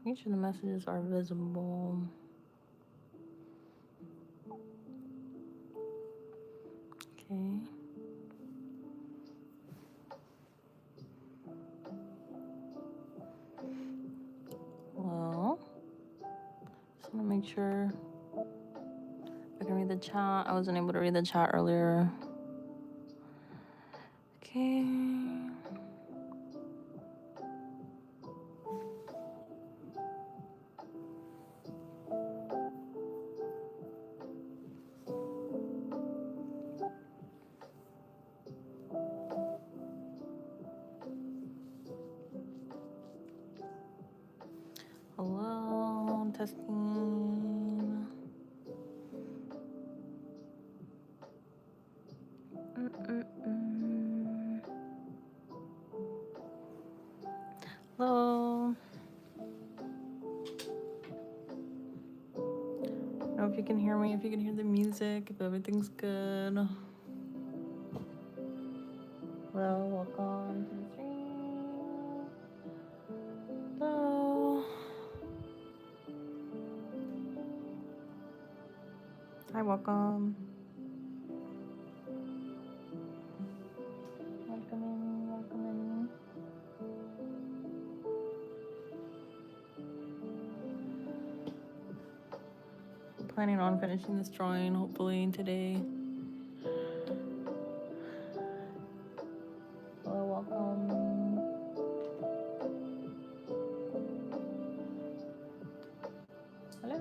Make sure the messages are visible. Okay. Well, just want to make sure I can read the chat. I wasn't able to read the chat earlier. Okay. Hello, testing. Hello. I don't know if you can hear me, if you can hear the music, if everything's good. Hello, welcome to the stream. Hello. Hi, welcome. Welcome in, welcome in. Planning on finishing this drawing hopefully today. Hello, welcome. Hello.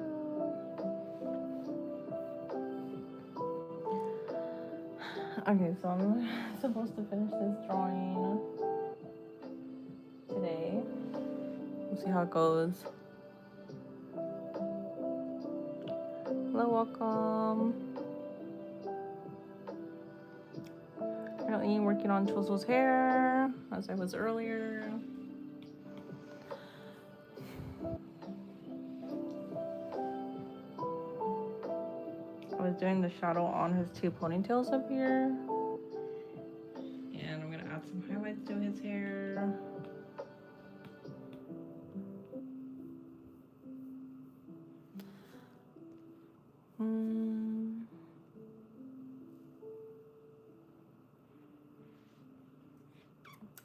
Okay, so I'm supposed to finish this drawing today. We'll see how it goes. Hello, welcome. Currently working on Choso's hair, as I was earlier. I was doing the shadow on his two ponytails up here. And I'm gonna add some highlights to his hair.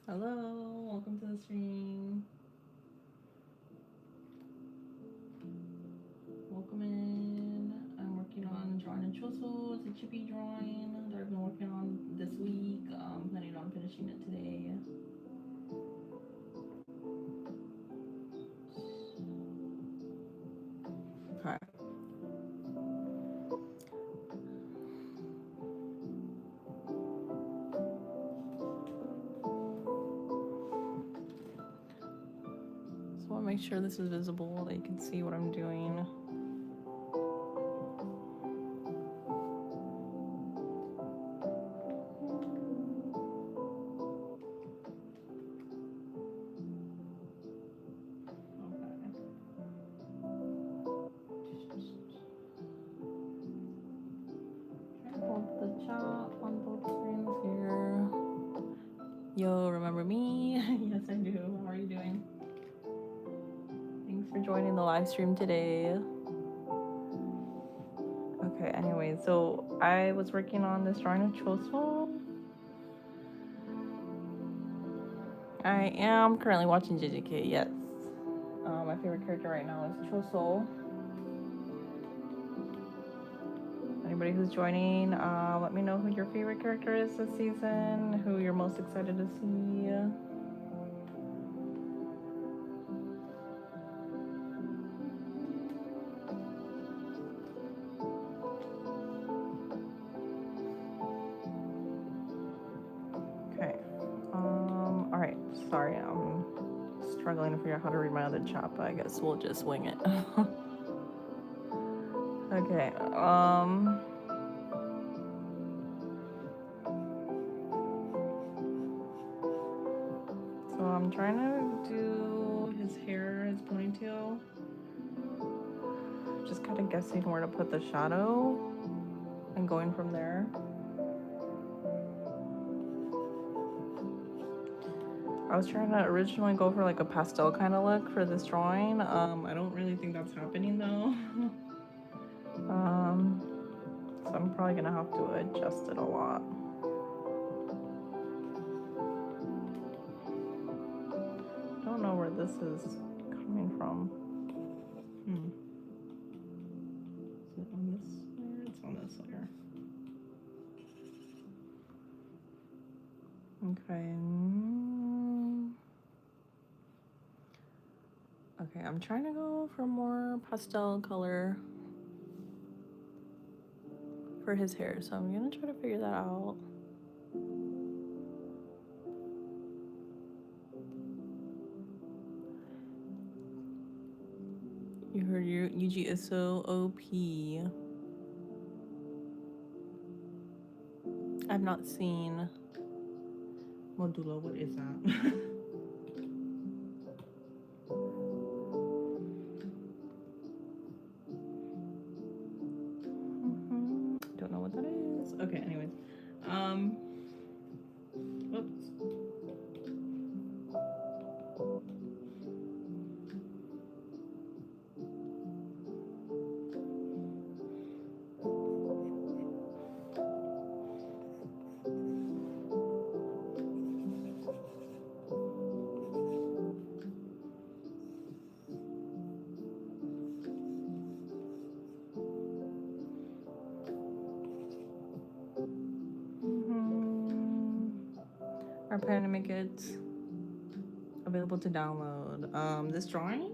Hello, welcome to the stream. Welcome in. I'm working on drawing a Choso. It's a chibi drawing that I've been working on this week. I'm planning on finishing it today. Okay. So I want to make sure this is visible, that you can see what I'm doing. Yo, remember me? Yes, I do. How are you doing? Thanks for joining the live stream today. Okay, anyway, so I was working on this drawing of Choso. I am currently watching JJK, yes. My favorite character right now is Choso. Anybody who's joining, let me know who your favorite character is this season, who you're most excited to see. Okay. All right. Sorry, I'm struggling to figure out how to read my other chat, but I guess we'll just wing it. Okay. So I'm trying to do his hair, his ponytail. Just kind of guessing where to put the shadow and going from there. I was trying to originally go for like a pastel kind of look for this drawing. I don't really think that's happening though. So I'm probably gonna have to adjust it a lot. Don't know where this is coming from. Is it on this layer? It's on this layer. Okay. Okay, I'm trying to go for more pastel color for his hair, so I'm gonna try to figure that out. You heard your Jujutsu OP. I've not seen Modula. What is that? Don't know what that is. Okay, anyways. Whoops. Our plan to make it available to download. This drawing,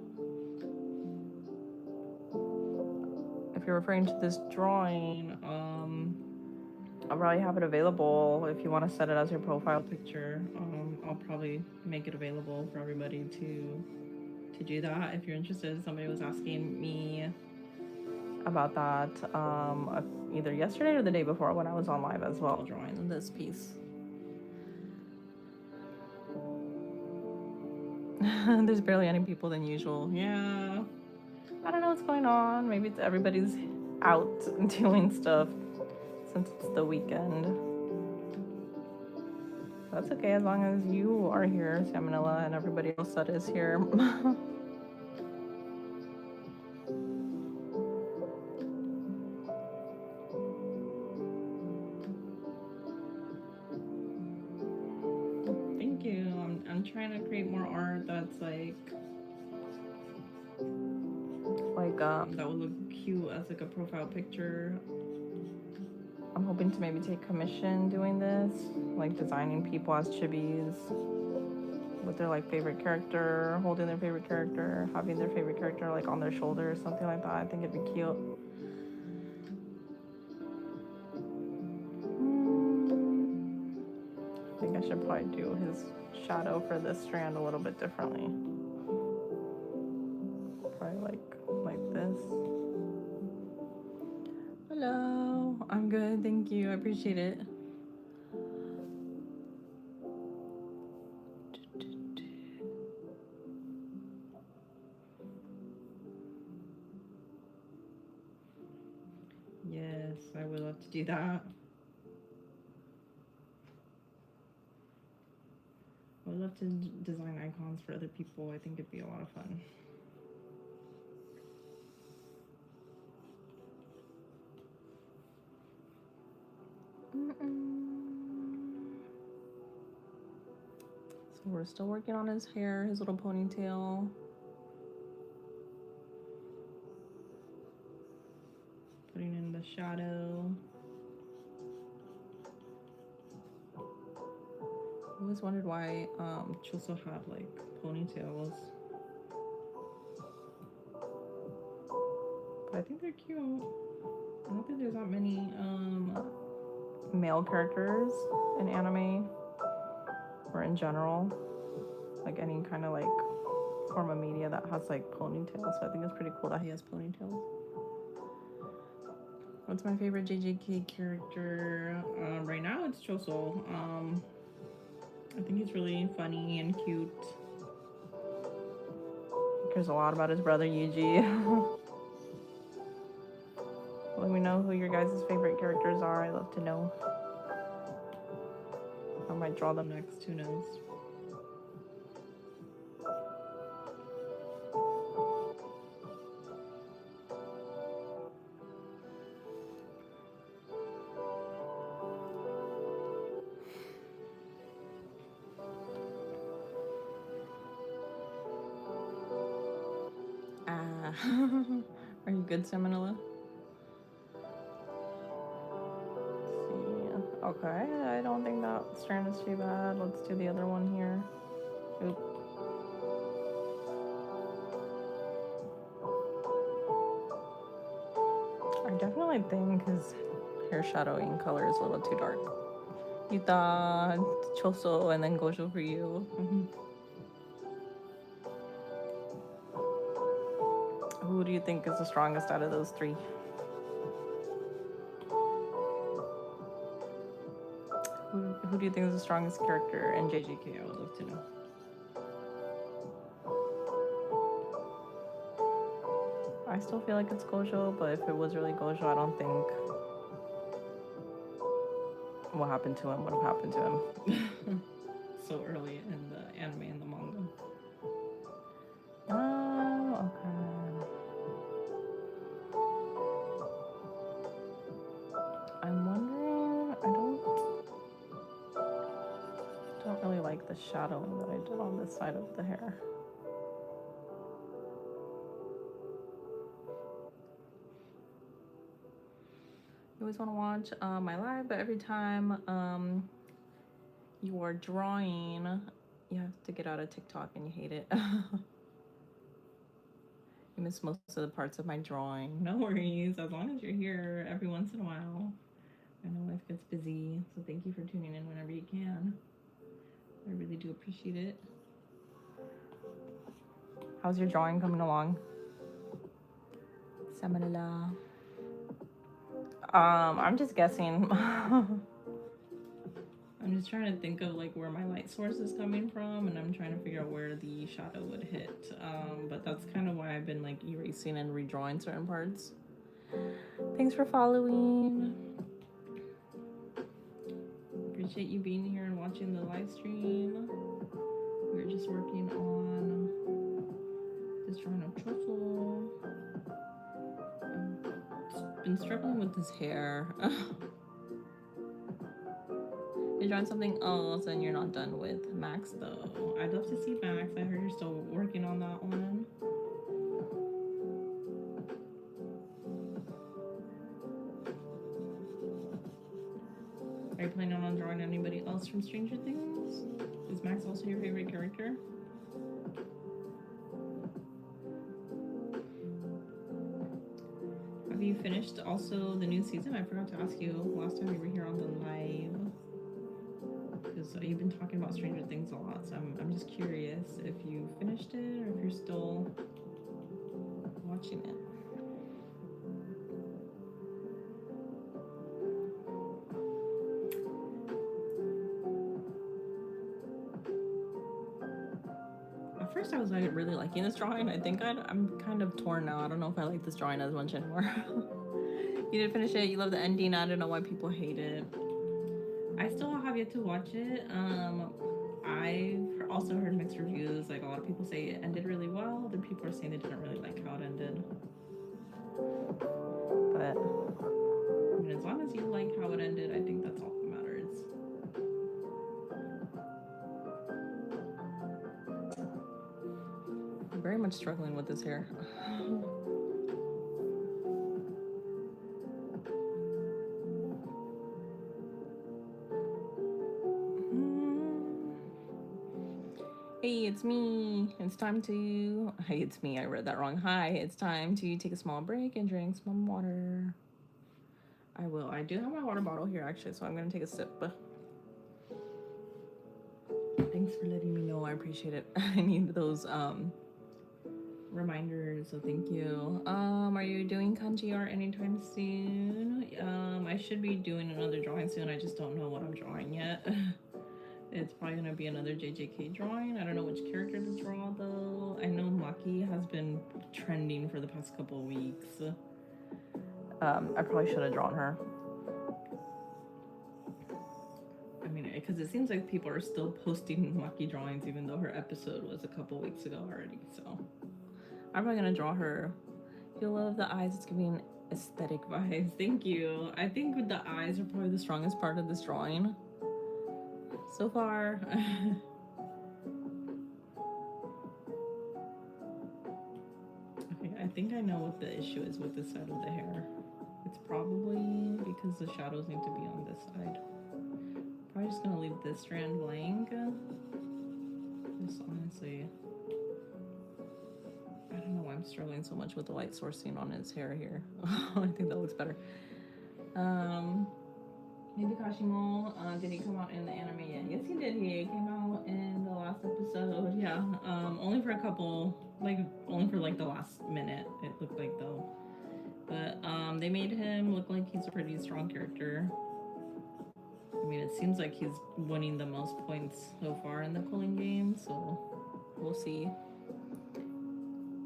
if you're referring to this drawing, I'll probably have it available if you want to set it as your profile picture. I'll probably make it available for everybody to do that if you're interested. Somebody was asking me about that either yesterday or the day before when I was on live as well, drawing this piece. There's barely any people than usual. Yeah, I don't know what's going on. Maybe it's everybody's out doing stuff since it's the weekend. That's okay as long as you are here, Samanilla, and everybody else that is here. Thank you. I'm trying to create more art that's like that would look cute as like a profile picture. I'm hoping to maybe take commission doing this, like designing people as chibis with their like favorite character, holding their favorite character, having their favorite character like on their shoulder or something like that. I think it'd be cute. I think I should probably do his shadow for this strand a little bit differently. Probably like this. Hello, I'm good, thank you, I appreciate it. Yes, I would love to do that. I would love to design icons for other people. I think it'd be a lot of fun. So we're still working on his hair, his little ponytail. Putting in the shadow. I always wondered why Choso had like ponytails. But I think they're cute. I don't think there's that many male characters in anime or in general, like any kind of like form of media that has like ponytails. So I think it's pretty cool that he has ponytails. What's my favorite JJK character? Right now it's Choso. I think he's really funny and cute. He cares a lot about his brother Yuji. Let me know who your guys' favorite characters are. I love to know. I might draw them next, who knows. Are you good, Salmonella? Okay, I don't think that strand is too bad. Let's do the other one here. Oop. I definitely think his hair shadowing color is a little too dark. Yuta, Choso, and then Gojo for you. Who do you think is the strongest out of those three? Who do you think is the strongest character in JJK? I would love to know. I still feel like it's Gojo, but if it was really Gojo, I don't think what happened to him would have happened to him so early in the anime and the manga. Oh, okay. I'm wondering, I don't really like the shadowing that I did on this side of the hair. You always want to watch my live, but every time you are drawing, you have to get out of TikTok and you hate it. You miss most of the parts of my drawing. No worries, as long as you're here every once in a while. I know life gets busy, so thank you for tuning in whenever you can. I really do appreciate it. How's your drawing coming along? Samanala. I'm just guessing. I'm just trying to think of like where my light source is coming from, and I'm trying to figure out where the shadow would hit. But that's kind of why I've been like erasing and redrawing certain parts. Thanks for following. Appreciate you being here and watching the live stream. We're just working on this drawing of Choso. I've been struggling with this hair. You're drawing something else and you're not done with Max though. I'd love to see Max. I heard you're still working on that one. Are you planning on drawing anybody else from Stranger Things? Is Max also your favorite character? Have you finished also the new season? I forgot to ask you last time we were here on the live. Because you've been talking about Stranger Things a lot, so I'm just curious if you finished it or if you're still watching it. At first I was like really liking this drawing. I think I'm kind of torn now. I don't know if I like this drawing as much anymore. You didn't finish it. You love the ending. I don't know why people hate it. I still have yet to watch it. I've also heard mixed reviews. Like a lot of people say it ended really well. Other people are saying they didn't really like how it ended. But I mean, as long as you like how it ended, I think that's all that matters. I'm very much struggling with this hair. Hey, it's me. It's time to... Hey, it's me. I read that wrong. Hi, it's time to take a small break and drink some water. I will. I do have my water bottle here, actually, so I'm going to take a sip. Thanks for letting me know. I appreciate it. I need those reminders, so thank you. Are you doing kanji art anytime soon? I should be doing another drawing soon. I just don't know what I'm drawing yet. It's probably gonna be another JJK drawing. I don't know which character to draw though. I know Maki has been trending for the past couple of weeks. I probably should have drawn her. I mean, because it seems like people are still posting Maki drawings even though her episode was a couple weeks ago already. So I'm probably gonna draw her. You'll love the eyes. It's giving aesthetic vibes. Thank you. I think the eyes are probably the strongest part of this drawing so far. Okay, think I know what the issue is with this side of the hair. It's probably because the shadows need to be on this side. Probably just gonna leave this strand blank. Just honestly, I don't know why I'm struggling so much with the light sourcing on his hair here. I think that looks better. Maybe Kashimo, did he come out in the anime yet? Yes, he did. He came out in the last episode. Yeah, only for a couple, only for the last minute. It looked like though, but they made him look like he's a pretty strong character. I mean, it seems like he's winning the most points so far in the cooling game, so we'll see.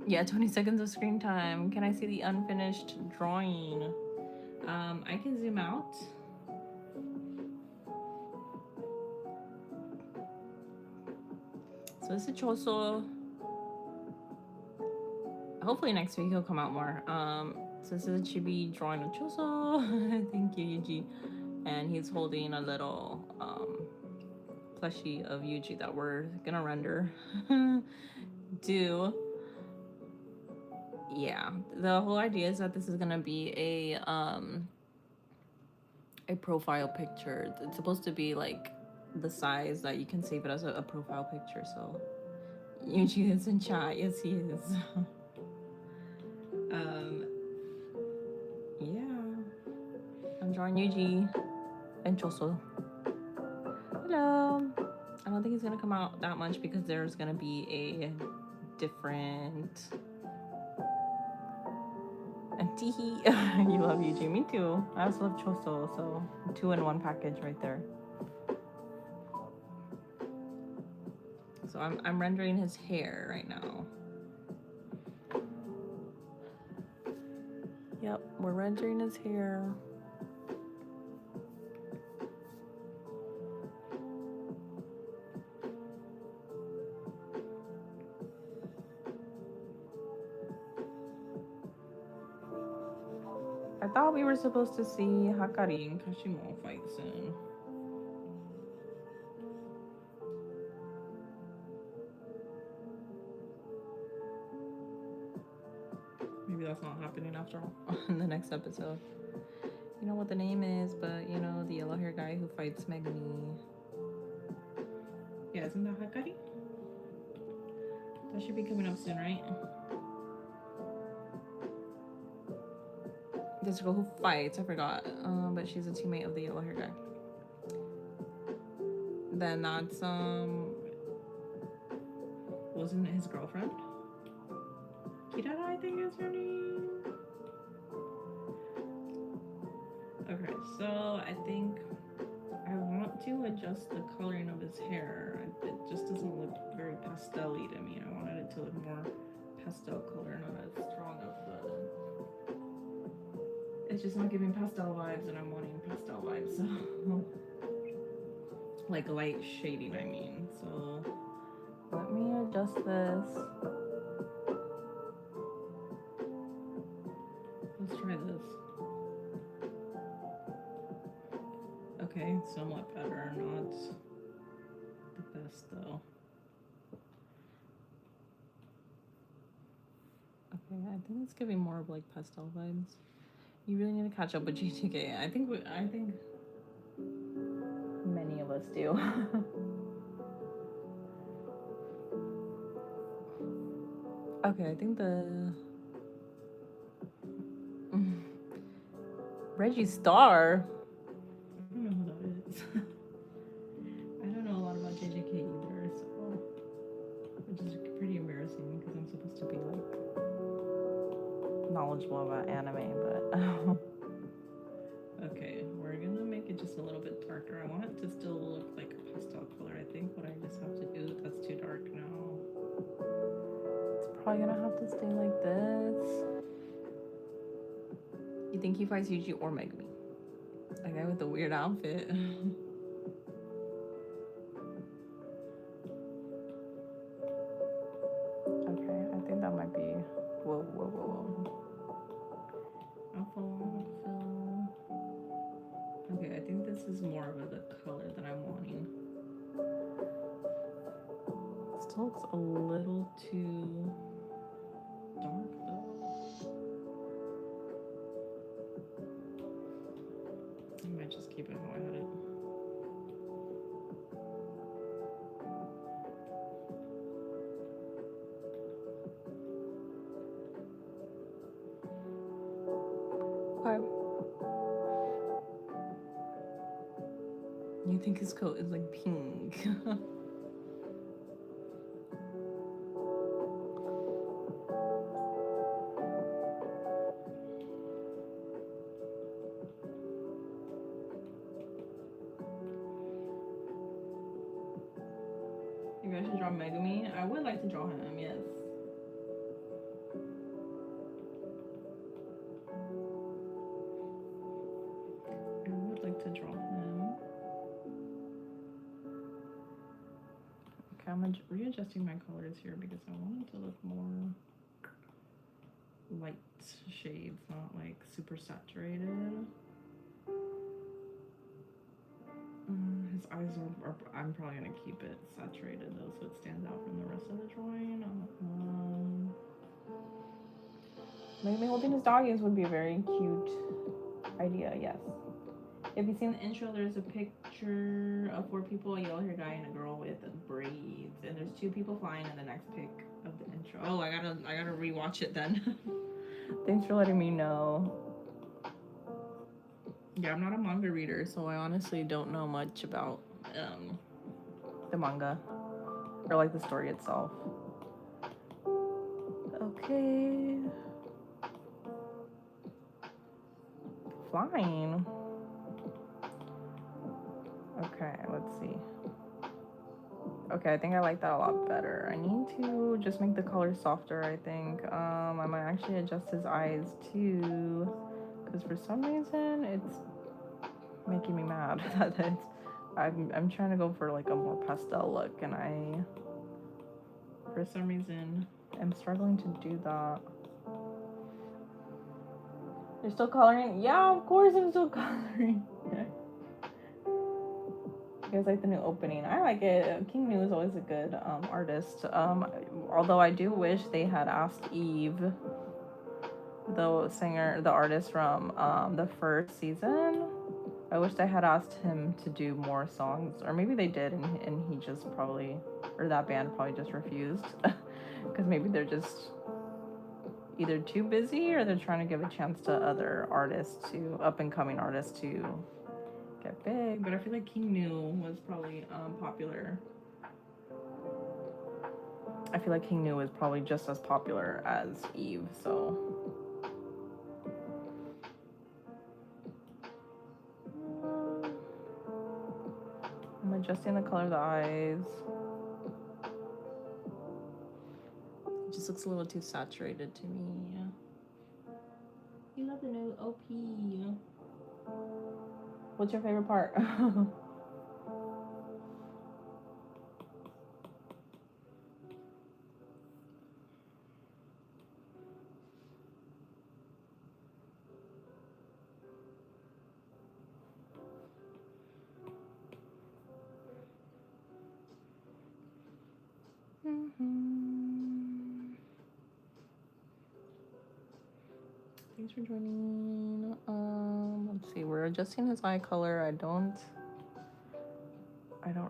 Yeah, 20 seconds of screen time. Can I see the unfinished drawing? I can zoom out. So this is Choso. Hopefully next week he'll come out more. So this is a chibi drawing of Choso. Thank you, Yuji. And he's holding a little plushie of Yuji that we're gonna render. Yeah, the whole idea is that this is gonna be a profile picture. It's supposed to be like the size that you can save it as a profile picture. So Yuji is in chat. Yes, he is. Yeah, I'm drawing Yuji and Choso. Hello. I don't think he's gonna come out that much because there's gonna be a different. And teehee, you love Yuji. Me too. I also love Choso, so 2-in-1 package right there. So I'm rendering his hair right now. Yep, we're rendering his hair. I thought we were supposed to see Hakari and Kashimo fight soon. Maybe that's not happening after all in the next episode. You know what the name is, but you know, the yellow hair guy who fights Megumi. Yeah, isn't that Hakari? That should be coming up soon, right? This girl who fights, I forgot, but she's a teammate of the yellow hair guy. Then that's wasn't it his girlfriend? Kirara, I think is her name. Okay, so I think I want to adjust the coloring of his hair. It just doesn't look very pastel-y to me. I wanted it to look more pastel color, not as strong of the. It's just not giving pastel vibes, and I'm wanting pastel vibes, so like light shading, I mean. So let me adjust this. Let's try this. Okay, somewhat better, not the best though. Okay, I think it's giving more of like pastel vibes. You really need to catch up with JJK. I think many of us do. Okay, I think the Reggie Star. I don't know who that is. I don't know a lot about JJK either, so which is pretty embarrassing because I'm supposed to be like knowledgeable about anime, but okay, we're gonna make it just a little bit darker. I want it to still look like a pastel color. I think what I just have to do, that's too dark now. It's probably gonna have to stay like this. You think he fights Yuji or Megumi? That guy with the weird outfit. Okay, I think that might be. Whoa. Okay, I think this is more of the color that I'm wanting. Still looks a little too dark though. might just keep it how I had it. Okay. You think his coat is like pink? Maybe I should draw Megumi. I would like to draw him, yes. I would like to draw him. Okay, I'm readjusting my colors here because I want it to look more light shades, not like super saturated. His eyes are, I'm probably gonna keep it saturated though, so it stands out from the rest of the drawing. Maybe holding his doggies would be a very cute idea, yes. If you've seen the intro, there's a picture of 4 people, a yellow-haired guy and a girl with braids, and there's 2 people flying in the next pic of the intro. Oh, I gotta rewatch it then. Thanks for letting me know. Yeah, I'm not a manga reader, so I honestly don't know much about the manga or like the story itself. Okay. Flying. Okay, let's see. Okay, I think I like that a lot better. I need to just make the color softer, I think. I might actually adjust his eyes too, because for some reason it's making me mad that I'm trying to go for like a more pastel look, and I for some reason am struggling to do that. You're still coloring? Yeah, of course I'm still coloring. You guys like the new opening? I like it. King New is always a good artist. Although I do wish they had asked Eve, the singer, the artist from the first season. I wish they had asked him to do more songs, or maybe they did, and he just probably, or that band probably just refused, because maybe they're just either too busy or they're trying to give a chance to other artists, to up and coming artists, to get big. But I feel like King New was probably popular. I feel like King New was probably just as popular as Eve, so. I'm adjusting the color of the eyes. It just looks a little too saturated to me. You love the new OP. What's your favorite part? Thanks for joining. Let's see, we're adjusting his eye color. I don't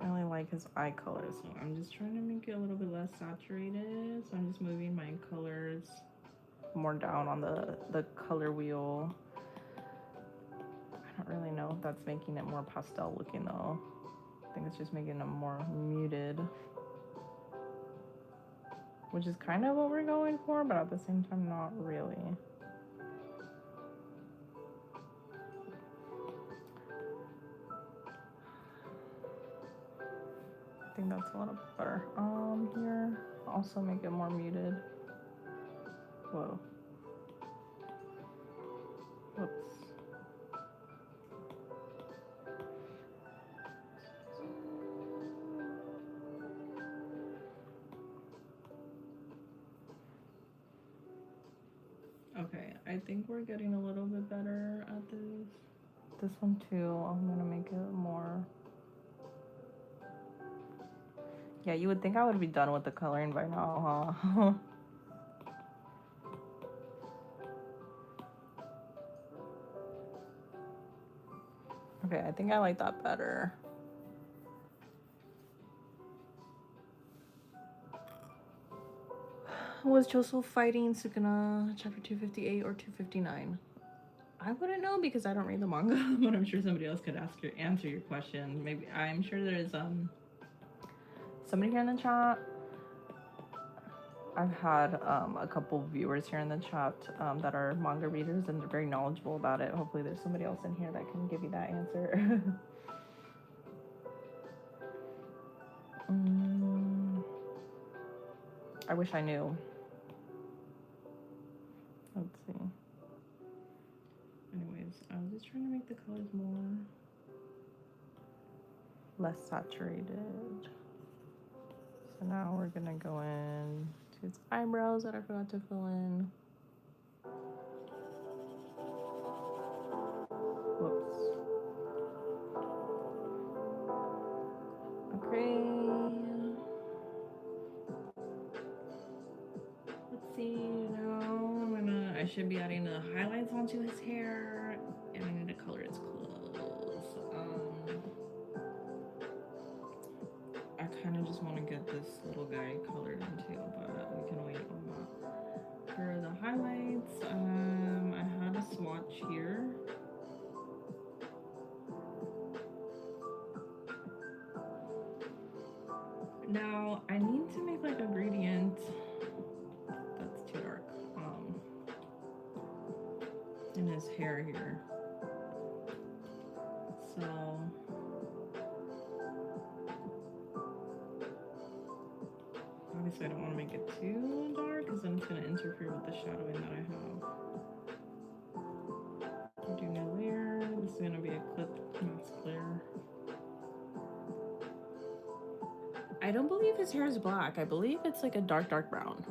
really like his eye color, so I'm just trying to make it a little bit less saturated. So I'm just moving my colors more down on the color wheel. I don't really know if that's making it more pastel looking though. I think it's just making it more muted, which is kind of what we're going for, but at the same time, not really. I think that's a little better. Here, also make it more muted. Whoa. Whoops. Okay, I think we're getting a little bit better at this. This one too, I'm gonna make it more. Yeah, you would think I would be done with the coloring by now, huh? Okay, I think I like that better. Was Choso fighting Sukuna chapter 258 or 259? I wouldn't know because I don't read the manga, but I'm sure somebody else could answer your question. Maybe I'm sure there's somebody here in the chat. I've had a couple viewers here in the chat that are manga readers and they're very knowledgeable about it. Hopefully there's somebody else in here that can give you that answer. I wish I knew. Let's see. Anyways, I was just trying to make the colors more less saturated. So now we're gonna go in to his eyebrows that I forgot to fill in. Whoops. Okay. Let's see now. I should be adding the highlights onto his hair, and I need to color his clothes. I kind of just want to get this little guy colored in too, but we can wait on that. For the highlights, I had a swatch here. Now I need to make like a gradient. That's too dark. In his hair here. So obviously I don't want to make it too dark because then it's going to interfere with the shadowing that I have. I'm doing a layer. This is going to be a clip mask layer. I don't believe his hair is black. I believe it's like a dark brown.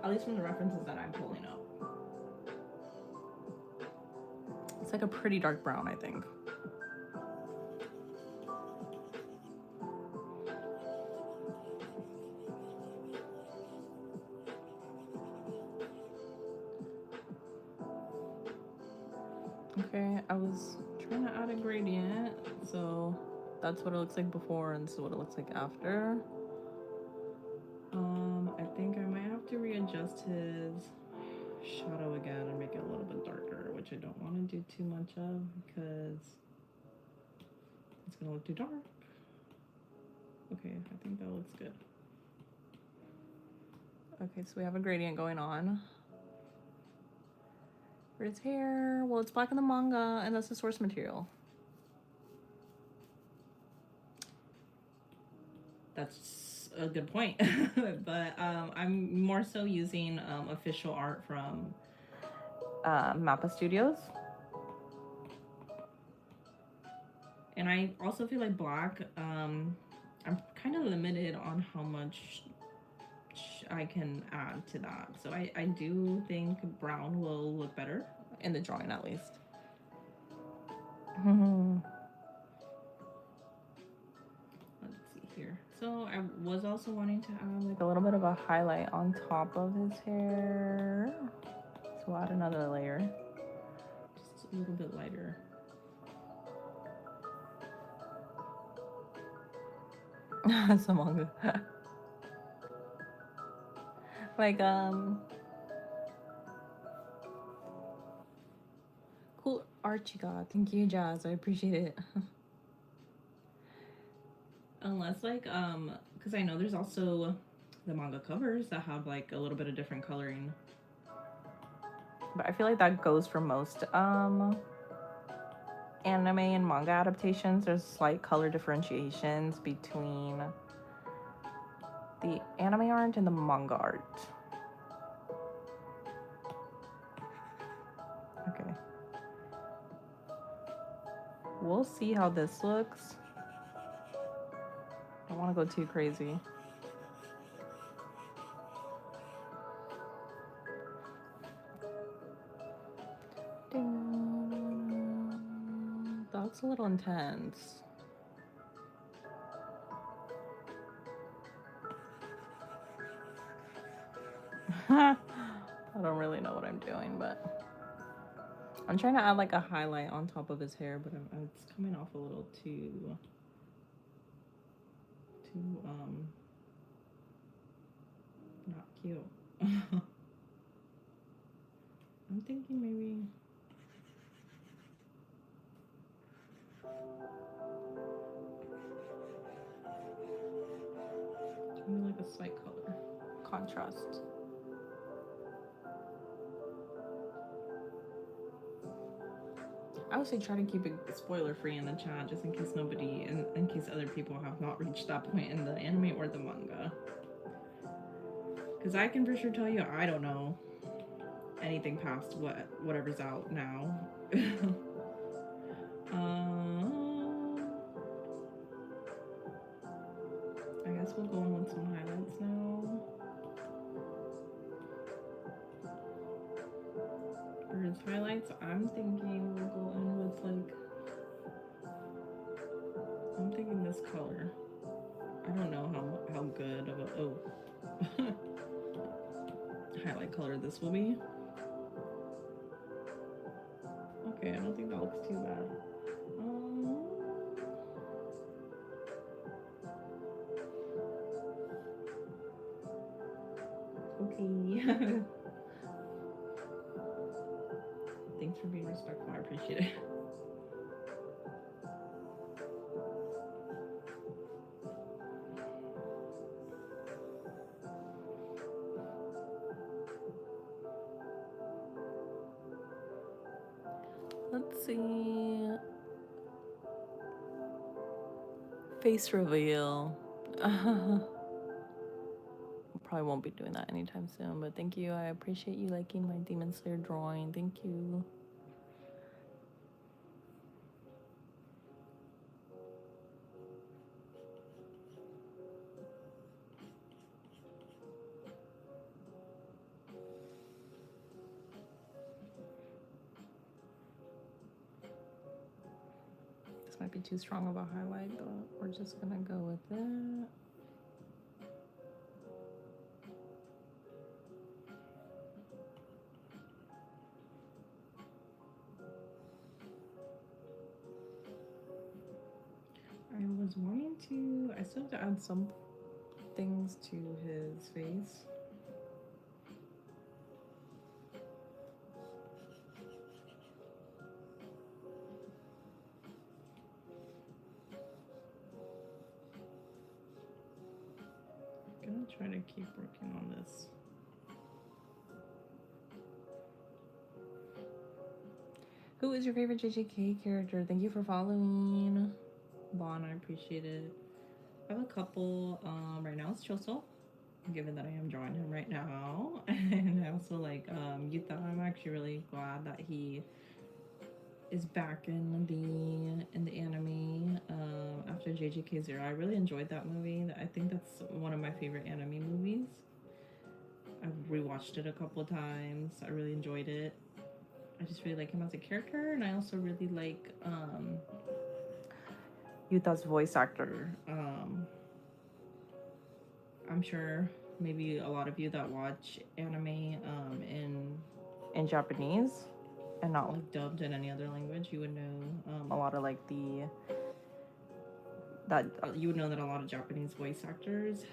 At least from the references that I'm pulling up. It's like a pretty dark brown, I think. Okay, I was trying to add a gradient, so that's what it looks like before and this is what it looks like after. I think I might have to readjust his shadow again and make it a little bit darker, which I don't want to do too much of because it's gonna look too dark. Okay, I think that looks good. Okay, so we have a gradient going on for his hair. Well, it's black in the manga and that's the source material. That's a good point. But I'm more so using official art from Mappa Studios. And I also feel like black, I'm kind of limited on how much I can add to that. So I do think brown will look better in the drawing at least. Let's see here. So I was also wanting to add like a little bit of a highlight on top of his hair. So we'll add another layer, just a little bit lighter. Some manga. Like cool art you got. Thank you, Jazz. I appreciate it. Unless like because I know there's also the manga covers that have like a little bit of different coloring. But I feel like that goes for most anime and manga adaptations. There's slight color differentiations between the anime art and the manga art. Okay. We'll see how this looks. I don't want to go too crazy. Ding. That looks a little intense. I don't really know what I'm doing, but I'm trying to add like a highlight on top of his hair, but it's coming off a little too not cute. I'm thinking maybe like a slight color contrast. I would say try to keep it spoiler free in the chat, just in case in case other people have not reached that point in the anime or the manga. Because I can for sure tell you, I don't know anything past whatever's out now. I guess we'll go in with some highlights now. For his highlights, I'm thinking we'll go in with like, I'm thinking this color. I don't know how good of a highlight color this will be. Okay, I don't think that looks too bad. Okay. Thanks for being respectful. I appreciate it. Let's see. Face reveal. Probably won't be doing that anytime soon, but thank you. I appreciate you liking my Demon Slayer drawing. Thank you. This might be too strong of a highlight, but we're just gonna go with it. I still have to add some things to his face. I'm gonna try to keep working on this. Who is your favorite JJK character? Thank you for following. Vaughn, I appreciate it. I have a couple. Right now it's Choso, given that I am drawing him right now. And I also like Yuta. I'm actually really glad that he is back in the anime after JJK 0. I really enjoyed that movie. I think that's one of my favorite anime movies. I've rewatched it a couple of times. I really enjoyed it. I just really like him as a character, and I also really like Yuta's voice actor. I'm sure maybe a lot of you that watch anime in Japanese and not like dubbed in any other language, you would know a lot of like you would know that a lot of Japanese voice actors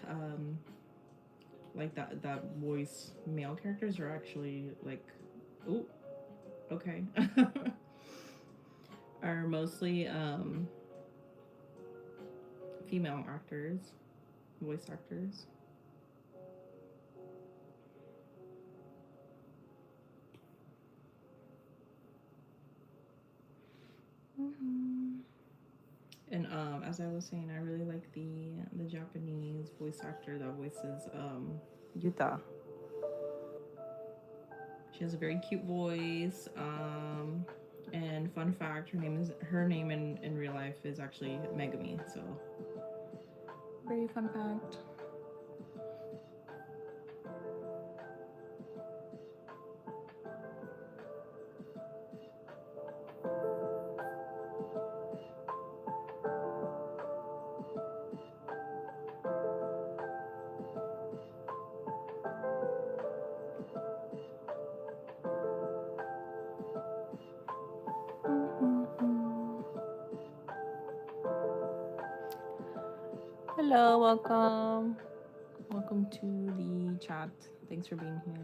like that voice male characters are actually like are mostly female actors, voice actors. And as I was saying, I really like the Japanese voice actor that voices Yuta. She has a very cute voice. And fun fact, her name in real life is actually Megami. So very fun fact. Hello, welcome. Welcome to the chat. Thanks for being here.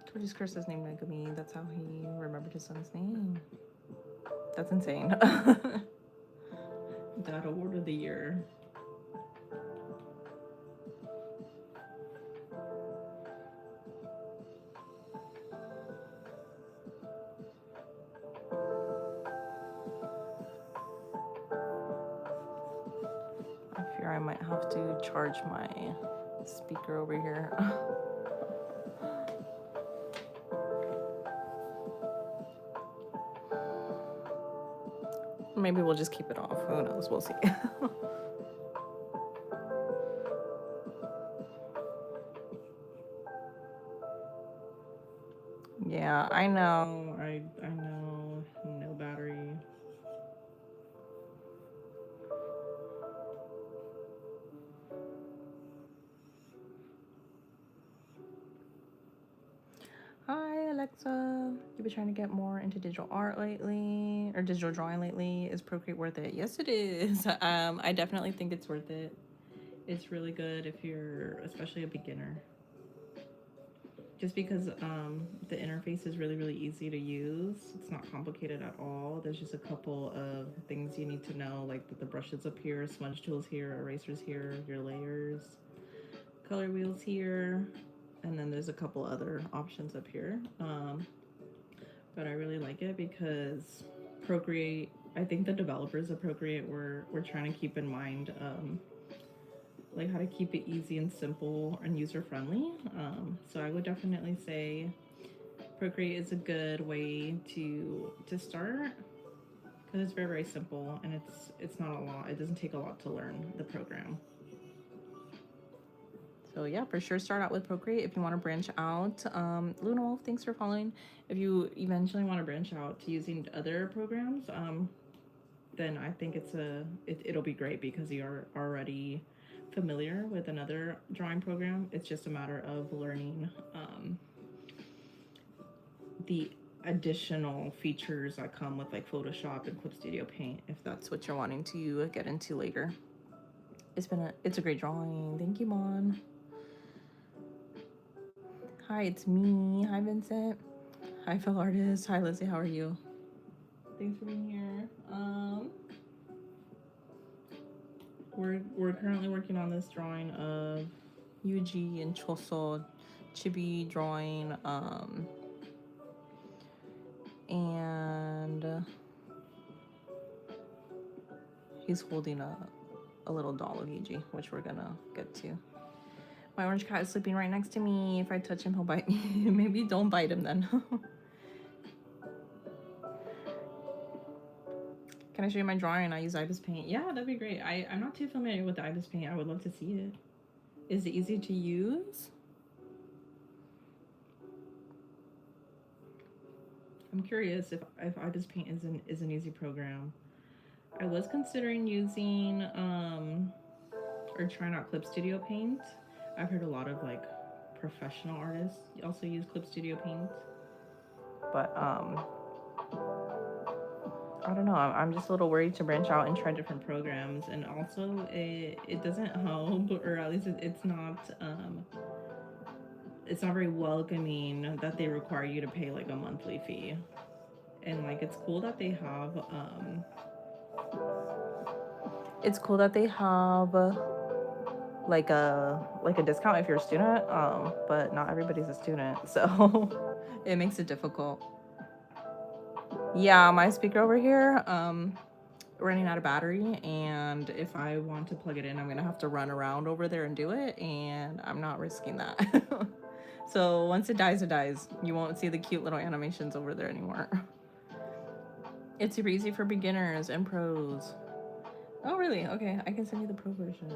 Tortoise Curse is named Megami. That's how he remembered his son's name. That's insane. Dad Award of the Year. I fear I might have to charge my speaker over here. Maybe we'll just keep it off. Who knows? We'll see. Yeah, I know. I know. No battery. Hi, Alexa. You've been trying to get more into digital art lately, or digital drawing lately. Is Procreate worth it? Yes, it is. I definitely think it's worth it. It's really good if you're, especially a beginner. Just because the interface is really, really easy to use. It's not complicated at all. There's just a couple of things you need to know, like that the brushes up here, smudge tools here, erasers here, your layers, color wheels here, and then there's a couple other options up here. But I really like it because Procreate, I think the developers of Procreate were trying to keep in mind like how to keep it easy and simple and user-friendly. So I would definitely say Procreate is a good way to start because it's very, very simple and it's not a lot. It doesn't take a lot to learn the program. So yeah, for sure start out with Procreate if you want to branch out. Luna Wolf, thanks for following. If you eventually want to branch out to using other programs, then I think it'll be great because you're already familiar with another drawing program. It's just a matter of learning the additional features that come with like Photoshop and Clip Studio Paint if that's what you're wanting to get into later. It's a great drawing. Thank you, Mon. Hi, it's me. Hi, Vincent. Hi, fellow artist. Hi, Lizzie. How are you? Thanks for being here. We're currently working on this drawing of Yuji and Choso chibi drawing, and he's holding a little doll of Yuji, which we're gonna get to. My orange cat is sleeping right next to me. If I touch him, he'll bite me. Maybe don't bite him then. Can I show you my drawing? I use Ibis Paint. Yeah, that'd be great. I'm not too familiar with the Ibis Paint. I would love to see it. Is it easy to use? I'm curious if Ibis Paint is an easy program. I was considering using or trying out Clip Studio Paint. I've heard a lot of like professional artists also use Clip Studio Paint, but I don't know. I'm just a little worried to branch out and try different programs, and also it doesn't help, or at least it's not very welcoming that they require you to pay like a monthly fee. And like it's cool that they have like a discount if you're a student, but not everybody's a student, so it makes it difficult. Yeah, my speaker over here running out of battery, and if I want to plug it in, I'm gonna have to run around over there and do it, and I'm not risking that. So once it dies, it dies. You won't see the cute little animations over there anymore. It's super easy for beginners and pros. Oh really? Okay, I can send you the pro version.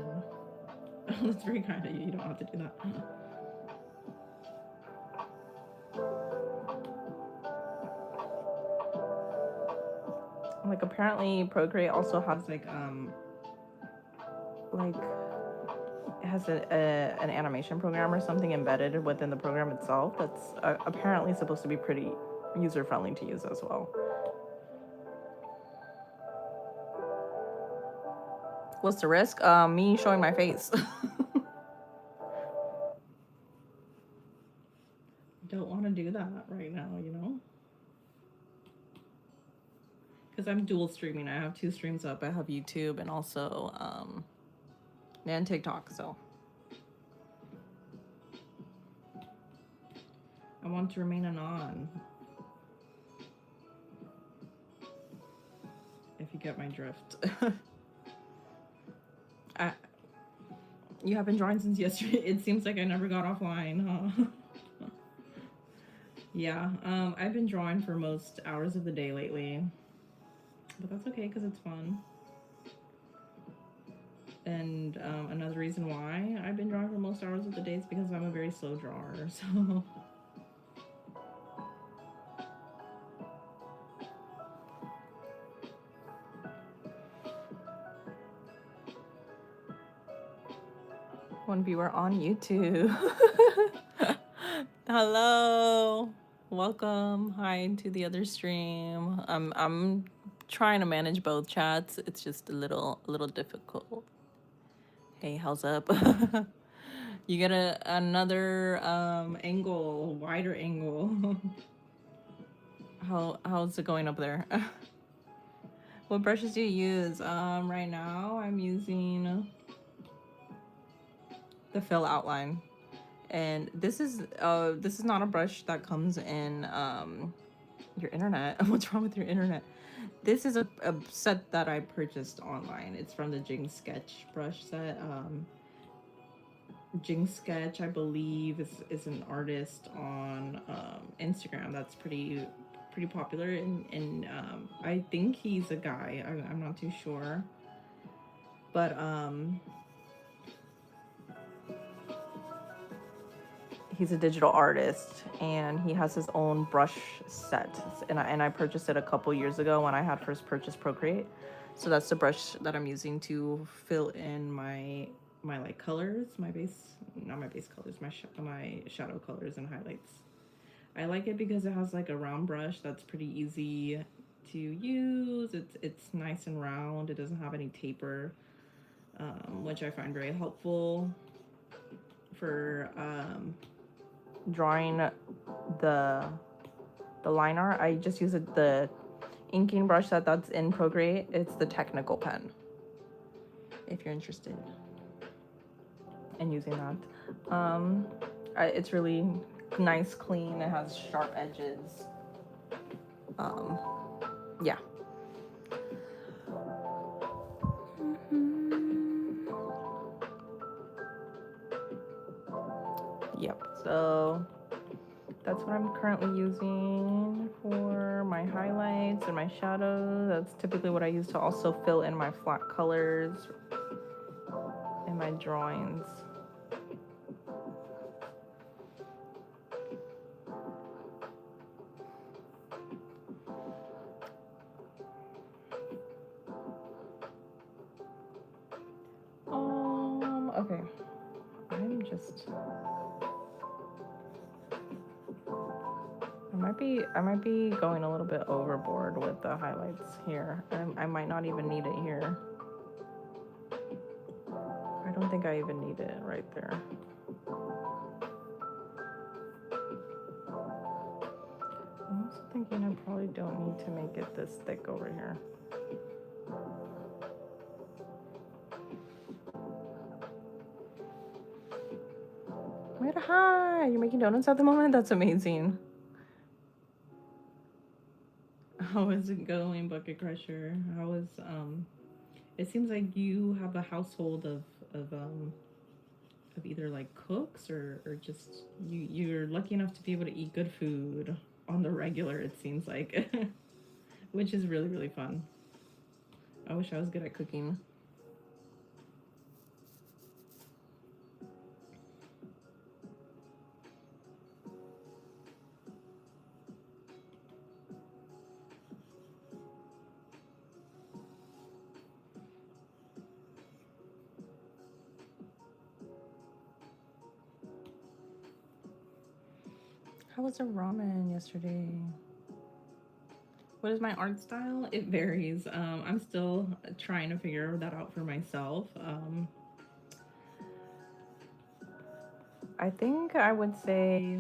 That's very kind of you. You don't have to do that. Like apparently Procreate also has like it has an animation program or something embedded within the program itself that's apparently supposed to be pretty user friendly to use as well. What's the risk? Me showing my face. Don't want to do that right now, you know? Because I'm dual streaming. I have 2 streams up. I have YouTube and also and TikTok, so I want to remain anon. If you get my drift. You have been drawing since yesterday. It seems like I never got offline, huh? Yeah, I've been drawing for most hours of the day lately. But that's okay, because it's fun. And another reason why I've been drawing for most hours of the day is because I'm a very slow drawer, so... One viewer on YouTube. Hello. Welcome. Hi to the other stream. I'm trying to manage both chats. It's just a little difficult. Hey, how's up? You get another angle, wider angle. How's it going up there? What brushes do you use? Right now I'm using the fill outline, and this is not a brush that comes in your internet. What's wrong with your internet? This is a set that I purchased online. It's from the Jing Sketch brush set. Jing Sketch, I believe, is an artist on Instagram that's pretty popular, and I think he's a guy. I'm not too sure, but he's a digital artist, and he has his own brush set, and I purchased it a couple years ago when I had first purchased Procreate. So that's the brush that I'm using to fill in my like colors, not my base colors, my shadow colors and highlights. I like it because it has like a round brush that's pretty easy to use. It's nice and round. It doesn't have any taper, which I find very helpful for drawing the line art. I just use the inking brush that's in Procreate. It's the technical pen, if you're interested in using that. It's really nice, clean. It has sharp edges. Yeah. Yep. So that's what I'm currently using for my highlights and my shadows. That's typically what I use to also fill in my flat colors in my drawings. Okay. I might be going a little bit overboard with the highlights here. I might not even need it here. I don't think I even need it right there. I'm also thinking I probably don't need to make it this thick over here. Hi, you're making donuts at the moment? That's amazing. How is it going, Bucket Crusher? How is it seems like you have a household of either like cooks or just you're lucky enough to be able to eat good food on the regular, it seems like. Which is really, really fun. I wish I was good at cooking. How was the ramen yesterday? What is my art style? It varies. I'm still trying to figure that out for myself. I think I would say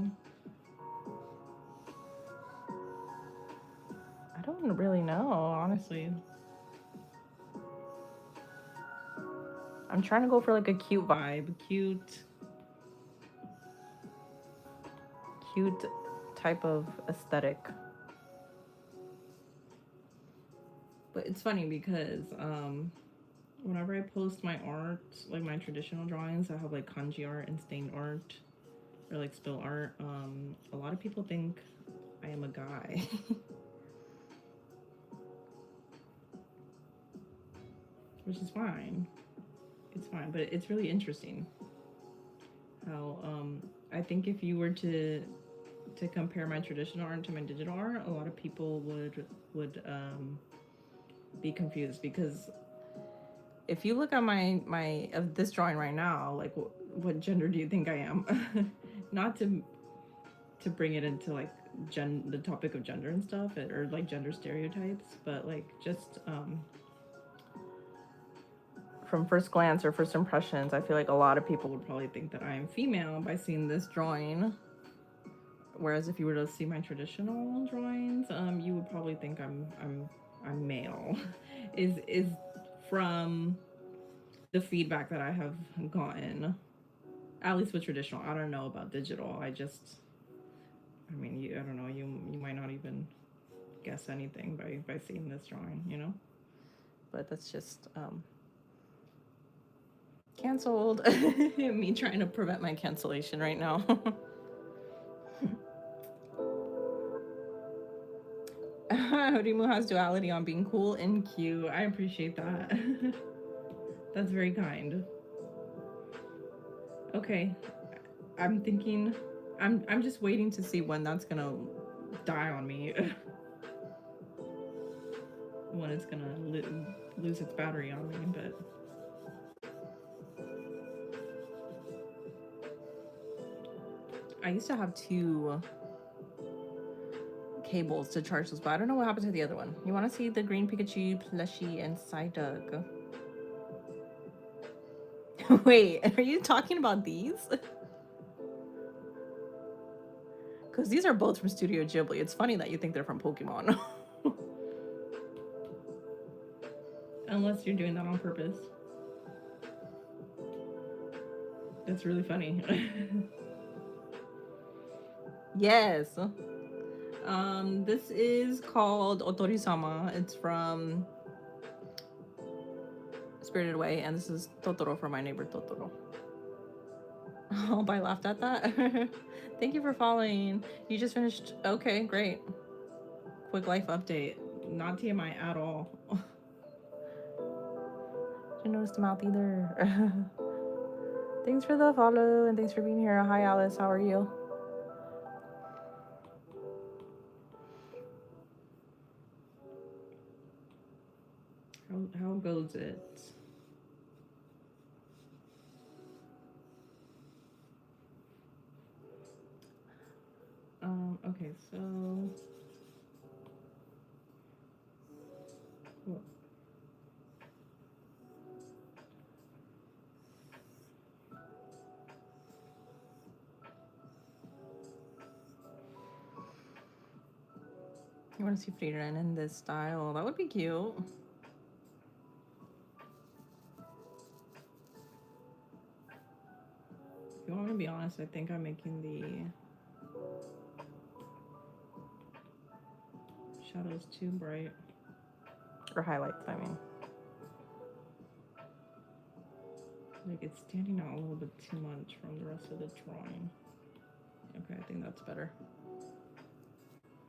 I don't really know, honestly. I'm trying to go for like a cute vibe, cute type of aesthetic. But it's funny because whenever I post my art, like my traditional drawings, I have like kanji art and stained art or like spill art. A lot of people think I am a guy. Which is fine. It's fine, but it's really interesting how I think if you were to compare my traditional art to my digital art, a lot of people would be confused, because if you look at my of this drawing right now, like what gender do you think I am? Not to bring it into like the topic of gender and stuff, or like gender stereotypes, but like just from first glance or first impressions, I feel like a lot of people would probably think that I am female by seeing this drawing. Whereas if you were to see my traditional drawings, you would probably think I'm male. is from the feedback that I have gotten, at least with traditional. I don't know about digital. I mean, I don't know. You might not even guess anything by seeing this drawing, you know. But that's just canceled. Me trying to prevent my cancellation right now. Rimu has duality on being cool and cute. I appreciate that. That's very kind. Okay, I'm thinking, I'm just waiting to see when that's gonna die on me. When it's gonna lose its battery on me, but I used to have 2 cables to charge this, but I don't know what happened to the other one. You want to see the green Pikachu plushie and Psyduck? Wait, are you talking about these? Because these are both from Studio Ghibli. It's funny that you think they're from Pokemon. Unless you're doing that on purpose. That's really funny. Yes. This is called Otori-sama. It's from Spirited Away, and this is Totoro from My Neighbor Totoro. Oh, I laughed at that. Thank you for following. You just finished. Okay, great. Quick life update. Not TMI at all. Didn't notice the mouth either. Thanks for the follow and thanks for being here. Hi, Alice. How are you? How goes it? Okay, so what? You want to see Frieren in this style? That would be cute. If you want me to be honest, I think I'm making the shadows too bright. Or highlights, I mean. Like, it's standing out a little bit too much from the rest of the drawing. Okay, I think that's better.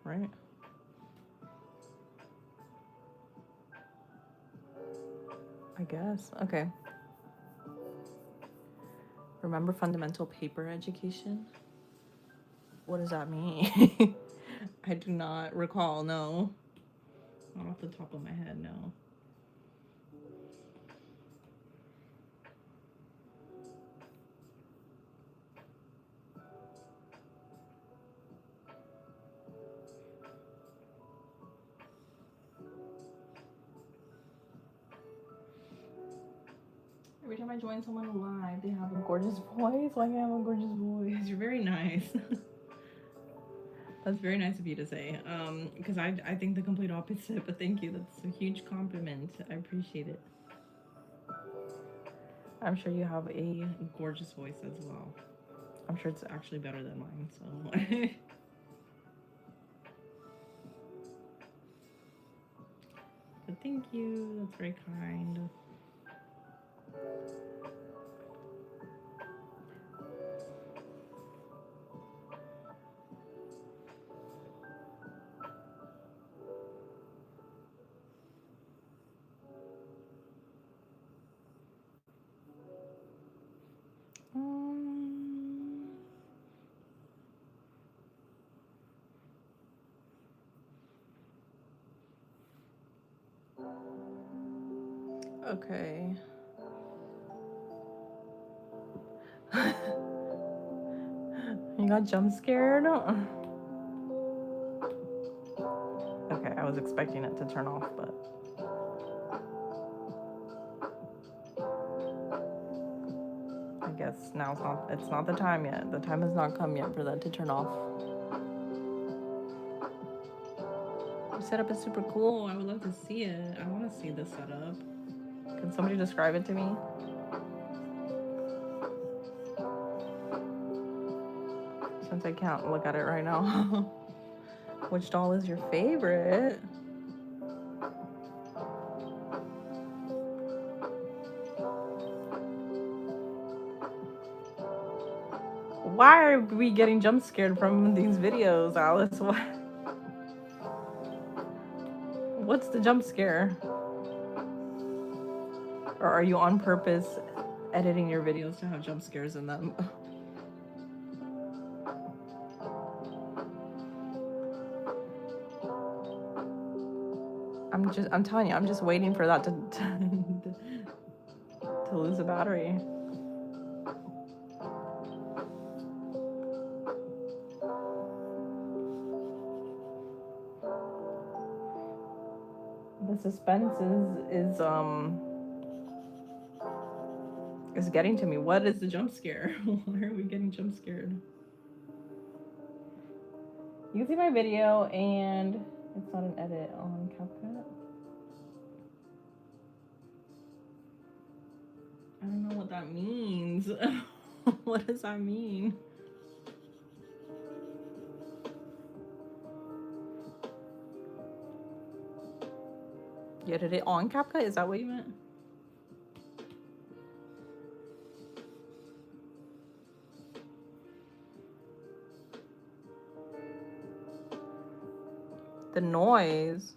Right? I guess. Okay. Remember fundamental paper education? What does that mean? I do not recall, no. Not off the top of my head, no. every time I join someone live, they have a gorgeous voice. Why can't I have a gorgeous voice? You're very nice. That's very nice of you to say. Because I think the complete opposite, but thank you. That's a huge compliment. I appreciate it. I'm sure you have a gorgeous voice as well. I'm sure it's actually better than mine, so. But thank you. That's very kind. Okay. You got jump scared? Okay, I was expecting it to turn off, but I guess now it's not the time yet. The time has not come yet for that to turn off. Your setup is super cool. I would love to see it. I want to see this setup. Can somebody describe it to me? Since I can't look at it right now. Which doll is your favorite? Why are we getting jump scared from these videos, Alice? What's the jump scare? Or are you on purpose editing your videos to have jump scares in them? I'm telling you, I'm just waiting for that to lose a battery. The suspense is getting to me. What is the jump scare? Why are we getting jump scared? You can see my video and it's not an edit on CapCut. I don't know what that means. What does that mean? You edited it on CapCut? Is that what you meant? The noise.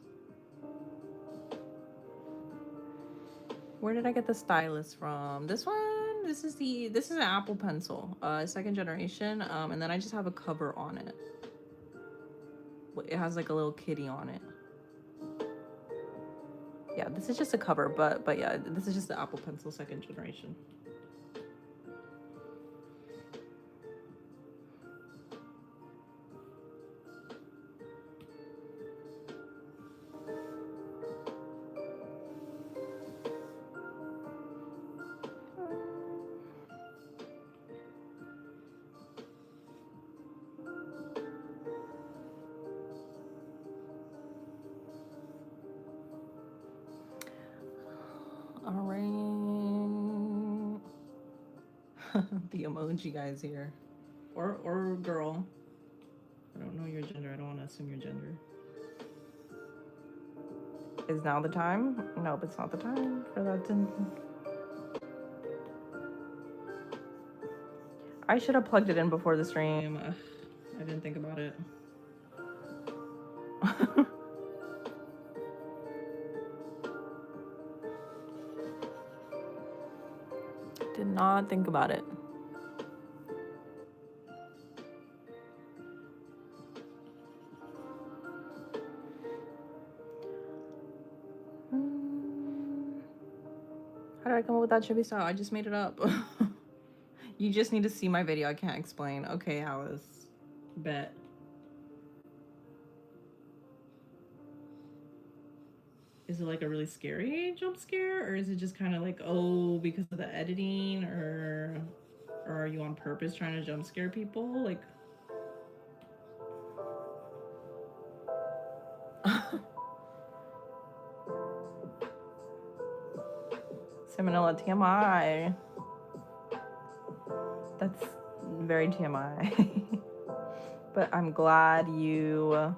Where did I get the stylus from? This one. This is an Apple Pencil, second generation. And then I just have a cover on it. It has like a little kitty on it. Yeah, this is just a cover, but yeah, this is just the Apple Pencil second generation. All right. The emoji guy's here. Or girl. I don't know your gender. I don't want to assume your gender. Is now the time? Nope, it's not the time for that to... I should have plugged it in before the stream. I didn't think about it. Did not think about it. How did I come up with that chibi style? I just made it up. You just need to see my video. I can't explain. Okay, Alice. Bet. is it like a really scary jump scare, or is it just kind of like, oh, because of the editing, or are you on purpose trying to jump scare people? Like, Salmonella TMI. That's very TMI. But I'm glad you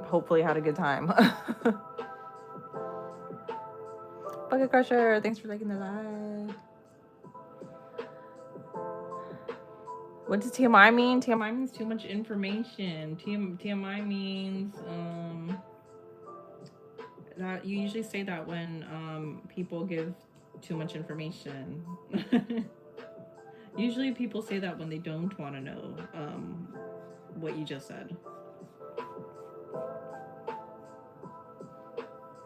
hopefully had a good time. Bucket Crusher, thanks for liking the live. What does TMI mean? TMI means too much information. TMI means that you usually say that when people give too much information. Usually people say that when they don't want to know what you just said.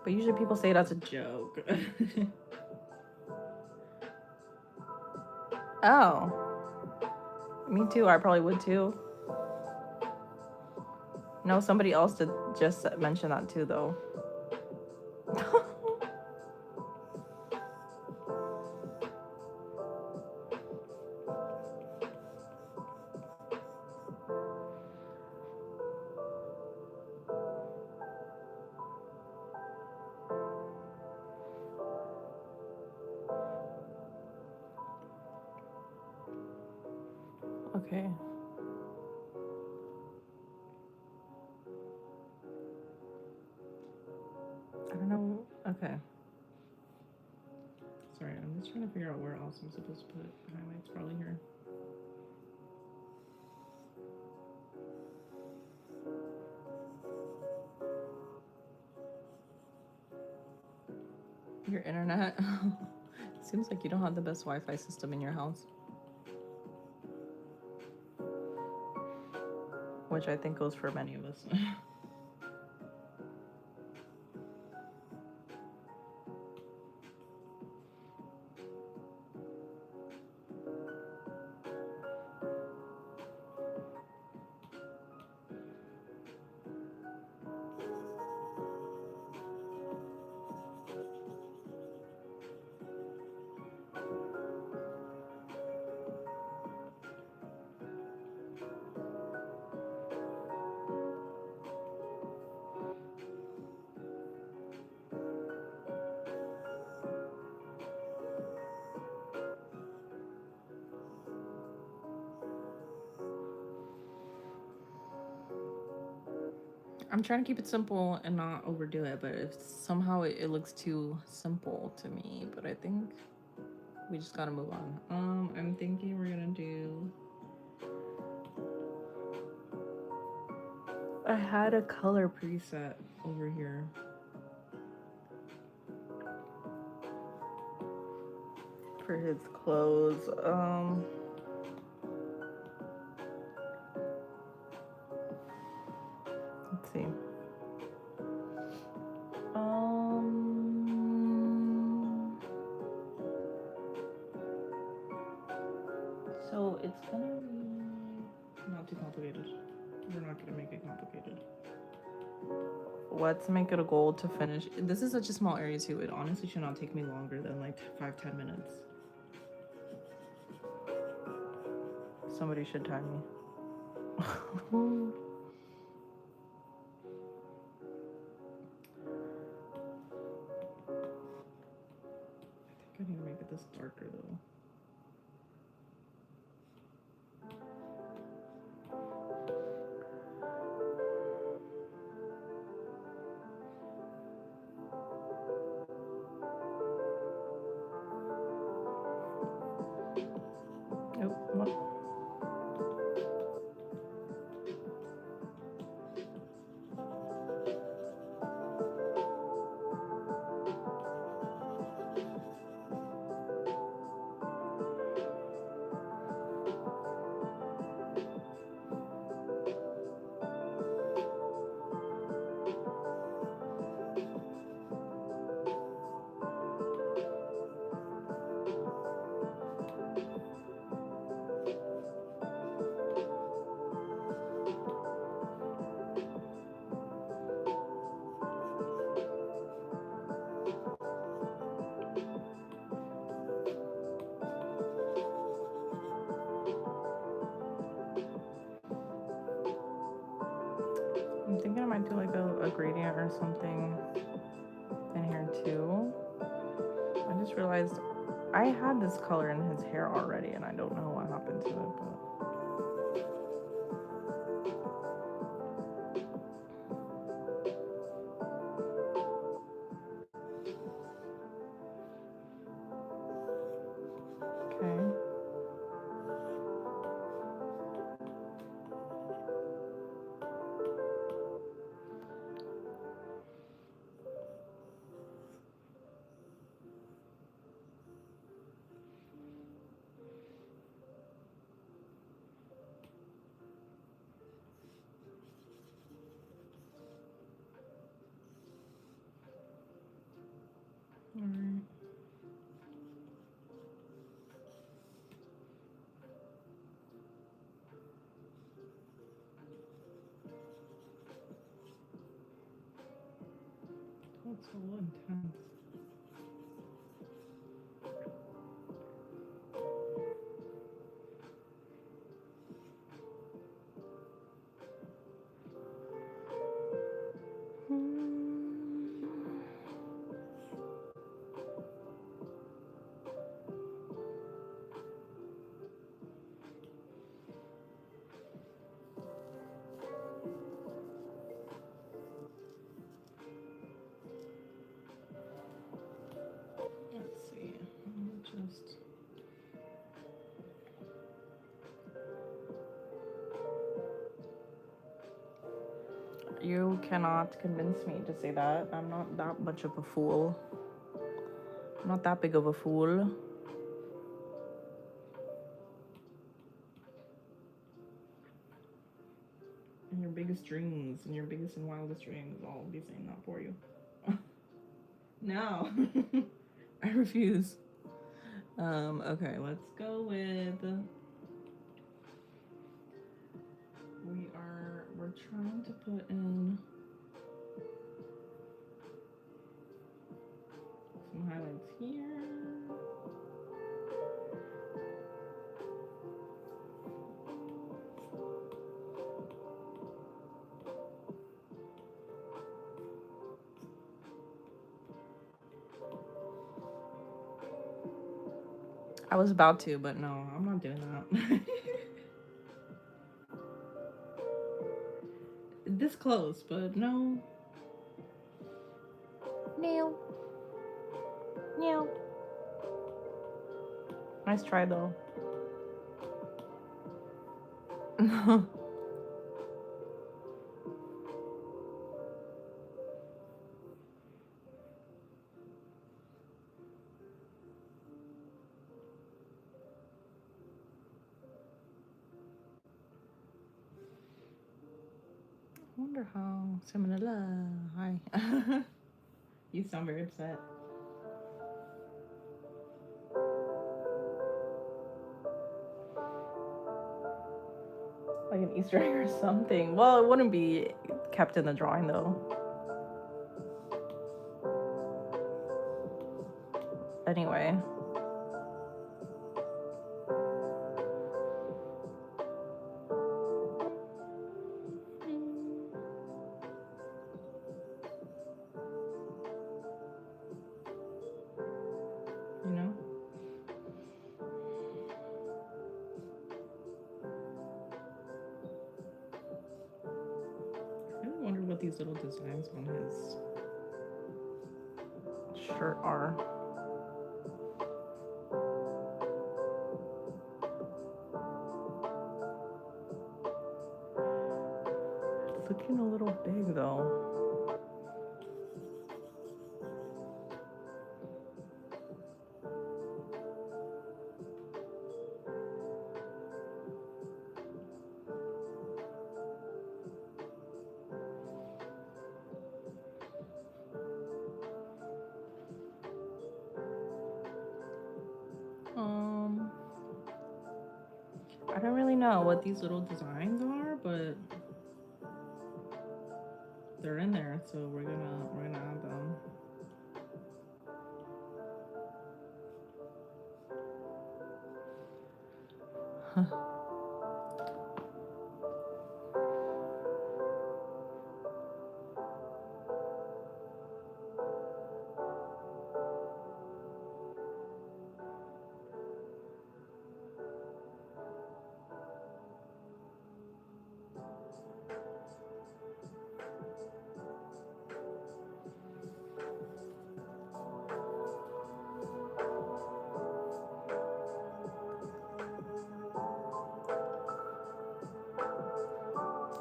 But usually people say it as a joke. Oh. Me too. I probably would too. No, somebody else did just mention that too, though. Okay. I don't know. Okay. Sorry, I'm just trying to figure out where else I'm supposed to put highlights. Probably here. Your internet? Seems like you don't have the best Wi-Fi system in your house. Which I think goes for many of us. I'm trying to keep it simple and not overdo it, but if somehow it looks too simple to me, but I think we just gotta move on. I'm thinking we're gonna do... I had a color preset over here. For his clothes. Let's see. So it's gonna be not too complicated. We're not gonna make it complicated. Let's make it a goal to finish. This is such a small area too. It honestly should not take me longer than like 5-10 minutes. Somebody should time me. I need to make it this darker though. Nope, what? thinking I might do like a gradient or something in here too. I just realized I had this color in his hair already and I don't know what happened to it, but okay. Alright. That's so intense. Let's see. Just you cannot convince me to say that. I'm not that much of a fool. I'm not that big of a fool. And your biggest dreams and your biggest and wildest dreams, I'll be saying that for you. No. I refuse. Okay, let's go with we're trying to put in some highlights here. I was about to, but no, I'm not doing that. This close, but no. No. No. Nice try, though. I wonder how Salmonella. Hi. You sound very upset. Like an Easter egg or something. Well, it wouldn't be kept in the drawing though. Anyway. You know? I really wonder what these little designs on his shirt are. It's looking a little big though. I don't really know what these little designs are, but they're in there, so we're gonna add them.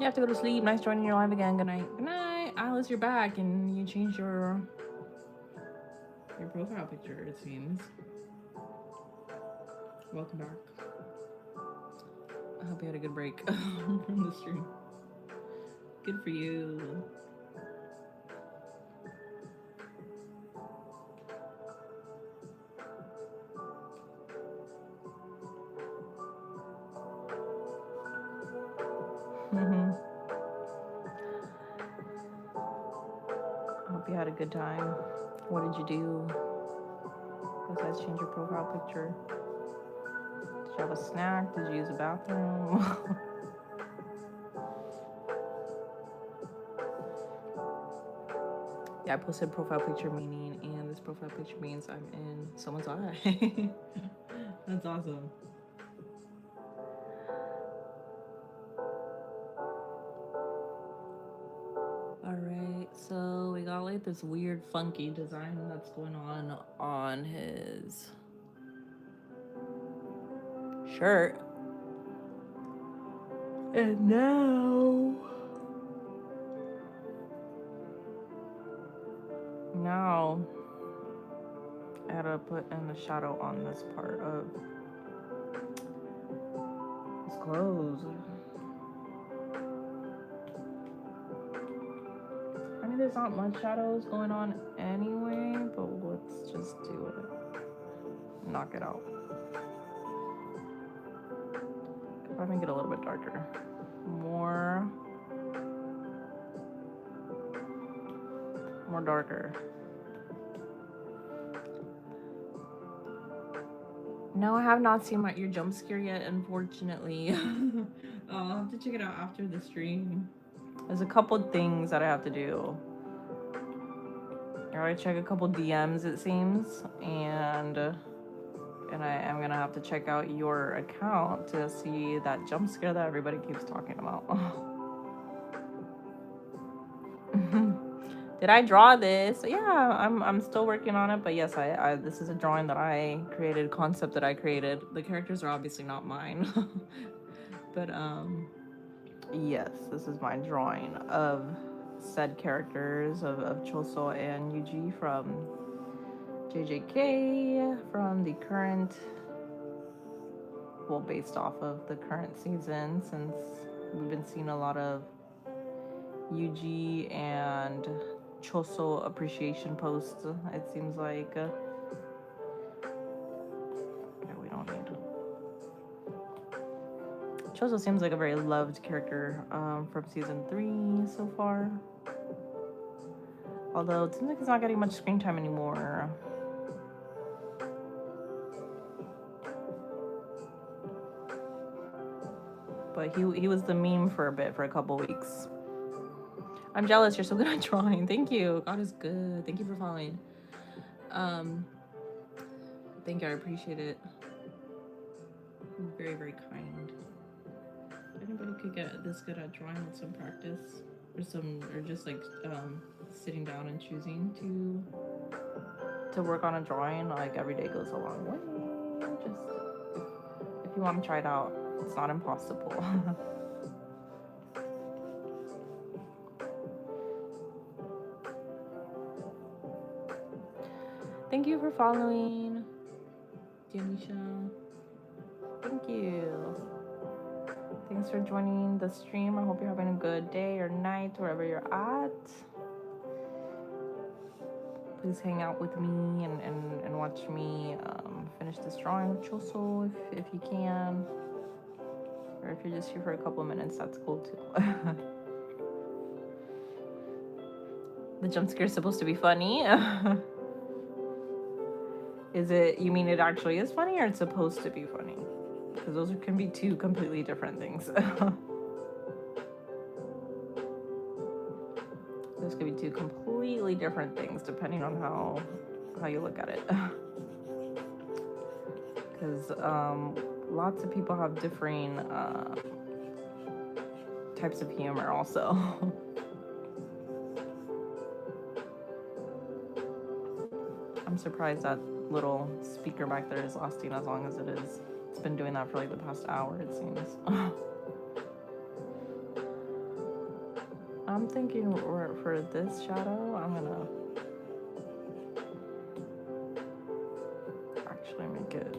You have to go to sleep. Nice joining your live again. Good night. Good night. Alice, you're back and you changed your profile picture, it seems. Welcome back. I hope you had a good break from the stream. Good for you. I hope you had a good time. What did you do? Besides change your profile picture? Did you have a snack? Did you use a bathroom? Yeah, I posted profile picture meaning, and this profile picture means I'm in someone's eye. That's awesome. Alright, so we got like this weird funky design that's going on his shirt. And now I had to put in the shadow on this part of his clothes. I mean, there's not much shadows going on anyway, but let's just do it. Knock it out. If I make it a little bit darker. More darker. No, I have not seen your jump scare yet, unfortunately. I'll have to check it out after the stream. There's a couple things that I have to do. I gotta check a couple DMs, it seems, and I am gonna have to check out your account to see that jump scare that everybody keeps talking about. Did I draw this? Yeah, I'm still working on it, but yes, I this is a drawing that I created, concept that I created. The characters are obviously not mine. But yes, this is my drawing of said characters of Choso and Yuji from JJK, from the current, well, based off of the current season, since we've been seeing a lot of Yuji and Choso appreciation posts, it seems like. Okay, we don't need. Choso seems like a very loved character from season 3 so far. Although it seems like he's not getting much screen time anymore. But he was the meme for a bit, for a couple weeks. I'm jealous, you're so good at drawing. Thank you. God is good. Thank you for following. Thank you, I appreciate it. You're very, very kind. Anybody could get this good at drawing with some practice, or just like sitting down and choosing to work on a drawing, like every day goes a long way. Just if you want to try it out, it's not impossible. Thank you for following, Janisha. Thank you. Thanks for joining the stream. I hope you're having a good day or night, wherever you're at. Please hang out with me and watch me finish this drawing with Choso if you can. Or if you're just here for a couple of minutes, that's cool too. The jump scare is supposed to be funny. Is it, you mean it actually is funny, or it's supposed to be funny? Because those can be two completely different things. Those could be two completely different things depending on how you look at it. Because lots of people have differing types of humor also. I'm surprised that little speaker back there is lasting as long as it is. It's been doing that for like the past hour, it seems. I'm thinking for this shadow, I'm gonna actually make it.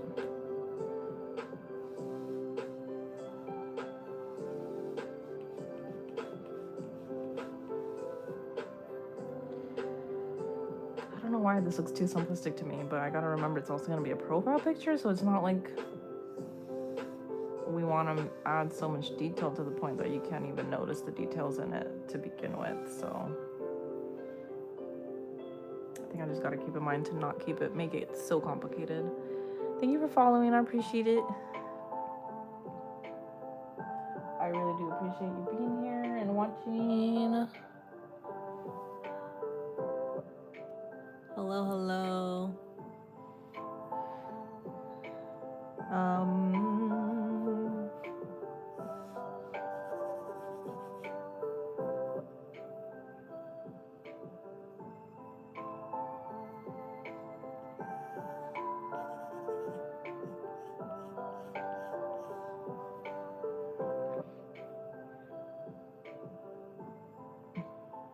I don't know why this looks too simplistic to me, but I gotta remember it's also gonna be a profile picture, so it's not like we want to add so much detail to the point that you can't even notice the details in it to begin with. So I think I just got to keep in mind to not make it so complicated. Thank you for following. I appreciate it. I really do appreciate you being here and watching. Hello, hello.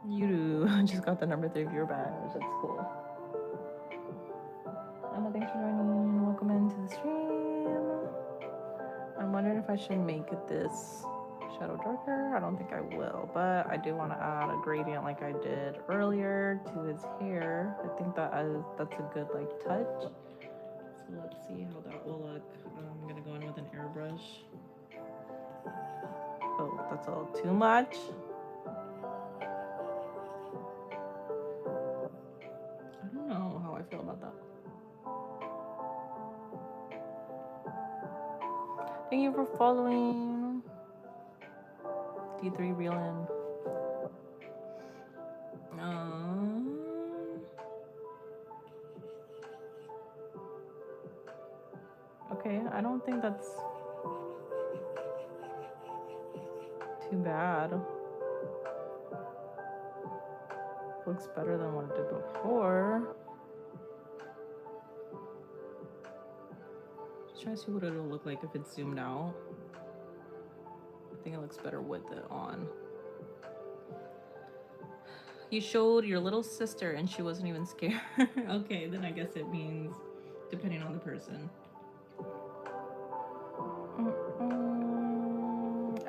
You just got the number 3 viewer badge. That's cool. Emma, thanks for joining. Welcome into the stream. I'm wondering if I should make this shadow darker. I don't think I will, but I do want to add a gradient like I did earlier to his hair. I think that's a good like touch. So let's see how that will look. I'm gonna go in with an airbrush. Oh, that's a little too much. I don't know how I feel about that. Thank you for following. D3 reeling. Okay, I don't think that's too bad. Looks better than what it did before. Just trying to see what it'll look like if it's zoomed out. I think it looks better with it on. You showed your little sister and she wasn't even scared. Okay, then I guess it means depending on the person.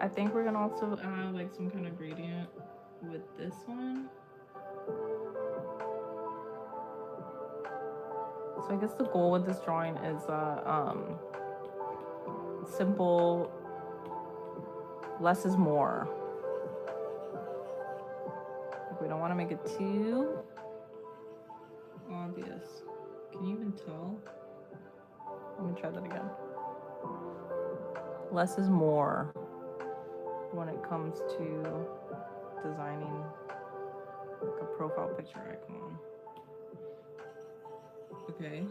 I think we're gonna also add like some kind of gradient with this one. So I guess the goal with this drawing is simple, less is more. Like we don't want to make it too obvious. Can you even tell? Let me try that again. Less is more when it comes to designing like a profile picture icon. Okay.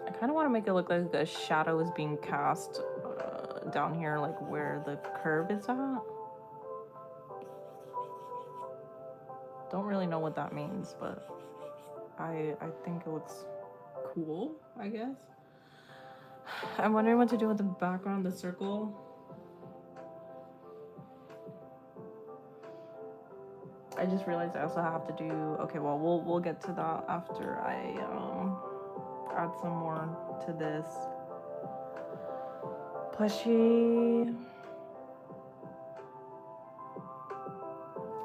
I kind of want to make it look like a shadow is being cast down here, like where the curve is at. Don't really know what that means, but I think it looks cool, I guess. I'm wondering what to do with the background, the circle. I just realized I also have to do, okay, well, we'll get to that after I add some more to this plushie.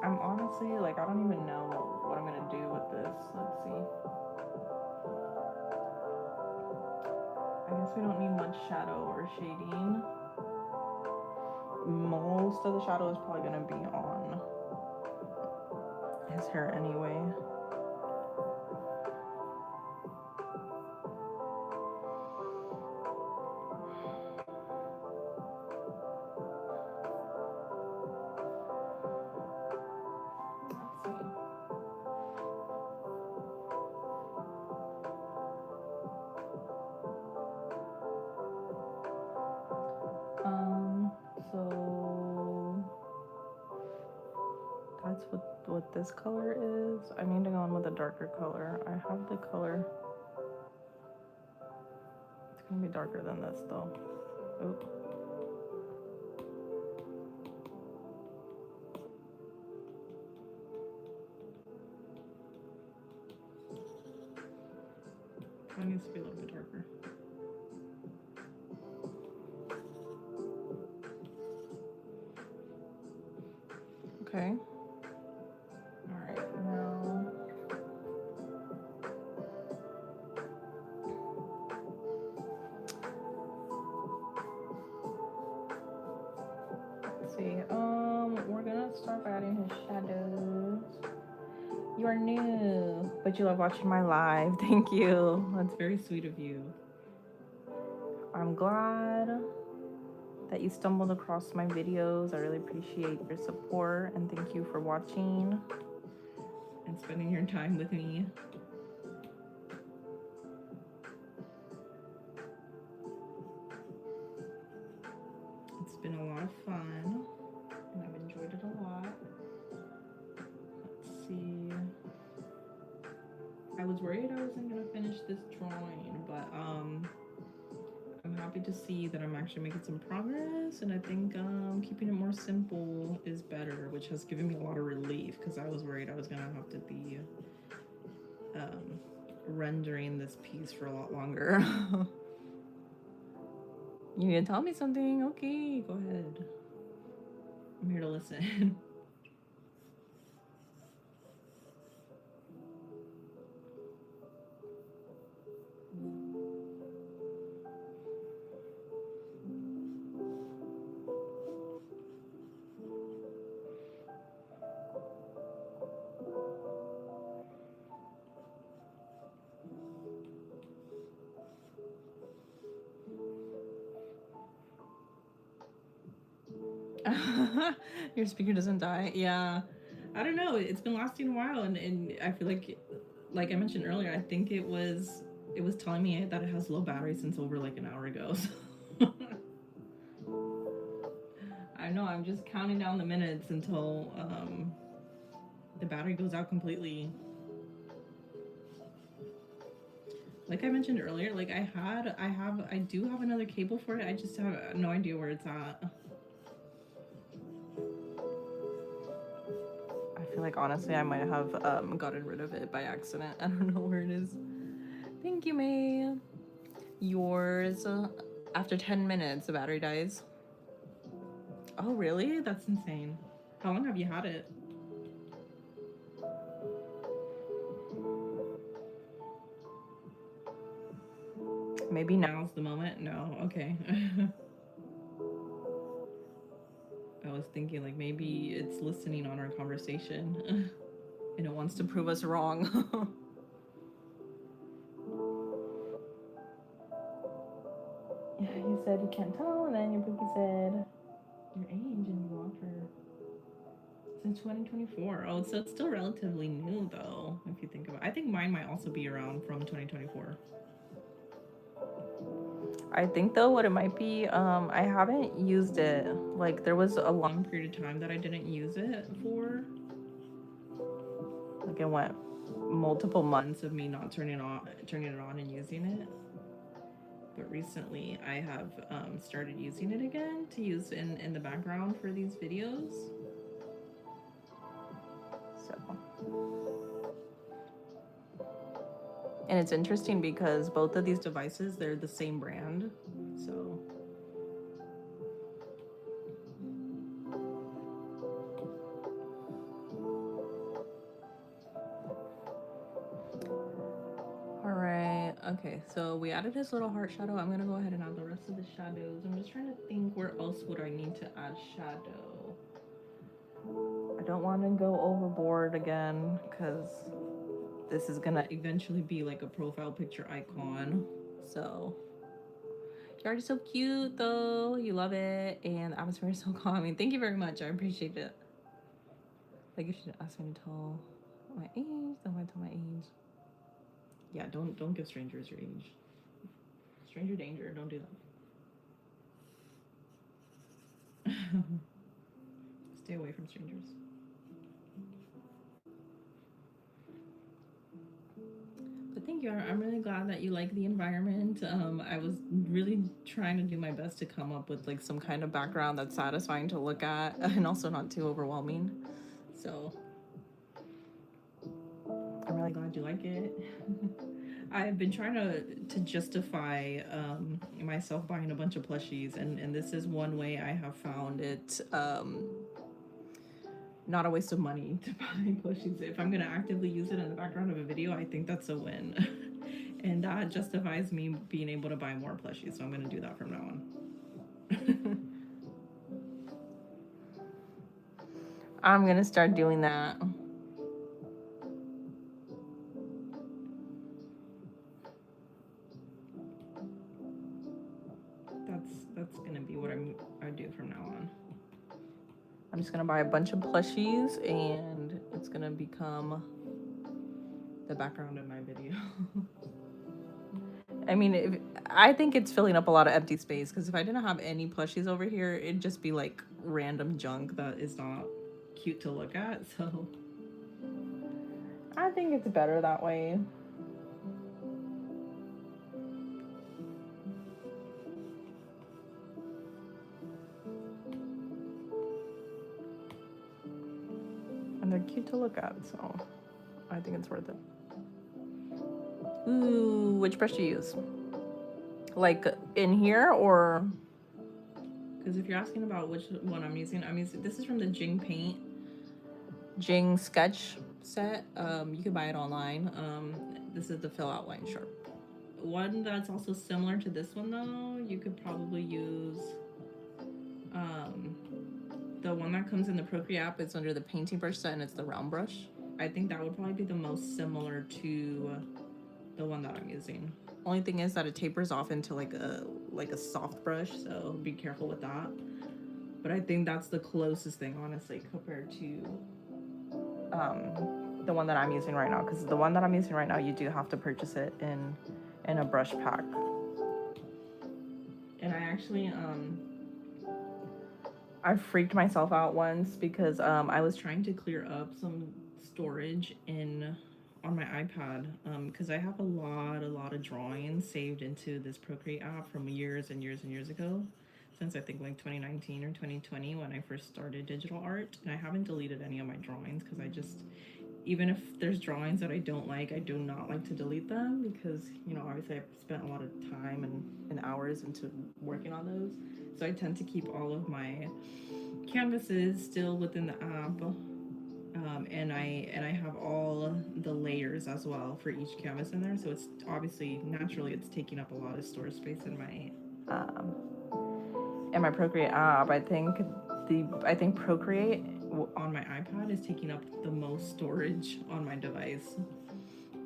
I'm honestly, like, I don't even know what I'm gonna do with this. Let's see. I guess we don't need much shadow or shading. Most of the shadow is probably gonna be on his hair anyway. That's what this color is. I need to go in with a darker color. I have the color. It's gonna be darker than this though. Oop. That needs to be a little bit darker. Okay. All right, now. Let's see. We're gonna start by adding his shadows. You are new, but you love watching my live. Thank you. That's very sweet of you. I'm glad that you stumbled across my videos. I really appreciate your support and thank you for watching and spending your time with me. It's been a lot of fun and I've enjoyed it a lot. Let's see. I was worried I wasn't gonna finish this drawing, but I'm happy to see that I'm actually making some progress, and I think keeping it more simple is better, which has given me a lot of relief because I was worried I was gonna have to be rendering this piece for a lot longer. You need to tell me something? Okay, go ahead. I'm here to listen. Your speaker doesn't die. Yeah, I don't know, it's been lasting a while, and I feel like I mentioned earlier, I think it was telling me that it has low battery since over like an hour ago, so. I know, I'm just counting down the minutes until the battery goes out completely. Like I mentioned earlier, like I do have another cable for it, I just have no idea where it's at. I feel like honestly I might have gotten rid of it by accident. I don't know where it is. Thank you, May. Yours, after 10 minutes the battery dies. Oh really? That's insane. How long have you had it? Maybe now's the moment? No, okay. I was thinking like maybe it's listening on our conversation and it wants to prove us wrong. Yeah, you said you can't tell, and then your bookie said your age, and you want her since 2024. Oh, so it's still relatively new though, if you think about it. I think mine might also be around from 2024. I think though what it might be, I haven't used it. Like there was a long period of time that I didn't use it for. Like it went multiple months of me not turning it on and using it. But recently I have started using it again to use in the background for these videos. So. And it's interesting because both of these devices, they're the same brand, so. All right, okay, so we added this little heart shadow. I'm gonna go ahead and add the rest of the shadows. I'm just trying to think where else would I need to add shadow. I don't want to go overboard again because this is gonna eventually be like a profile picture icon. So you're already so cute though. You love it, and the atmosphere is so calming. Thank you very much. I appreciate it. Like you should ask me to tell my age. Don't want to tell my age. Yeah, don't give strangers your age. Stranger danger. Don't do that. Stay away from strangers. But thank you. I'm really glad that you like the environment. I was really trying to do my best to come up with like some kind of background that's satisfying to look at and also not too overwhelming. So I'm really glad you like it. I've been trying to justify myself buying a bunch of plushies, and this is one way I have found it not a waste of money to buy plushies. If I'm gonna actively use it in the background of a video, I think that's a win. And that justifies me being able to buy more plushies, so I'm gonna do that from now on. I'm gonna start doing that. That's gonna be what I do from now on. I'm just gonna buy a bunch of plushies, and it's gonna become the background of my video. I mean, I think it's filling up a lot of empty space, because if I didn't have any plushies over here, it'd just be like random junk that is not cute to look at. So I think it's better that way. And they're cute to look at, so I think it's worth it. Ooh, which brush do you use? Like in here, or? Because if you're asking about which one I'm using, this is from the Jing sketch set. You can buy it online. This is the fill outline sharp. One that's also similar to this one though, you could probably use the one that comes in the Procreate app. It's under the painting brush set, and it's the round brush. I think that would probably be the most similar to the one that I'm using. Only thing is that it tapers off into like a soft brush, so be careful with that. But I think that's the closest thing, honestly, compared to the one that I'm using right now. Because the one that I'm using right now, you do have to purchase it in a brush pack. And I actually I freaked myself out once because I was trying to clear up some storage on my iPad, because I have a lot of drawings saved into this Procreate app from years and years and years ago, since I think like 2019 or 2020 when I first started digital art. And I haven't deleted any of my drawings, because I just, even if there's drawings that I don't like, I do not like to delete them, because, you know, obviously I've spent a lot of time and hours into working on those. So I tend to keep all of my canvases still within the app. And I have all the layers as well for each canvas in there, so it's obviously naturally it's taking up a lot of storage space in my Procreate app. I think Procreate on my iPad is taking up the most storage on my device.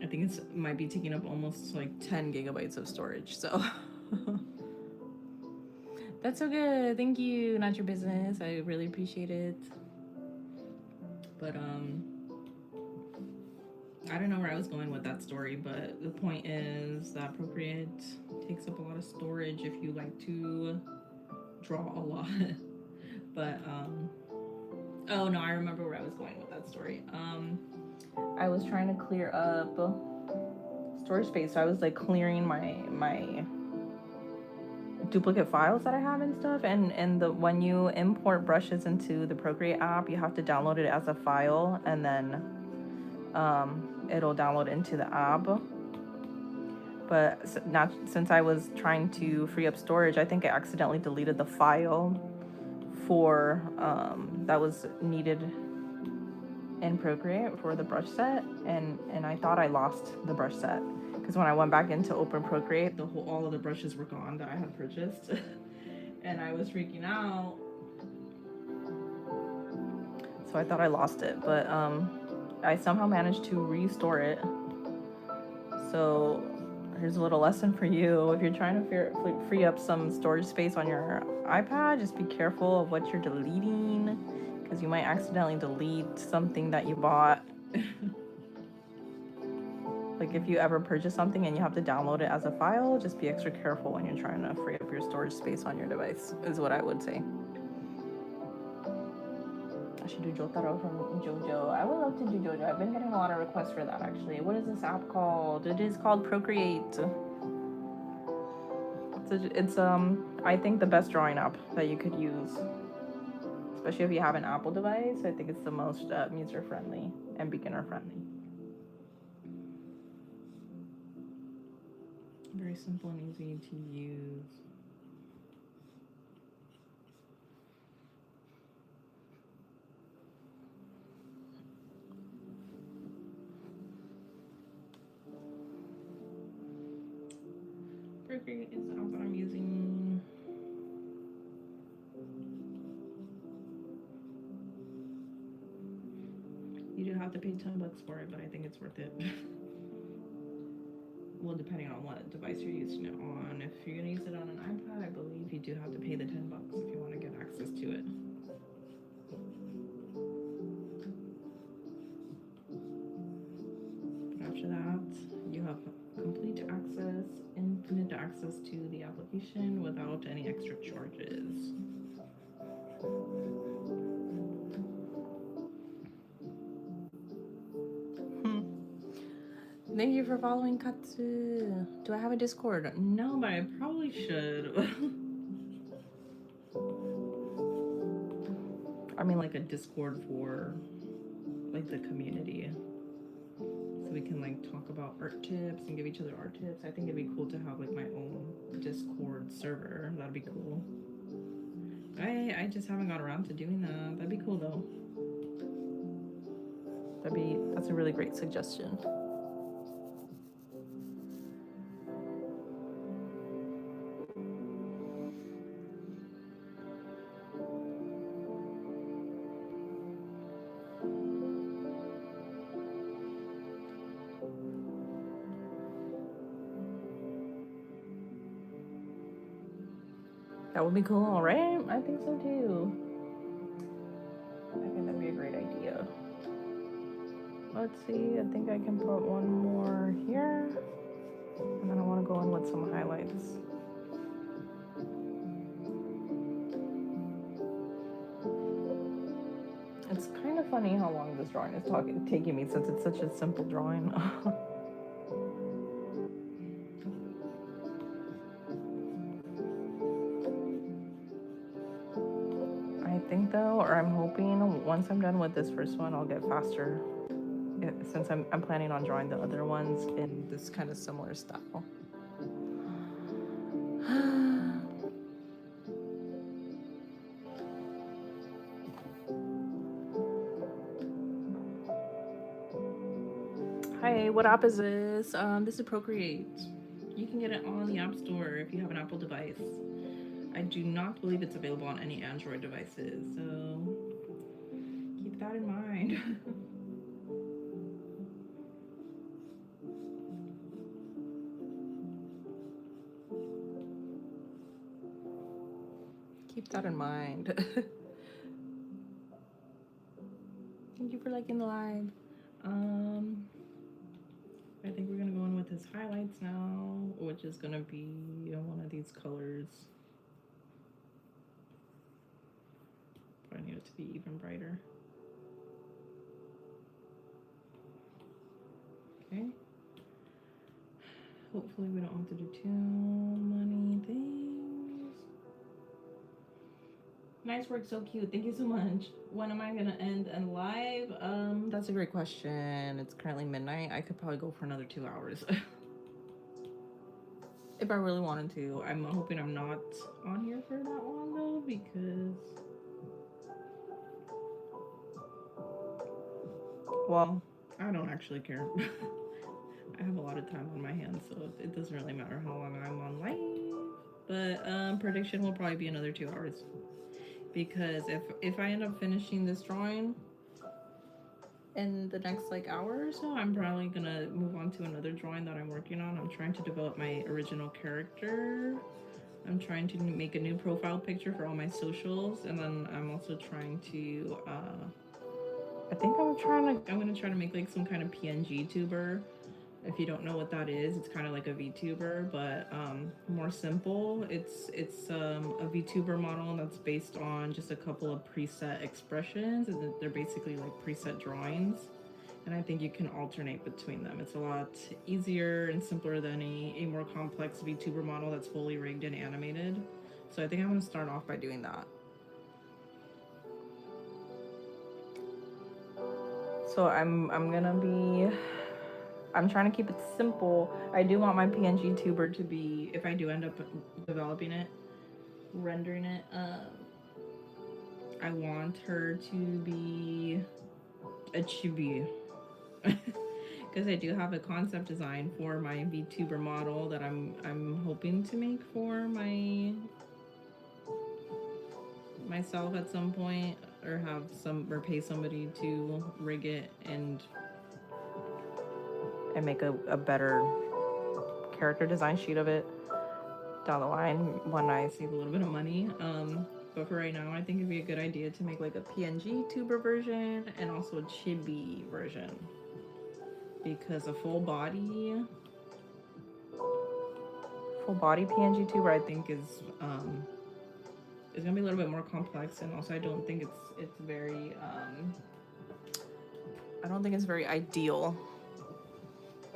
I think it might be taking up almost like 10 gigabytes of storage, so that's so good. Thank you. Not your business. I really appreciate it. But I don't know where I was going with that story, but the point is that Procreate takes up a lot of storage if you like to draw a lot. But oh no, I remember where I was going with that story. I was trying to clear up storage space, so I was like clearing my duplicate files that I have and stuff, and when you import brushes into the Procreate app, you have to download it as a file, and then it'll download into the app. But not since I was trying to free up storage, I think I accidentally deleted the file for that was needed in Procreate for the brush set, and I thought I lost the brush set, because when I went back into open Procreate, all of the brushes were gone that I had purchased. And I was freaking out, so I thought I lost it, but I somehow managed to restore it. So here's a little lesson for you. If you're trying to free up some storage space on your iPad, just be careful of what you're deleting, because you might accidentally delete something that you bought. Like if you ever purchase something and you have to download it as a file, just be extra careful when you're trying to free up your storage space on your device, is what I would say. I should do Jotaro from JoJo. I would love to do JoJo. I've been getting a lot of requests for that, actually. What is this app called? It is called Procreate. It's I think the best drawing app that you could use, especially if you have an Apple device. I think it's the most user friendly and beginner friendly. Very simple and easy to use. Procreate is the app that I'm using. You do have to pay $10 for it, but I think it's worth it. Well, depending on what device you're using it on. If you're gonna use it on an iPad, I believe you do have to pay the $10 if you want to get access to it. But after that, you have complete access, infinite access to the application without any extra charges. Thank you for following Katsu. Do I have a Discord? No, but I probably should. I mean, like a Discord for like the community, so we can like talk about art tips and give each other art tips. I think it'd be cool to have like my own Discord server. That'd be cool. I just haven't got around to doing that. That'd be cool though. That's a really great suggestion. That would be cool, right? I think so too. I think that'd be a great idea. Let's see, I think I can put one more here. And then I want to go in with some highlights. It's kind of funny how long this drawing is taking me since it's such a simple drawing. I think though, or I'm hoping, once I'm done with this first one, I'll get faster. Since I'm planning on drawing the other ones in this kind of similar style. Hi, what app is this? This is Procreate. You can get it on the App Store if you have an Apple device. I do not believe it's available on any Android devices, so keep that in mind. Keep that in mind. Thank you for liking the live. I think we're gonna go in with his highlights now, which is gonna be one of these colors. But I need it to be even brighter. Okay. Hopefully we don't have to do too many things. Nice work, so cute. Thank you so much. When am I gonna end and live? That's a great question. It's currently midnight. I could probably go for another 2 hours. If I really wanted to. I'm hoping I'm not on here for that long though, because well, I don't actually care. I have a lot of time on my hands, so it doesn't really matter how long I'm on live. But prediction will probably be another 2 hours. Because if I end up finishing this drawing in the next like hour or so, I'm probably gonna move on to another drawing that I'm working on. I'm trying to develop my original character. I'm trying to make a new profile picture for all my socials, and then I'm also trying to I think I'm gonna try to make like some kind of PNG tuber. If you don't know what that is, it's kind of like a VTuber, but more simple. It's a VTuber model that's based on just a couple of preset expressions, and they're basically like preset drawings. And I think you can alternate between them. It's a lot easier and simpler than a more complex VTuber model that's fully rigged and animated. So I think I'm gonna start off by doing that. So I'm gonna be I'm trying to keep it simple. I do want my PNG tuber to be, if I do end up developing it, rendering it, I want her to be a chibi. Because I do have a concept design for my VTuber model that I'm hoping to make for myself at some point, or pay somebody to rig it and make a better character design sheet of it down the line when I save a little bit of money. But for right now, I think it'd be a good idea to make like a PNG tuber version and also a chibi version, because a full body PNG tuber I think is gonna be a little bit more complex, and also I don't think it's very ideal.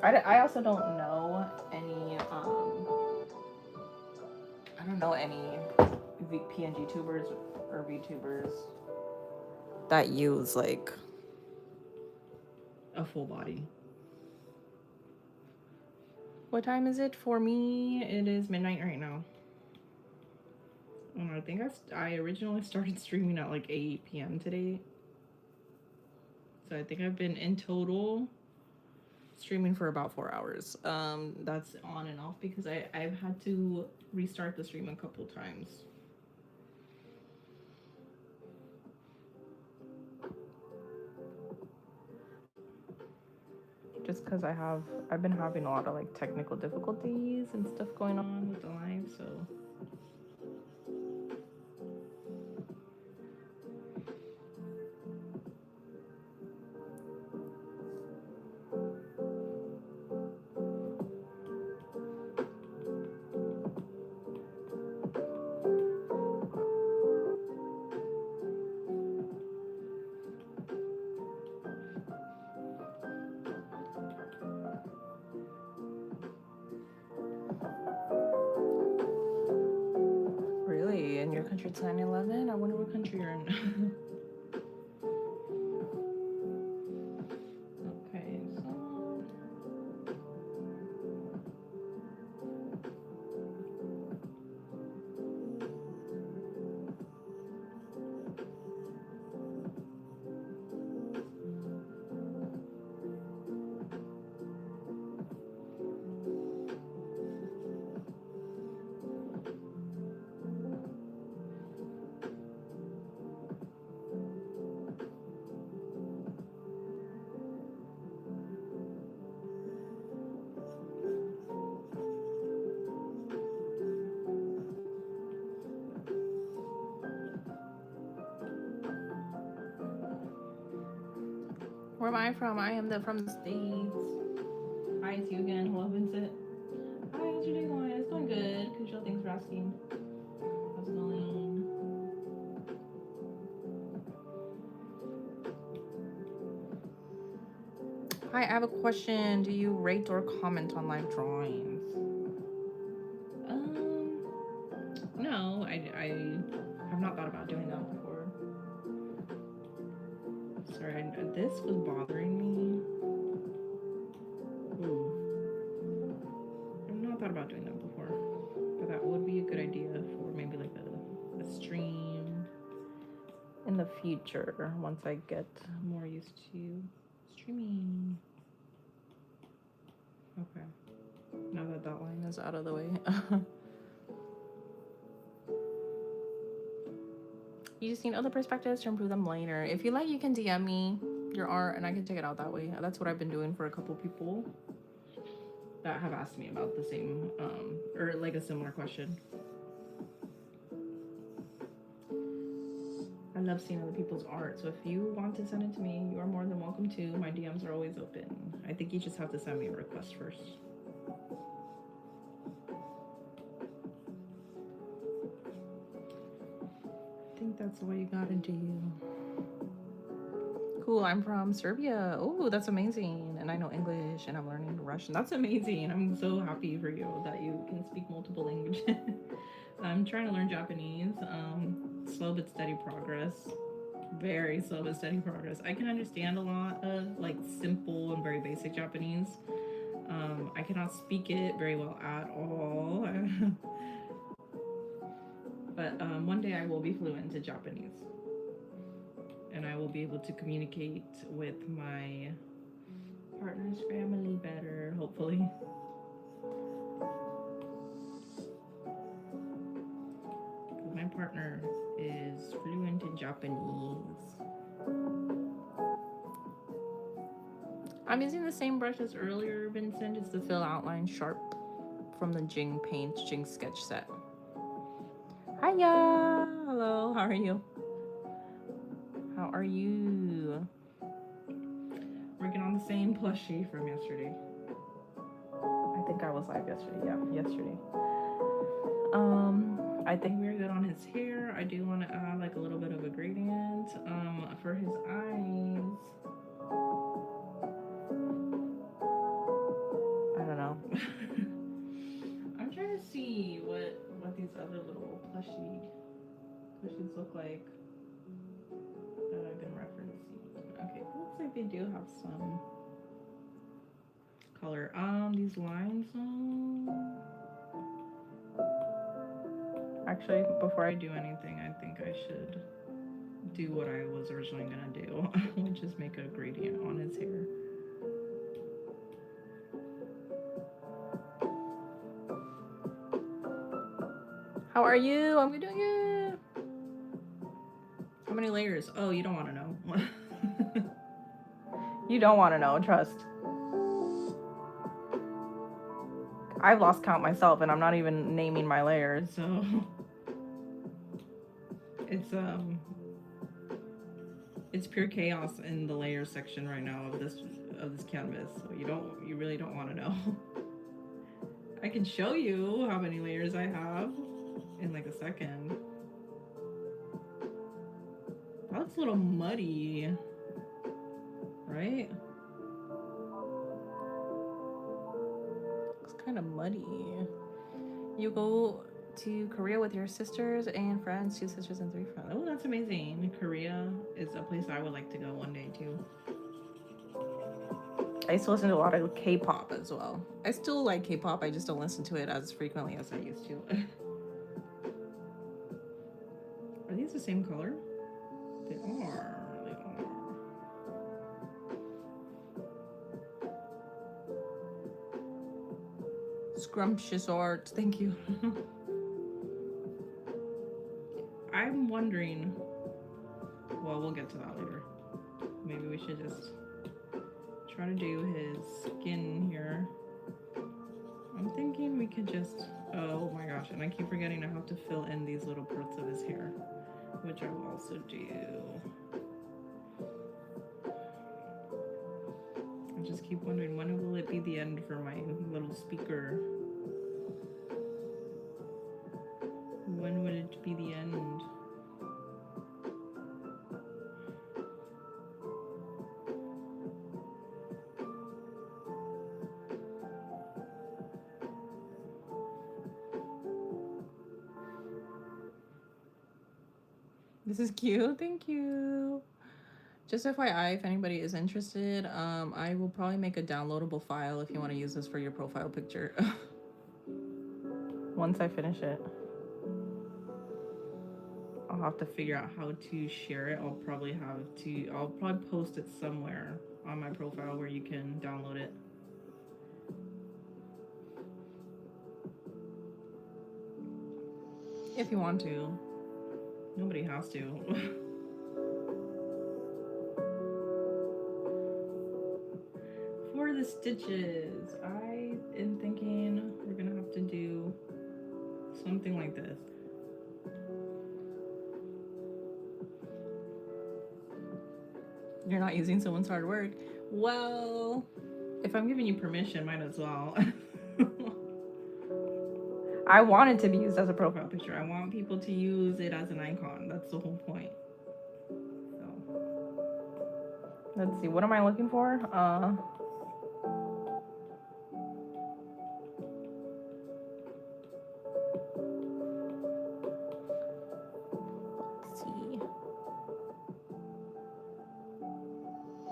I also don't know any PNG tubers or VTubers that use like a full body. What time is it for me? It is midnight right now. I think I originally started streaming at like 8 p.m. today. So I think I've been in total streaming for about 4 hours. That's on and off because I've had to restart the stream a couple times. Just because I've been having a lot of like technical difficulties and stuff going on with the live, so. It's 9/11. I wonder what country you're in. Okay, so where am I from? I am from the States. Hi, it's you again. Hello, Vincent. Hi, how's your day going? It's going good. Kushal, thanks for asking. How's it going? Hi, I have a question. Do you rate or comment on live drawings? No, I have not thought about doing that before. Sorry, this was bothering me. Ooh. I've not thought about doing that before, but that would be a good idea for maybe like a stream in the future once I get more used to streaming. Okay, now that line is out of the way. You just need other perspectives to improve them later. If you like, you can DM me your art and I can check it out that way. That's what I've been doing for a couple people that have asked me about the same, or like a similar question. I love seeing other people's art. So if you want to send it to me, you are more than welcome to. My DMs are always open. I think you just have to send me a request first. I think that's all you gotta do. Cool, I'm from Serbia. Oh, that's amazing. And I know English and I'm learning Russian. That's amazing. I'm so happy for you that you can speak multiple languages. I'm trying to learn Japanese. Slow but steady progress. Very slow but steady progress. I can understand a lot of like simple and very basic Japanese, I cannot speak it very well at all. But one day I will be fluent in Japanese. And I will be able to communicate with my partner's family better, hopefully. My partner is fluent in Japanese. I'm using the same brush as earlier, Vincent. It's the Fill Outline Sharp from the Jing Sketch set. Hiya! Hello, how are you? How are you? Working on the same plushie from yesterday. I think I was live yesterday. Yeah, yesterday. I think we're good on his hair. I do want to add like a little bit of a gradient for his eyes. I don't know. I'm trying to see what these other little plushies look like that I've been referencing. Okay, it looks like they do have some color. These lines. Actually, before I do anything, I think I should do what I was originally gonna do, which is make a gradient on his hair. How are you? I'm doing good. How many layers? Oh, you don't want to know. You don't want to know, trust. I've lost count myself, and I'm not even naming my layers, so it's pure chaos in the layer section right now of this canvas. So you really don't want to know. I can show you how many layers I have in like a second. That looks a little muddy, right? Looks kind of muddy. You go to Korea with your sisters and friends, 2 sisters and 3 friends. Oh, that's amazing. Korea is a place I would like to go one day too. I used to listen to a lot of K-pop as well. I still like K-pop, I just don't listen to it as frequently as I used to. Are these the same color? They are. Scrumptious art, thank you. I'm wondering, well, we'll get to that later. Maybe we should just try to do his skin here. I'm thinking we could just, oh my gosh, and I keep forgetting I have to fill in these little parts of his hair, which I will also do. I just keep wondering, when will it be the end for my little speaker? When would it be the end? This is cute, thank you. Just FYI, if anybody is interested, I will probably make a downloadable file if you want to use this for your profile picture. Once I finish it. I'll have to figure out how to share it. I'll probably post it somewhere on my profile where you can download it. If you want to. Nobody has to. For the stitches, I am thinking we're gonna have to do something like this. You're not using someone's hard work. Well, if I'm giving you permission, might as well. I want it to be used as a profile picture. I want people to use it as an icon. That's the whole point. So, let's see. What am I looking for? Let's see.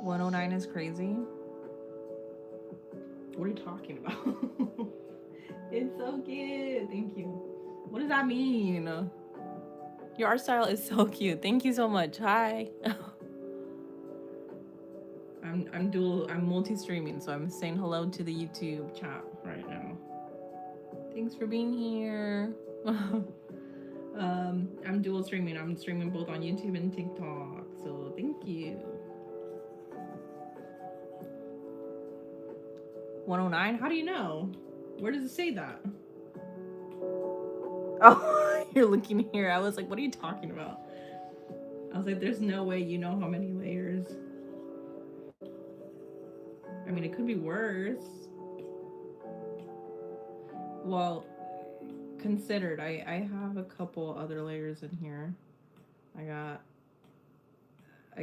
109 is crazy. What are you talking about? It's so cute. Thank you. What does that mean? Your art style is so cute. Thank you so much. Hi. I'm multi-streaming, so I'm saying hello to the YouTube chat right now. Thanks for being here. I'm dual streaming. I'm streaming both on YouTube and TikTok. So thank you. 109? How do you know? Where does it say that? Oh, you're looking here. I was like, what are you talking about? I was like, there's no way you know how many layers. I mean, it could be worse. Well, considered, I have a couple other layers in here. I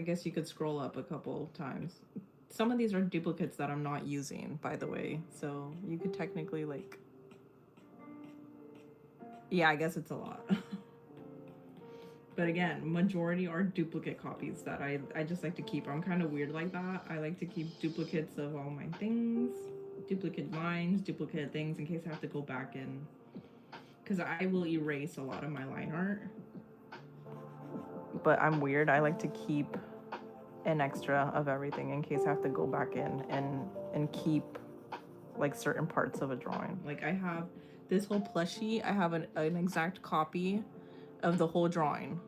guess you could scroll up a couple times. Some of these are duplicates that I'm not using, by the way. So you could technically like, yeah, I guess it's a lot. But again, majority are duplicate copies that I just like to keep. I'm kind of weird like that. I like to keep duplicates of all my things, duplicate lines, duplicate things in case I have to go back in. Because I will erase a lot of my line art. But I'm weird. I like to keep an extra of everything in case I have to go back in and keep like certain parts of a drawing. Like I have this whole plushie. I have an exact copy of the whole drawing.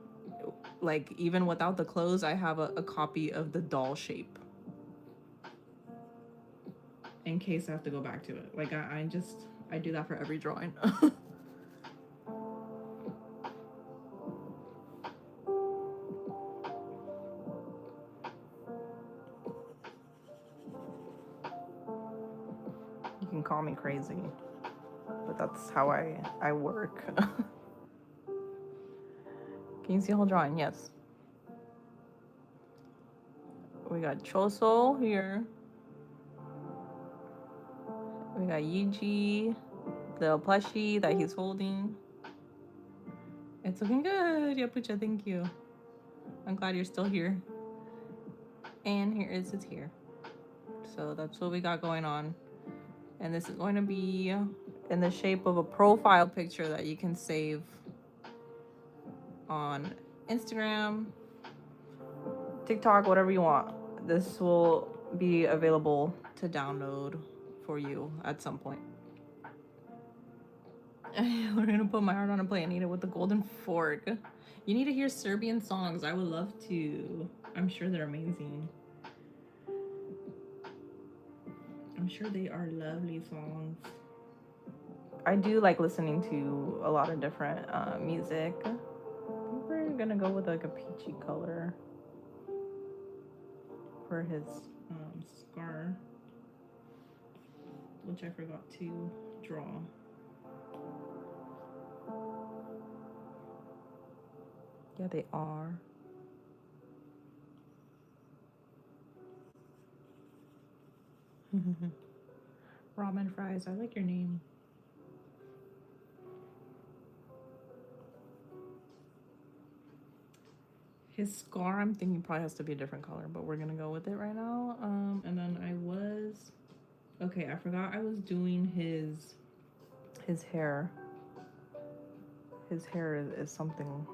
Like even without the clothes, I have a copy of the doll shape in case I have to go back to it. Like I do that for every drawing. You can call me crazy, but that's how I work. Can you see the whole drawing? Yes. We got Choso here. We got Yuji, the plushie that he's holding. It's looking good, Yapucha, thank you. I'm glad you're still here. And here is his hair. So that's what we got going on. And this is going to be in the shape of a profile picture that you can save on Instagram, TikTok, whatever you want. This will be available to download for you at some point. We're gonna put my heart on a plate and eat it with a golden fork. You need to hear Serbian songs. I would love to. I'm sure they're amazing. I'm sure they are lovely songs. I do like listening to a lot of different music. I think we're gonna go with like a peachy color for his scar, which I forgot to draw. Yeah, they are. Ramen fries. I like your name. His scar, I'm thinking probably has to be a different color, but we're gonna go with it right now. And then okay, I forgot I was doing his hair. His hair is something.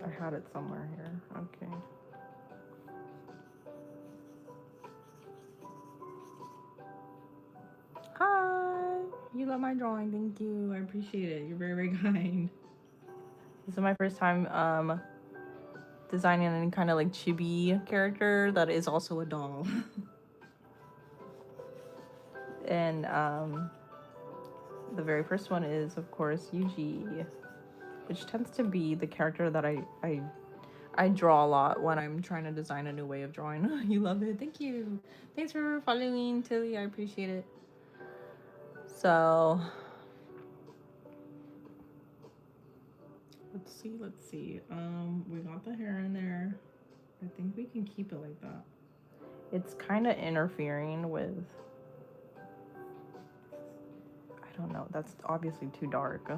I had it somewhere here. Okay. Hi. You love my drawing. Thank you. I appreciate it. You're very, very kind. This is my first time designing any kind of like chibi character that is also a doll. And the very first one is, of course, Yuji, which tends to be the character that I draw a lot when I'm trying to design a new way of drawing. You love it. Thank you. Thanks for following, Tilly. I appreciate it. So let's see. We got the hair in there. I think we can keep it like that. It's kind of interfering with, I don't know, that's obviously too dark.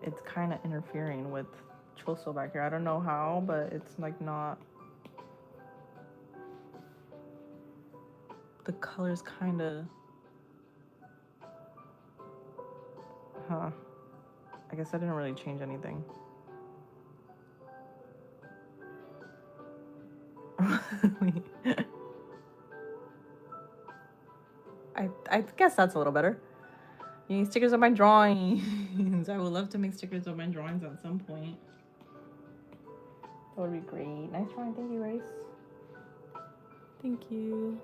It's kind of interfering with Choso back here. I don't know how, but it's like not. The color's kind of. Huh. I guess I didn't really change anything. I guess that's a little better. You need stickers of my drawings. I would love to make stickers of my drawings at some point. That would be great. Nice drawing. Thank you, Race. Thank you.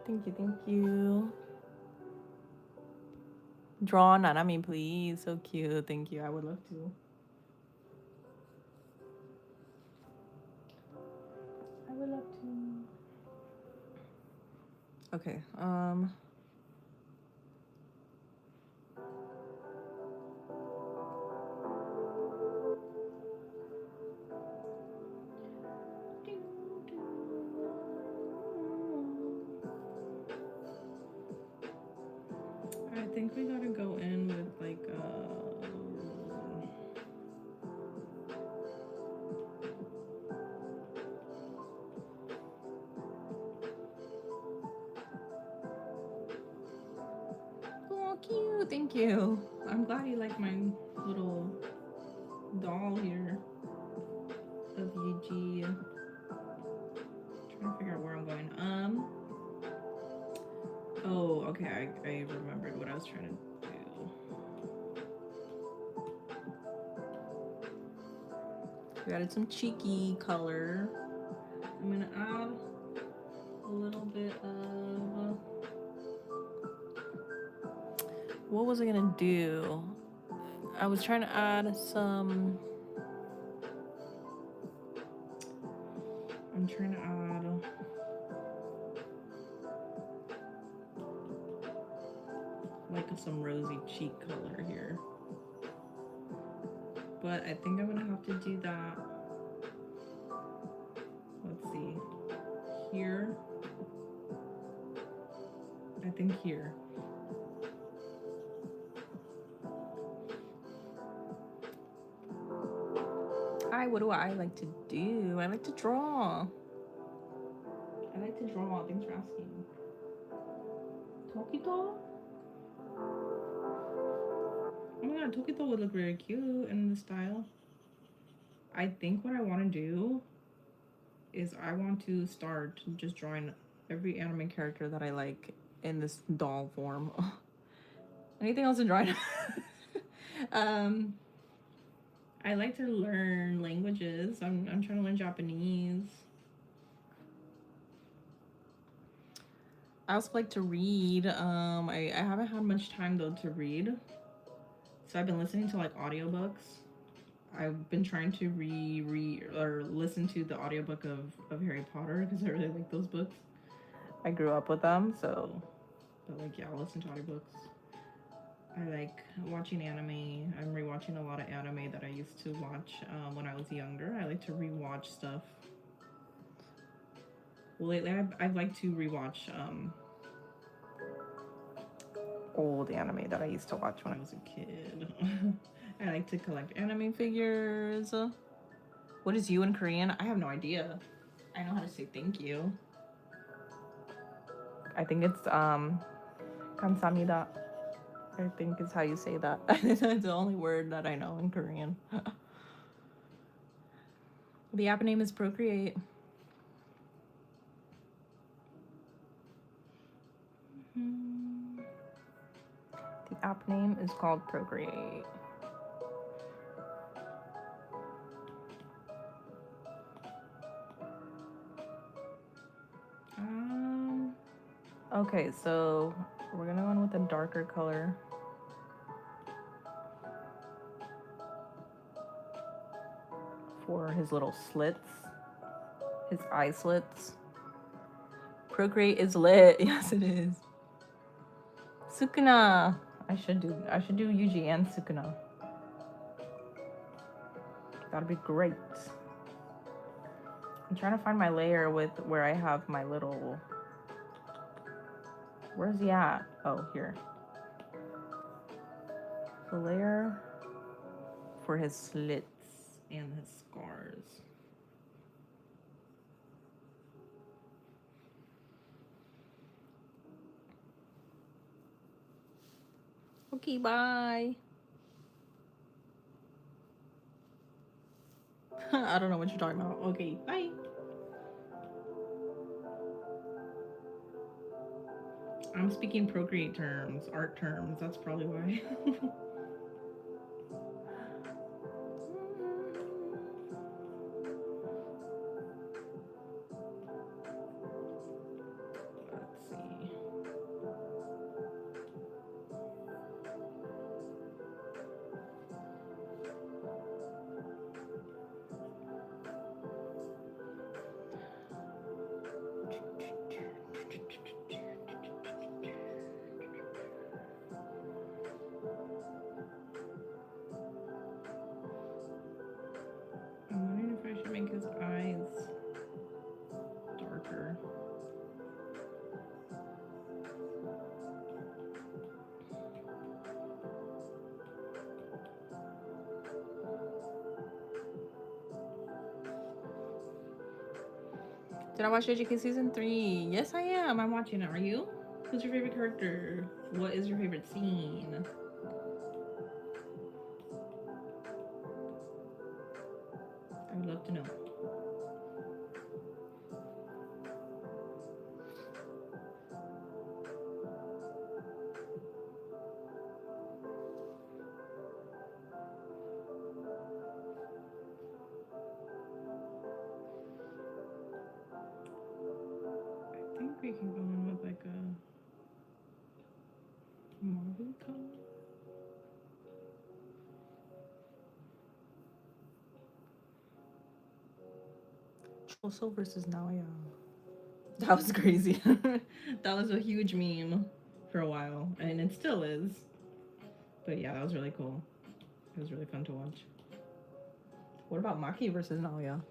Thank you, thank you. Draw Nanami, please. So cute. Thank you. I would love to. I would love to. Okay. I think we gotta go in with like oh, cute. Thank you. I'm glad you like my little doll here of UG. Trying to figure out where I'm going. Oh, okay. I remembered what I was trying to do. We added some cheeky color. I'm gonna add a little bit of. What was I gonna do? I was trying to add some. I'm trying to add. Like some rosy cheek color here. But I think I'm gonna have to do that. Let's see. Here. I think here. Hi, what do I like to do? I like to draw. I like to draw. Thanks for asking. Tokito? Oh my god, Tokito would look very cute in this style. I think what I want to do is I want to start just drawing every anime character that I like in this doll form. Anything else in drawing? I like to learn languages. I'm trying to learn Japanese. I also like to read. I haven't had much time though to read. So I've been listening to like audiobooks. I've been trying to listen to the audiobook of Harry Potter because I really like those books. I grew up with them, so but like yeah, I'll listen to audiobooks. I like watching anime. I'm rewatching a lot of anime that I used to watch when I was younger. I like to rewatch stuff. Well, lately I've liked to rewatch old anime that I used to watch when I was a kid. I like to collect anime figures. What is you in Korean? I have no idea. I know how to say thank you. I think it's 감사합니다. I think is how you say that. That's the only word that I know in Korean. The app name is Procreate. The app name is called Procreate. Okay, so we're gonna go in with a darker color. For his little slits, his eye slits. Procreate is lit. Yes, it is. Sukuna. I should do Yuji and Sukuna. That'd be great. I'm trying to find my layer with where I have my little. Where's he at? Oh, here. the layer for his slits and his scars. Okay, bye. I don't know what you're talking about. Okay, bye. I'm speaking Procreate terms, art terms. That's probably why. Let's see. I'm wondering if I should make his eyes darker. Did I watch JJK season 3? Yes, I am. I'm watching it. Are you? Who's your favorite character? What is your favorite scene? I would love to know. I think we can go in with like a marble color. Choso versus Naoya. That was crazy. That was a huge meme for a while, and it still is. But yeah, that was really cool. It was really fun to watch. What about Maki versus Naoya?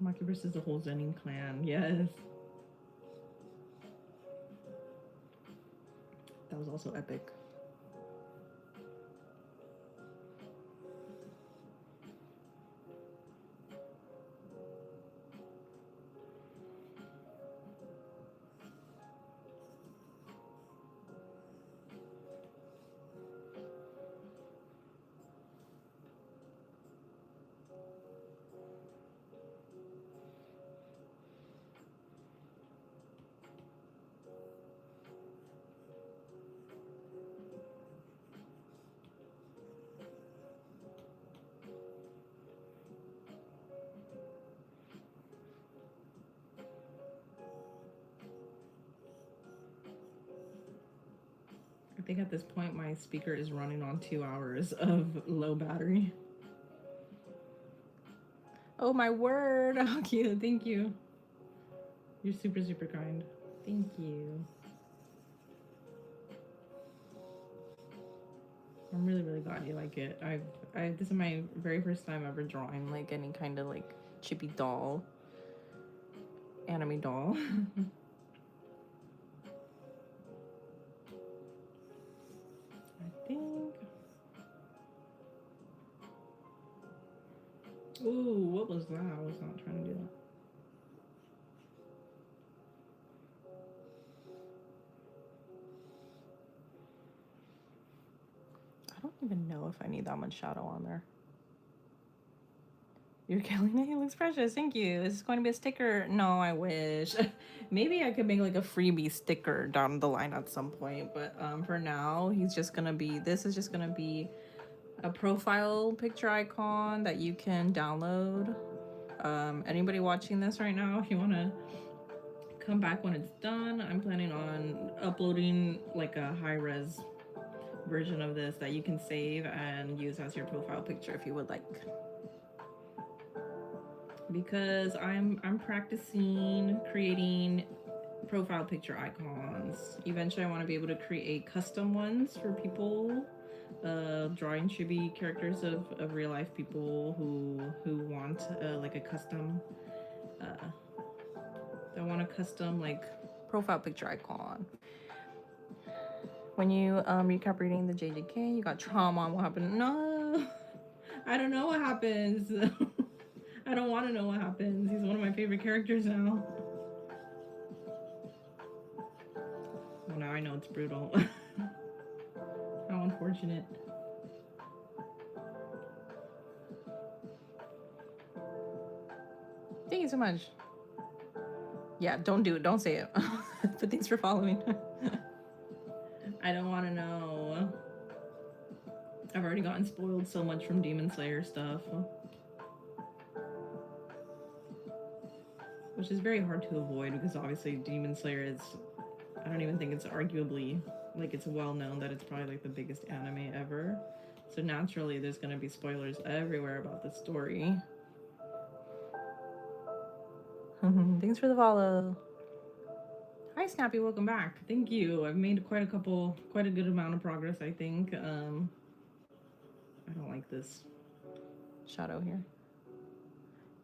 Maki versus the whole Zenin clan. Yes. That was also epic. I think at this point my speaker is running on 2 hours of low battery. Oh my word, how cute, thank you. You're super, super kind. Thank you. I'm really, really glad you like it. This is my very first time ever drawing like any kind of like chibi doll, anime doll. I think. Ooh, what was that? I was not trying to do that. I don't even know if I need that much shadow on there. You're killing it. He looks precious. Thank you. Is this going to be a sticker? No, I wish. Maybe I could make like a freebie sticker down the line at some point. But for now, he's just going to be, this is just going to be a profile picture icon that you can download. Anybody watching this right now, if you want to come back when it's done, I'm planning on uploading like a high-res version of this that you can save and use as your profile picture if you would like. Because I'm practicing creating profile picture icons. Eventually I want to be able to create custom ones for people drawing chibi characters of real life people who want like a custom they want a custom like profile picture icon. When you recap reading the JJK, you got trauma on what happened. No, I don't know what happens. I don't want to know what happens. He's one of my favorite characters now. Well, now I know it's brutal. How unfortunate. Thank you so much. Yeah, don't do it. Don't say it. But thanks for following. I don't want to know. I've already gotten spoiled so much from Demon Slayer stuff. Which is very hard to avoid because obviously Demon Slayer is... I don't even think it's arguably... Like, it's well known that it's probably like the biggest anime ever. So naturally there's going to be spoilers everywhere about the story. Thanks for the follow. Hi Snappy, welcome back. Thank you. I've made quite a good amount of progress, I think. I don't like this shadow here.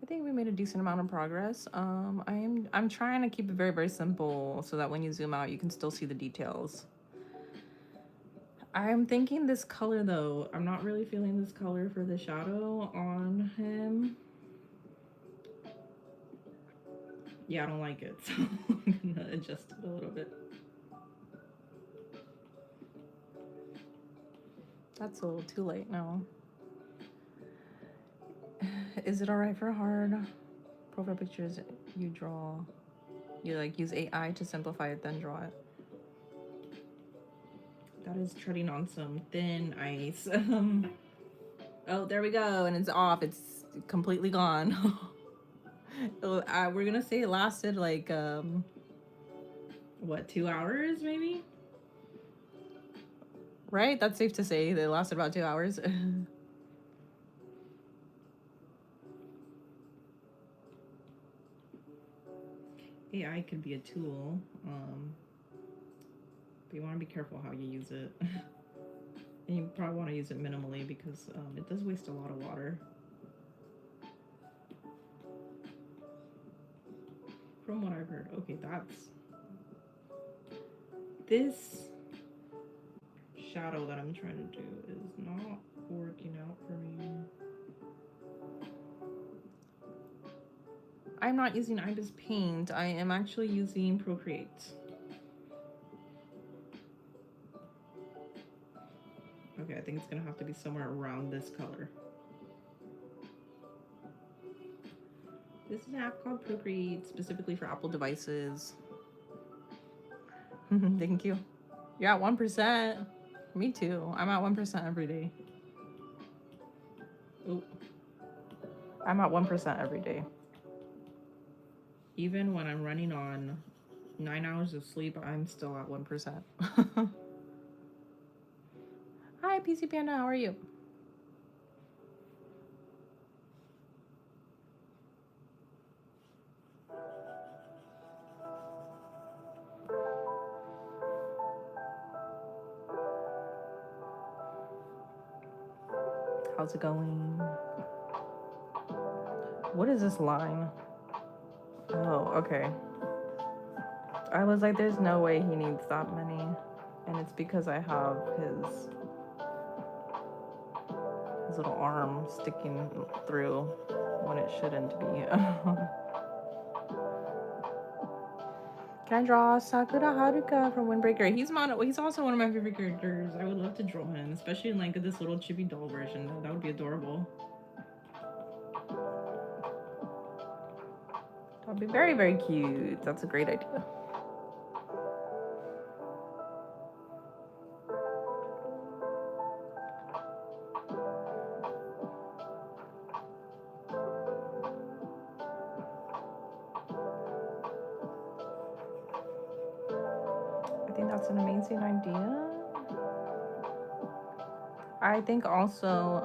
I think we made a decent amount of progress. I'm trying to keep it very, very simple so that when you zoom out, you can still see the details. I'm thinking this color though. I'm not really feeling this color for the shadow on him. Yeah, I don't like it, so I'm gonna adjust it a little bit. That's a little too late now. Is it alright for hard profile pictures you draw? You like use AI to simplify it, then draw it. That is treading on some thin ice. Oh, there we go, and it's off. It's completely gone. We're gonna say it lasted like what, 2 hours maybe? Right? That's safe to say they lasted about 2 hours. AI could be a tool, but you want to be careful how you use it. And you probably want to use it minimally because it does waste a lot of water. From what I've heard. Okay, this shadow that I'm trying to do is not working out for me. I'm not using Ibis Paint. I am actually using Procreate. Okay, I think it's gonna have to be somewhere around this color. This is an app called Procreate, specifically for Apple devices. Thank you. You're at 1%. Me too. I'm at 1% every day. Oh, I'm at 1% every day. Even when I'm running on 9 hours of sleep, I'm still at 1%. Hi, PC Panda, how are you? How's it going? What is this line? Oh, okay. I was like, there's no way he needs that many. And it's because I have his little arm sticking through when it shouldn't be. Can I draw Sakura Haruka from Windbreaker? He's also one of my favorite characters. I would love to draw him, especially in like this little chibi doll version. That would be adorable. That would be very, very cute. That's a great idea. I think that's an amazing idea. I think also,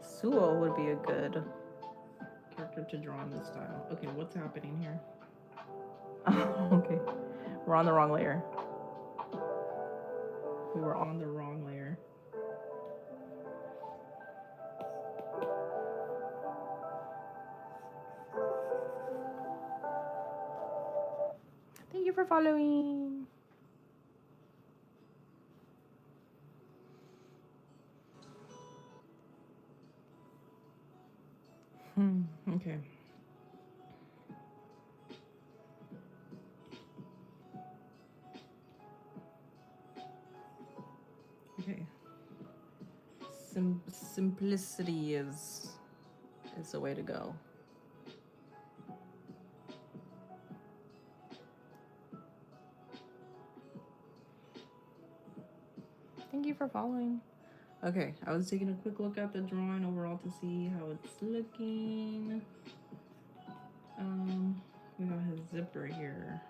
Suo would be a good character to draw in this style. Okay, what's happening here? Okay. We're on the wrong layer. We were on the wrong layer. Thank you for following. Okay. Okay. Simplicity is the way to go. Thank you for following. Okay, I was taking a quick look at the drawing overall to see how it's looking. We got his zipper here.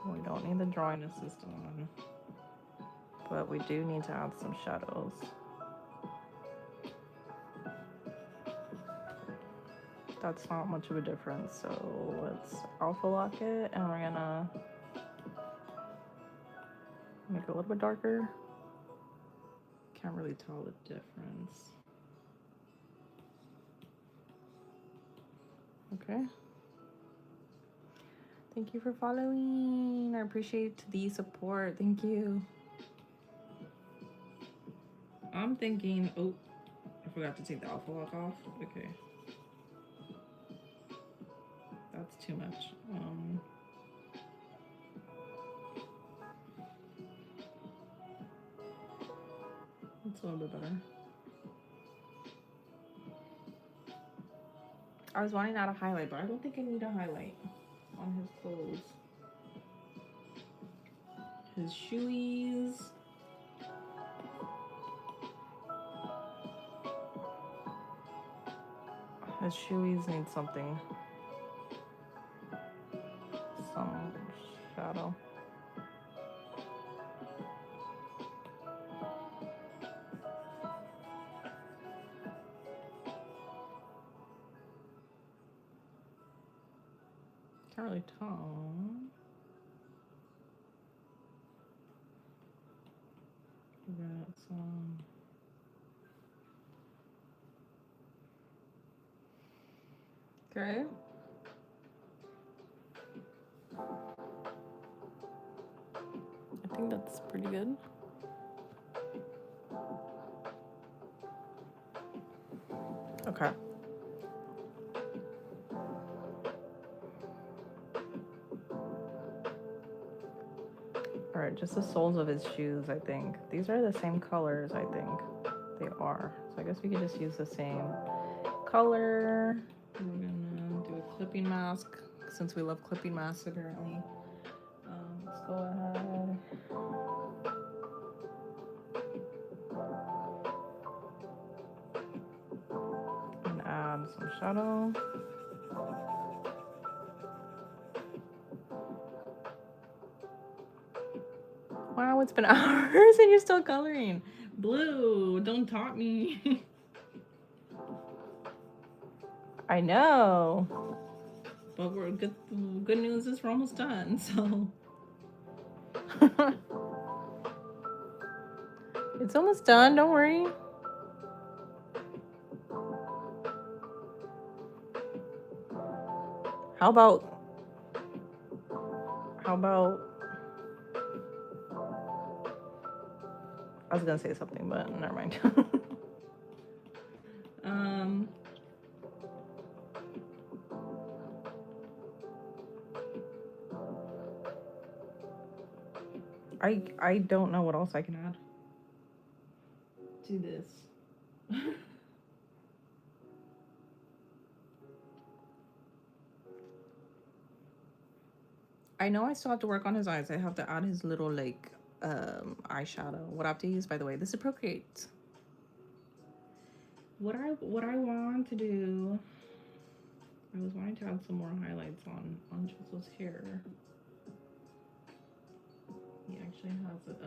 We don't need the drawing assist on, but we do need to add some shadows. That's not much of a difference, so let's alpha lock it, and we're gonna make it a little bit darker. Can't really tell the difference. Okay. Thank you for following. I appreciate the support. Thank you. I'm thinking, oh, I forgot to take the alpha lock off. Okay. That's too much. It's a little bit better. I was wanting to add a highlight, but I don't think I need a highlight on his clothes. His shoeies. His shoeies need something. Some shadow. Can't really tell. Got some. Okay. I think that's pretty good. Okay. Alright, just the soles of his shoes, I think. These are the same colors, I think. They are. So I guess we could just use the same color. We're gonna do a clipping mask, since we love clipping masks apparently. Let's go ahead. And add some shadow. Wow, it's been hours and you're still coloring. Blue, don't taunt me. I know. But we're good. Good news is we're almost done, so. It's almost done, don't worry. How about I was gonna say something, but never mind. I don't know what else I can add to this. I know I still have to work on his eyes. I have to add his little like eyeshadow. What I have to use, by the way, this is Procreate. What I want to do, I was wanting to add some more highlights on Choso's hair. He actually has it.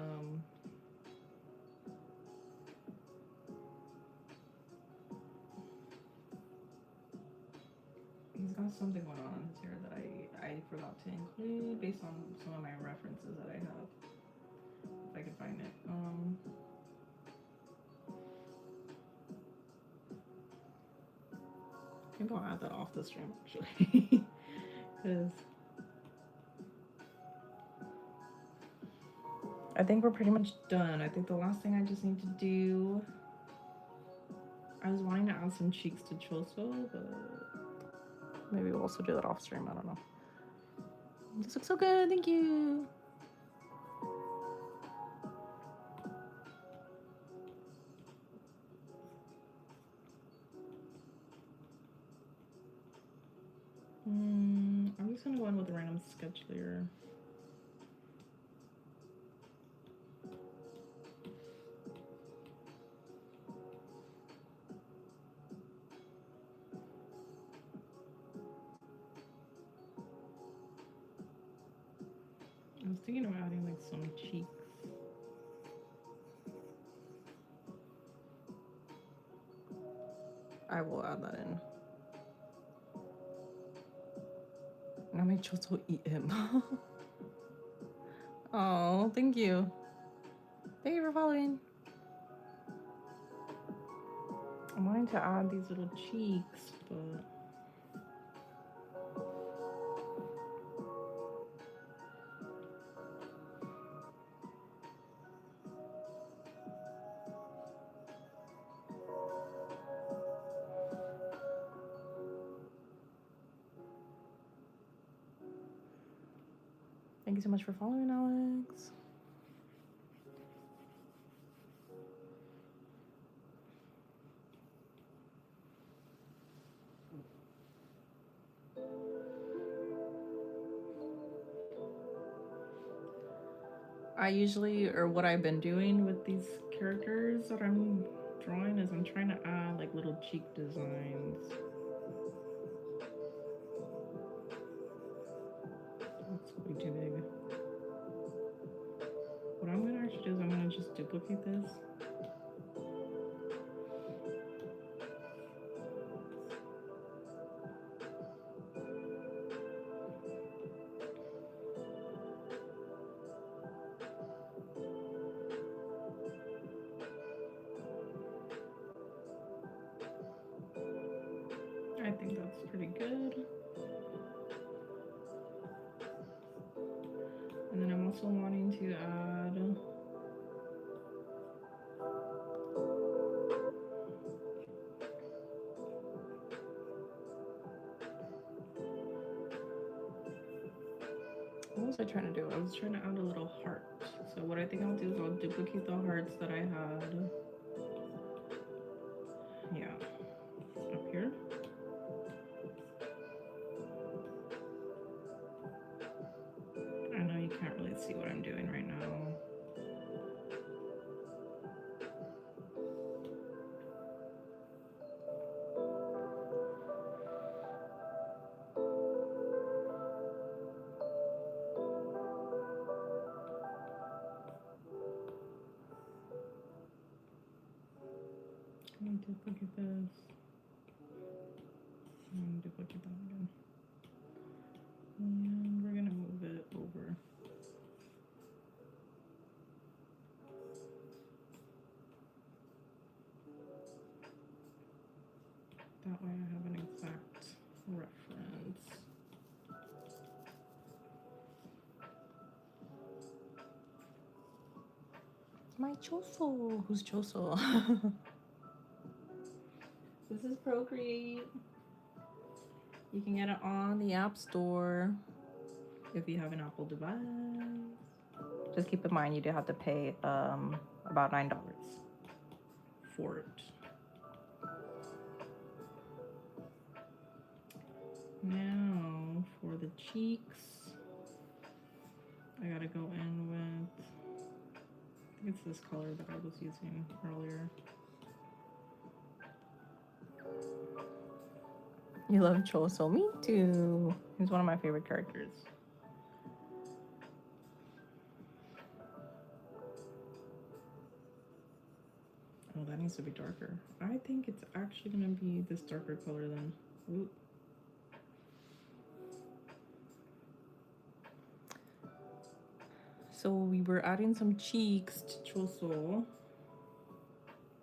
He's got something going on in his hair that I I forgot to include based on some of my references that I have. If I could find it. Maybe I'll add that off the stream actually. Because I think we're pretty much done. I think the last thing I just need to do, I was wanting to add some cheeks to Choso, but maybe we'll also do that off stream. I don't know. This looks so good. Thank you. I'm just gonna go in with a random sketch layer. I was thinking of adding like some cheeks. I will add that in. Now make Choso eat him. Oh, thank you. Thank you for following. I'm wanting to add these little cheeks, but thank you so much for following, Alex. I usually, or what I've been doing with these characters that I'm drawing is I'm trying to add like little cheek designs. That's way too big. What I'm gonna actually do is I'm gonna just duplicate this. I think that's pretty good. And then I'm also wanting to add what was I trying to do? I was trying to add a little heart. So what I think I'll do is I'll duplicate the hearts that I had. Yeah, up here. I know you can't really see what I'm doing right now. Let me duplicate this. And duplicate that again. And we're gonna move it over. That way I have an exact reference. My Choso. Who's Choso? This is Procreate. You can get it on the App Store if you have an Apple device. Just keep in mind you do have to pay about $9 for it. Now for the cheeks, I gotta go in with, I think it's this color that I was using earlier. You love Choso, me too. He's one of my favorite characters. Oh, that needs to be darker. I think it's actually gonna be this darker color then. Ooh. So we were adding some cheeks to Choso.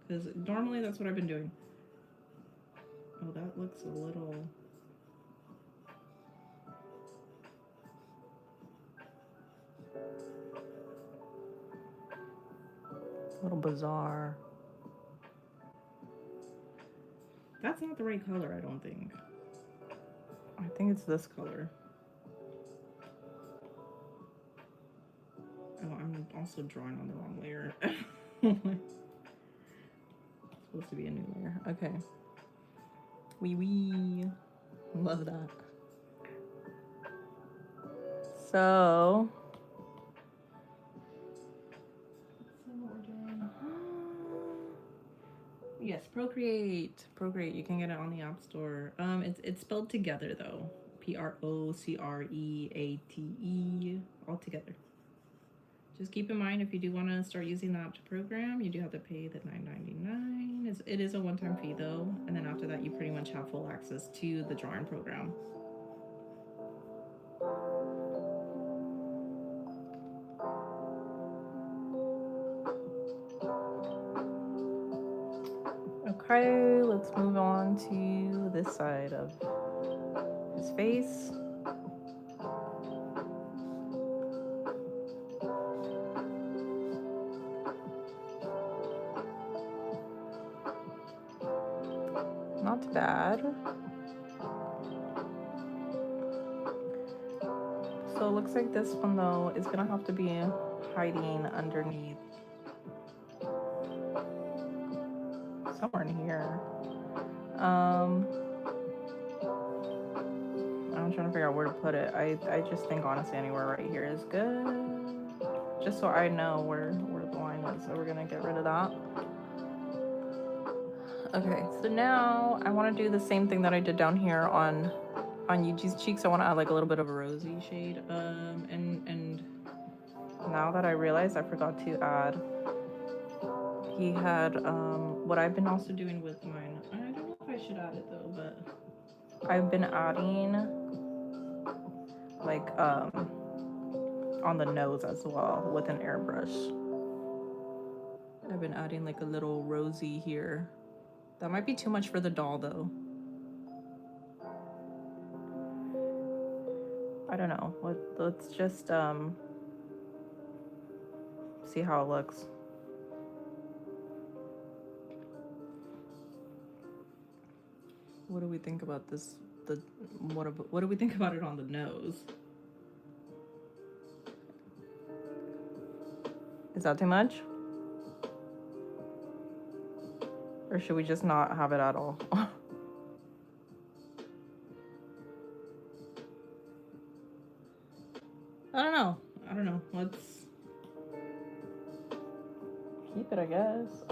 Because normally that's what I've been doing. Oh, that looks a little bizarre. That's not the right color, I don't think. I think it's this color. Oh, I'm also drawing on the wrong layer. It's supposed to be a new layer. Okay. Wee. Love that. So yes, Procreate. You can get it on the App Store. It's spelled together though. Procreate all together. Just keep in mind, if you do want to start using the app to program, you do have to pay the $9.99. It is a one-time fee though, and then after that, you pretty much have full access to the drawing program. Okay, let's move on to this side of his face. Not bad. So it looks like this one though is gonna have to be hiding underneath somewhere in here. I'm trying to figure out where to put it. I just think honestly anywhere right here is good. Just so I know where the line is. So we're gonna get rid of that. Okay, so now I want to do the same thing that I did down here on Yuji's cheeks. I want to add like a little bit of a rosy shade. And now that I realized I forgot to add, he had what I've been also doing with mine. I don't know if I should add it though, but I've been adding like on the nose as well with an airbrush. I've been adding like a little rosy here. That might be too much for the doll though. I don't know. Let's just see how it looks. What do we think about this? What do we think about it on the nose? Is that too much? Or should we just not have it at all? I don't know. Let's keep it, I guess.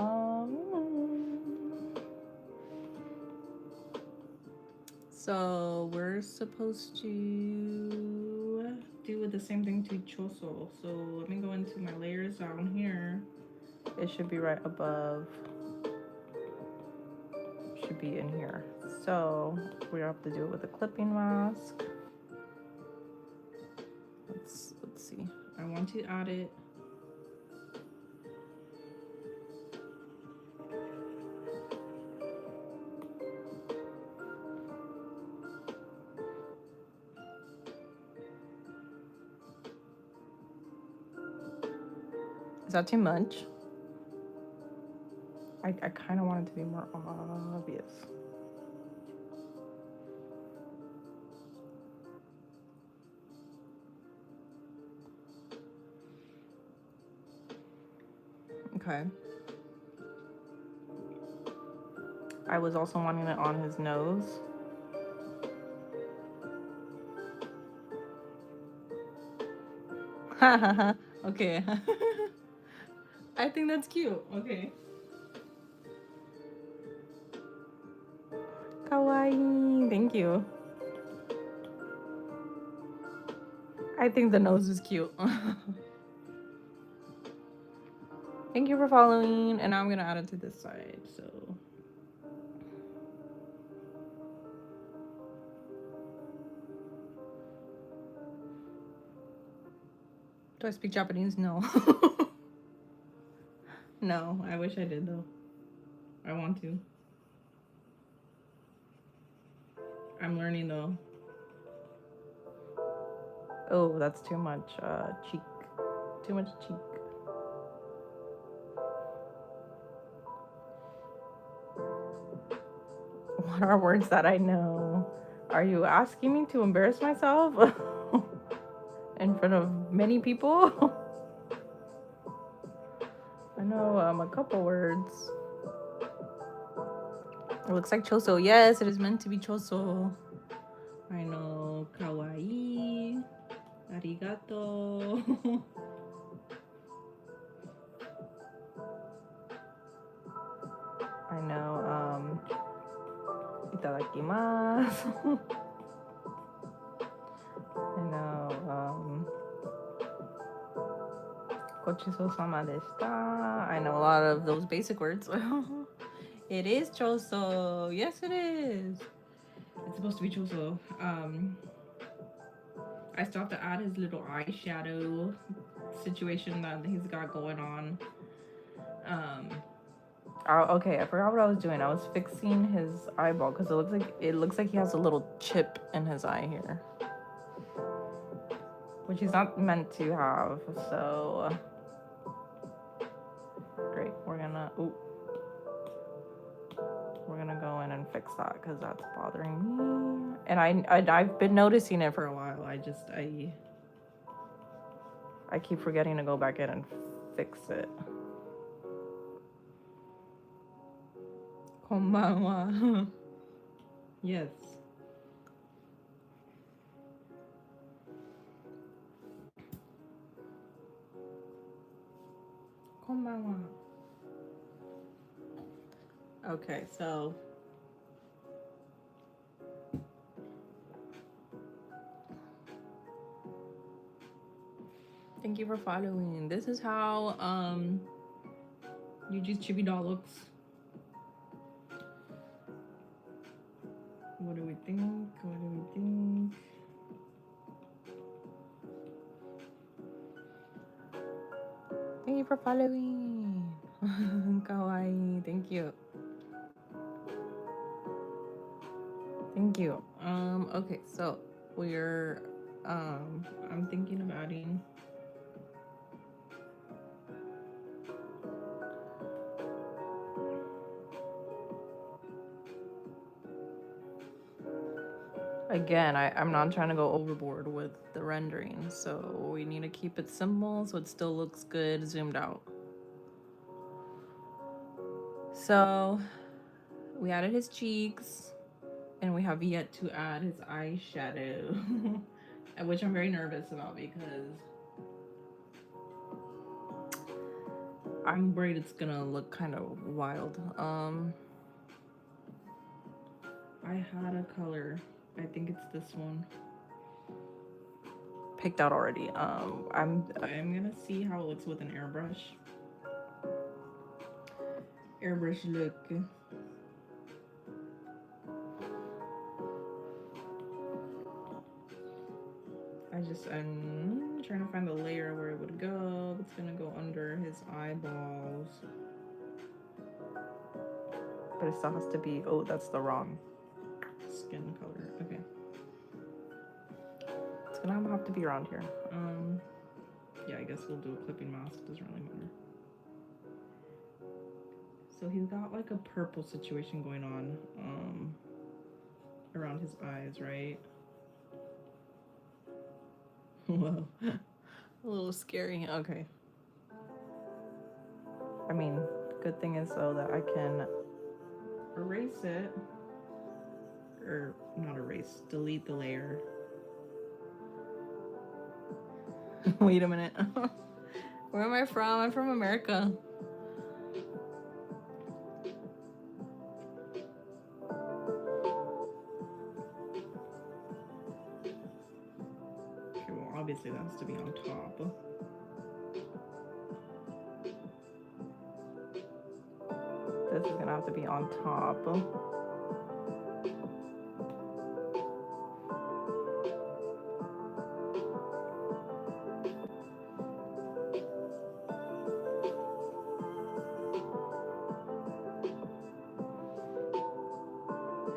So we're supposed to do the same thing to Choso. So let me go into my layers down here. It should be right above. Should be in here. So we have to do it with a clipping mask. Let's see. I want to add it. Is that too much? I kind of want it to be more obvious. Okay. I was also wanting it on his nose. Okay. I think that's cute. Okay. Kawaii. Thank you. I think the nose is cute. Thank you for following. And now I'm going to add it to this side. So. Do I speak Japanese? No. No, I wish I did though. I want to. I'm learning though. Oh, that's too much cheek. Too much cheek. What are words that I know? Are you asking me to embarrass myself in front of many people? I know a couple words. It looks like Choso. Yes, it is meant to be Choso. I know. Kawaii. Arigato. I know. Itadakimasu. I know. Gochiso-sama deshita. I know a lot of those basic words. It is Choso. Yes, it is. It's supposed to be Choso. I still have to add his little eyeshadow situation that he's got going on. Okay, I forgot what I was doing. I was fixing his eyeball because it looks like he has a little chip in his eye here, which he's not meant to have. So great, we're gonna go in and fix that because that's bothering me. And I've been noticing it for a while. I keep forgetting to go back in and fix it. Konbanwa. Yes. Konbanwa. Okay, so thank you for following. This is how Yuji's chibi doll looks. What do we think? Thank you for following. Kawaii. Thank you. Okay, so we're I'm thinking of adding again, I'm not trying to go overboard with the rendering, so we need to keep it simple so it still looks good zoomed out. So we added his cheeks and we have yet to add his eyeshadow, which I'm very nervous about because I'm worried it's gonna look kind of wild. I had a color. I think it's this one picked out already. I'm gonna see how it looks with an airbrush look. I'm trying to find the layer where it would go. It's gonna go under his eyeballs, but it still has to be, oh, that's the wrong skin color. Okay, it's gonna have to be around here. Yeah, I guess we'll do a clipping mask, doesn't really matter. So he's got like a purple situation going on around his eyes, right? Whoa. A little scary. Okay. I mean, good thing is though that I can erase it, or not erase, delete the layer. Wait a minute. Where am I from? I'm from America. Okay, well, obviously that has to be on top. This is gonna have to be on top.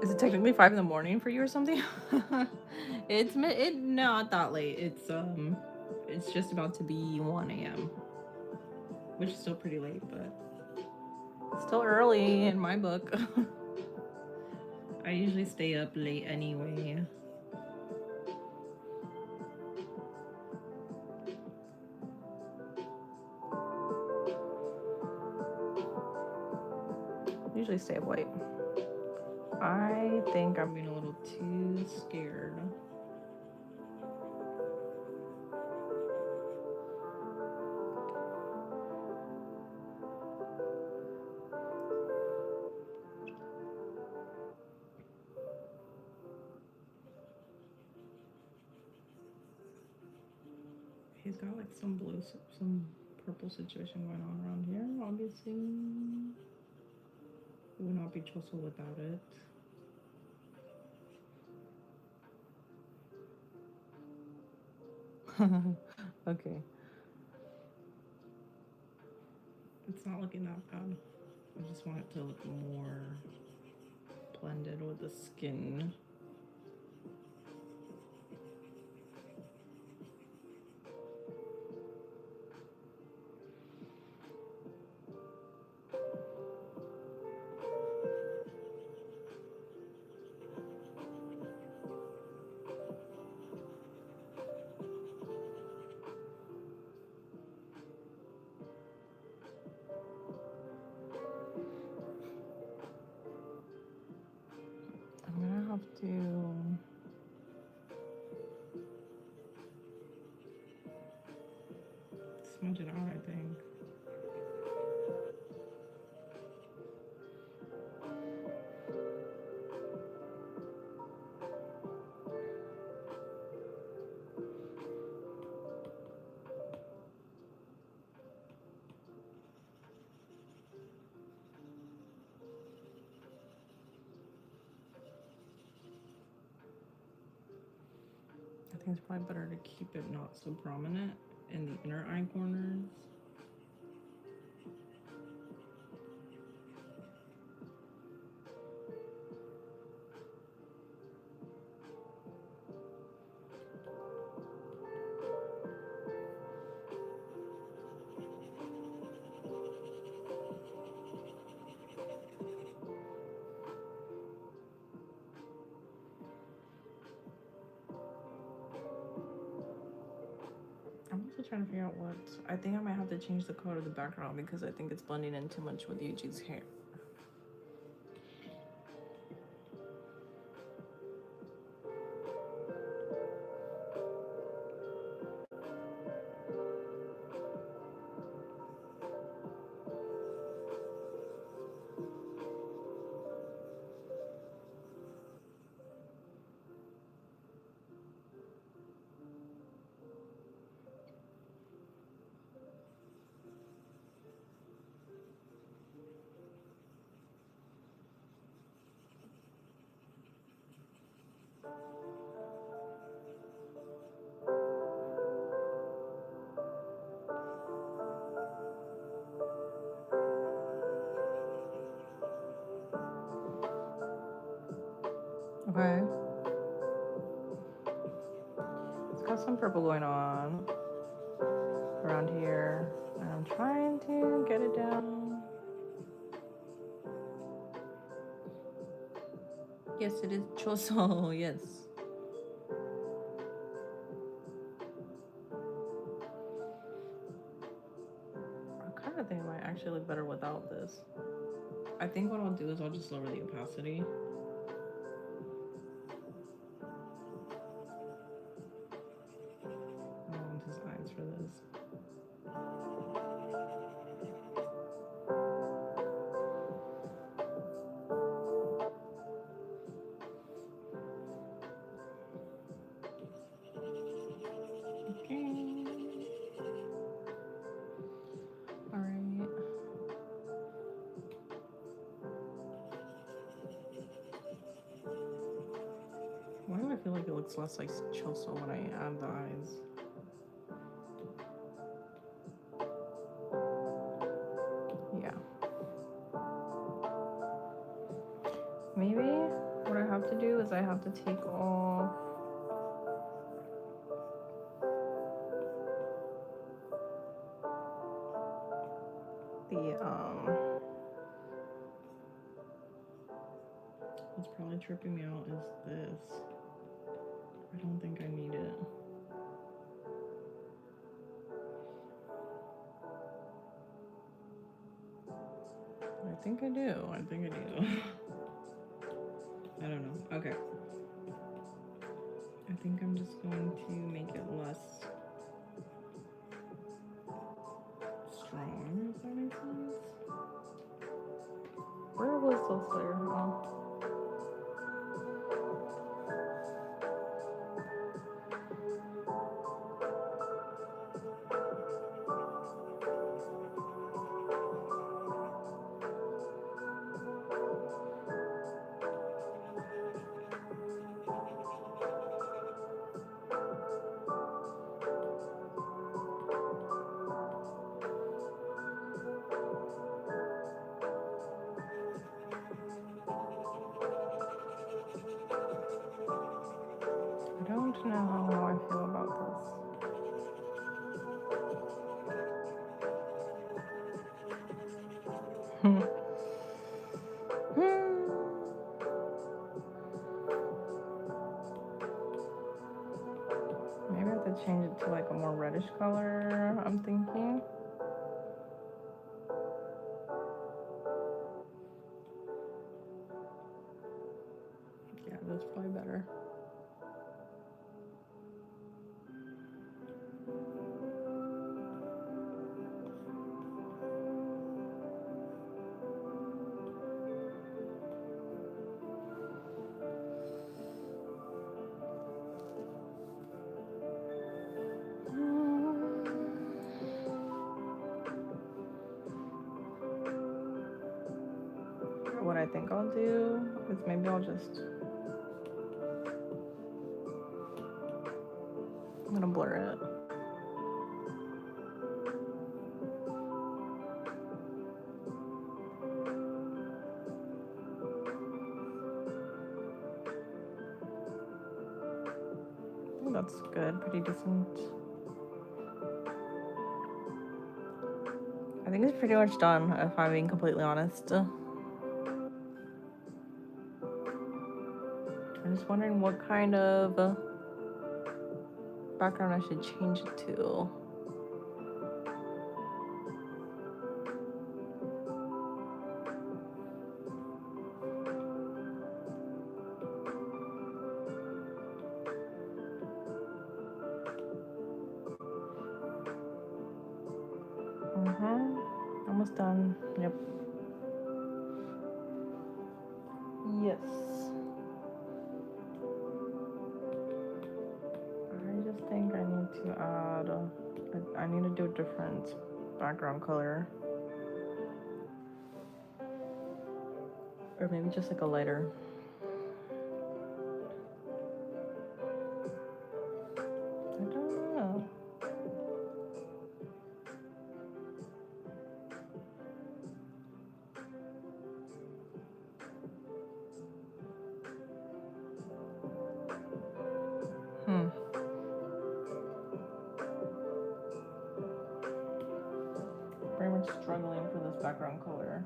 Is it technically 5 in the morning for you or something? It's not that late. It's just about to be 1 a.m. Which is still pretty late, but still early in my book. I usually stay up late anyway. Usually stay up late. I think I'm being a little too scared. He's got like some purple situation going on around here, obviously. It would not be Choso without it. Okay. It's not looking that bad. I just want it to look more blended with the skin. I'm gonna have to smudge it out, I think. I think it's probably better to keep it not so prominent in the inner eye corners. I'm also trying to figure out what... I think I might have to change the color of the background because I think it's blending in too much with Yuji's hair. Okay. It's got some purple going on around here. And I'm trying to get it down. Yes, it is Choso, yes. I kind of think it might actually look better without this. I think what I'll do is I'll just lower the opacity. I want his eyes for this. Okay. All right. Why do I feel like it looks less like Choso when I add the eyes? Yeah. Maybe what I have to do is I have to take off the what's probably tripping me out is this. I don't think I need it. I think I do. I think I do. I don't know. Okay. I think I'm just going to make it less strong, if that makes sense. Where was this layer? Oh. I don't know how I feel about this. Maybe I have to change it to like a more reddish color, I'm thinking. Yeah, that's probably better. What I think I'll do is maybe I'll just, I'm gonna blur it. I think that's good, pretty decent. I think it's pretty much done, if I'm being completely honest. I'm just wondering what kind of background I should change it to. Almost done. Yep. Yes. I just think I need to add, I need to do a different background color. Or maybe just like a lighter. I don't know. Very much struggling for this background color.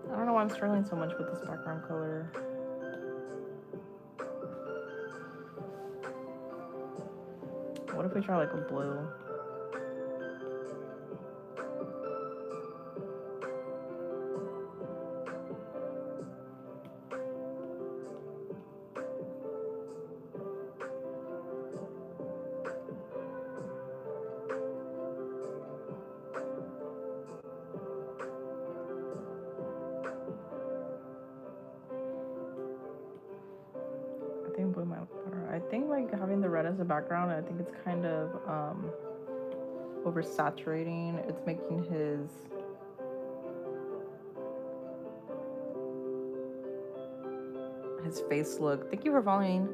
I don't know why I'm struggling so much with this background color. What if we try like a blue? I think blue might look better. I think like having the red as a background, I think it's kind of oversaturating. It's making his face look. Thank you for following.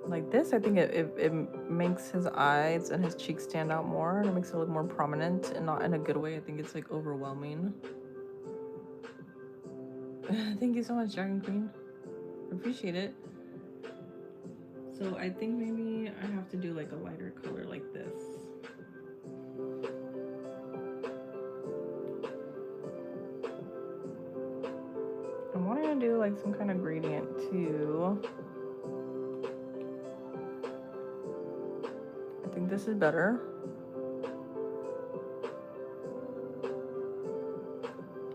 Like this, I think it makes his eyes and his cheeks stand out more, and it makes it look more prominent, and not in a good way. I think it's like overwhelming. Thank you so much, Dragon Queen. Appreciate it. So I think maybe I have to do like a lighter color like this. I'm wanting to do like some kind of gradient too. I think this is better.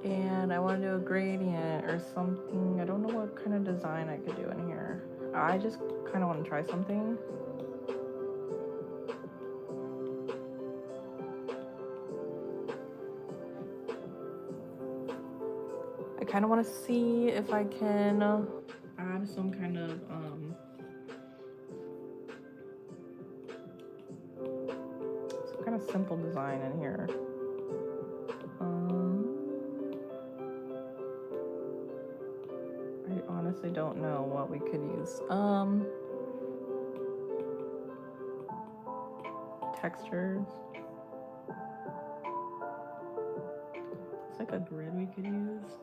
And I want to do a gradient or something. I don't know what kind of design I could do in here. I just kind of want to try something. I kind of want to see if I can add some kind of simple design in here. I honestly don't know what we could use. Textures. It's like a grid we could use.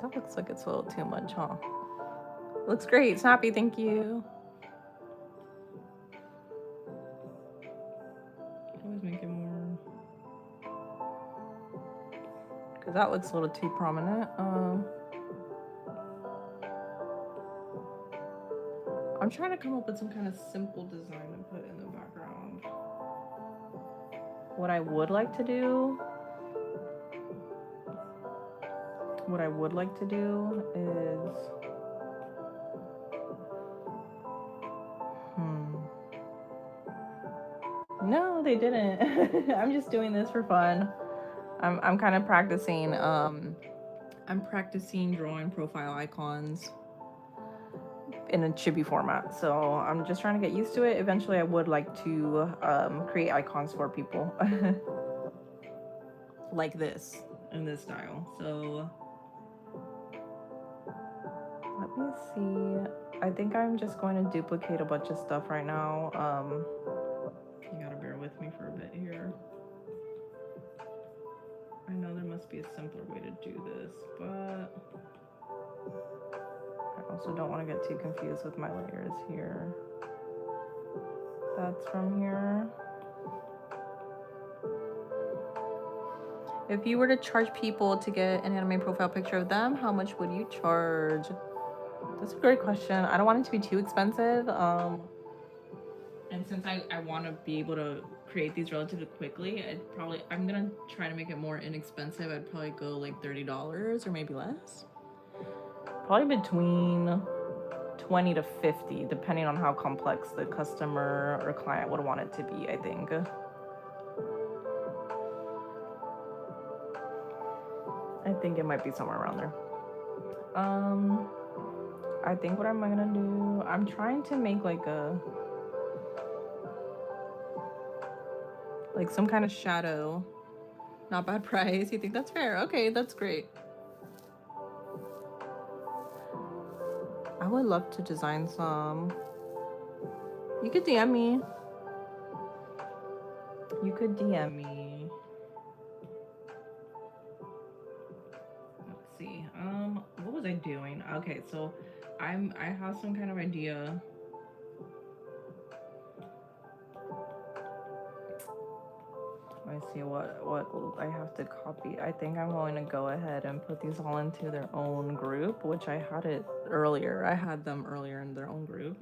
That looks like it's a little too much, huh? Looks great. Snappy, thank you. Always make it more, because that looks a little too prominent. I'm trying to come up with some kind of simple design to put in the background. What I would like to do is no, they didn't. I'm just doing this for fun. I'm kind of practicing. I'm practicing drawing profile icons in a chibi format, so I'm just trying to get used to it. Eventually, I would like to create icons for people like this in this style. So let me see. I think I'm just going to duplicate a bunch of stuff right now. You gotta bear with me for a bit here. I know there must be a simpler way to do this, but I also don't want to get too confused with my layers here. That's from here. If you were to charge people to get an anime profile picture of them, how much would you charge? That's a great question. I don't want it to be too expensive. And since I want to be able to create these relatively quickly, I'm gonna try to make it more inexpensive. I'd probably go like $30 or maybe less. Probably between 20 to 50, depending on how complex the customer or client would want it to be, I think. I think it might be somewhere around there. I think what I'm gonna do, I'm trying to make like some kind of shadow. Not bad price. You think that's fair? Okay, that's great. I would love to design some. You could DM me. You could DM me. Let's see. What was I doing? Okay, so I have some kind of idea. Let me see what I have to copy. I think I'm going to go ahead and put these all into their own group, which I had it earlier. I had them earlier in their own group.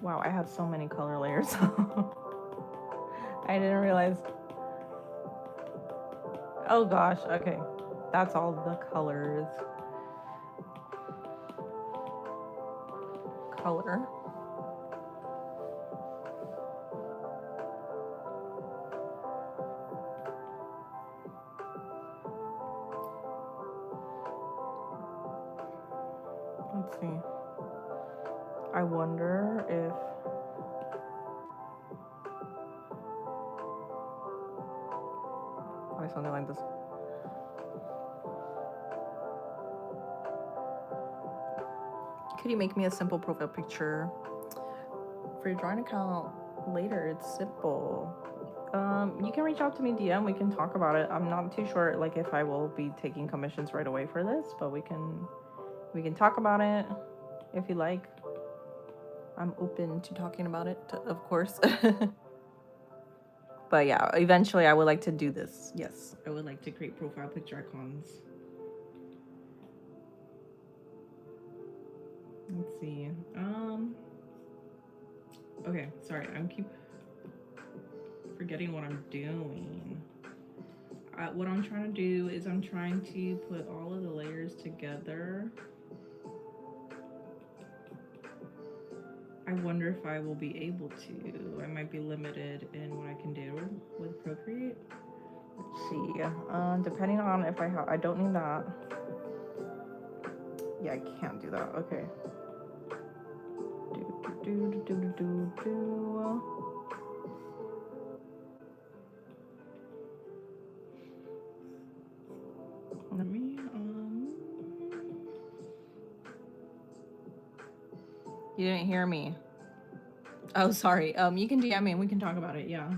Wow, I have so many color layers. I didn't realize. Oh gosh, okay. That's all the colors. Color. Let's see. I wonder if something like this. Could you make me a simple profile picture for your drawing account later? It's simple. You can reach out to me DM. We can talk about it. I'm not too sure like if I will be taking commissions right away for this, but we can talk about it if you like. I'm open to talking about it, of course. But yeah, eventually I would like to do this. Yes, I would like to create profile picture icons. Let's see. Okay, sorry, I'm keep forgetting what I'm doing. What I'm trying to do is I'm trying to put all of the layers together. I wonder if I will be able to. I might be limited in what I can do with Procreate. Let's see. Depending on if I don't need that. Yeah, I can't do that. Okay. Let me You didn't hear me. Oh, sorry. You can DM me and we can talk about it. Yeah.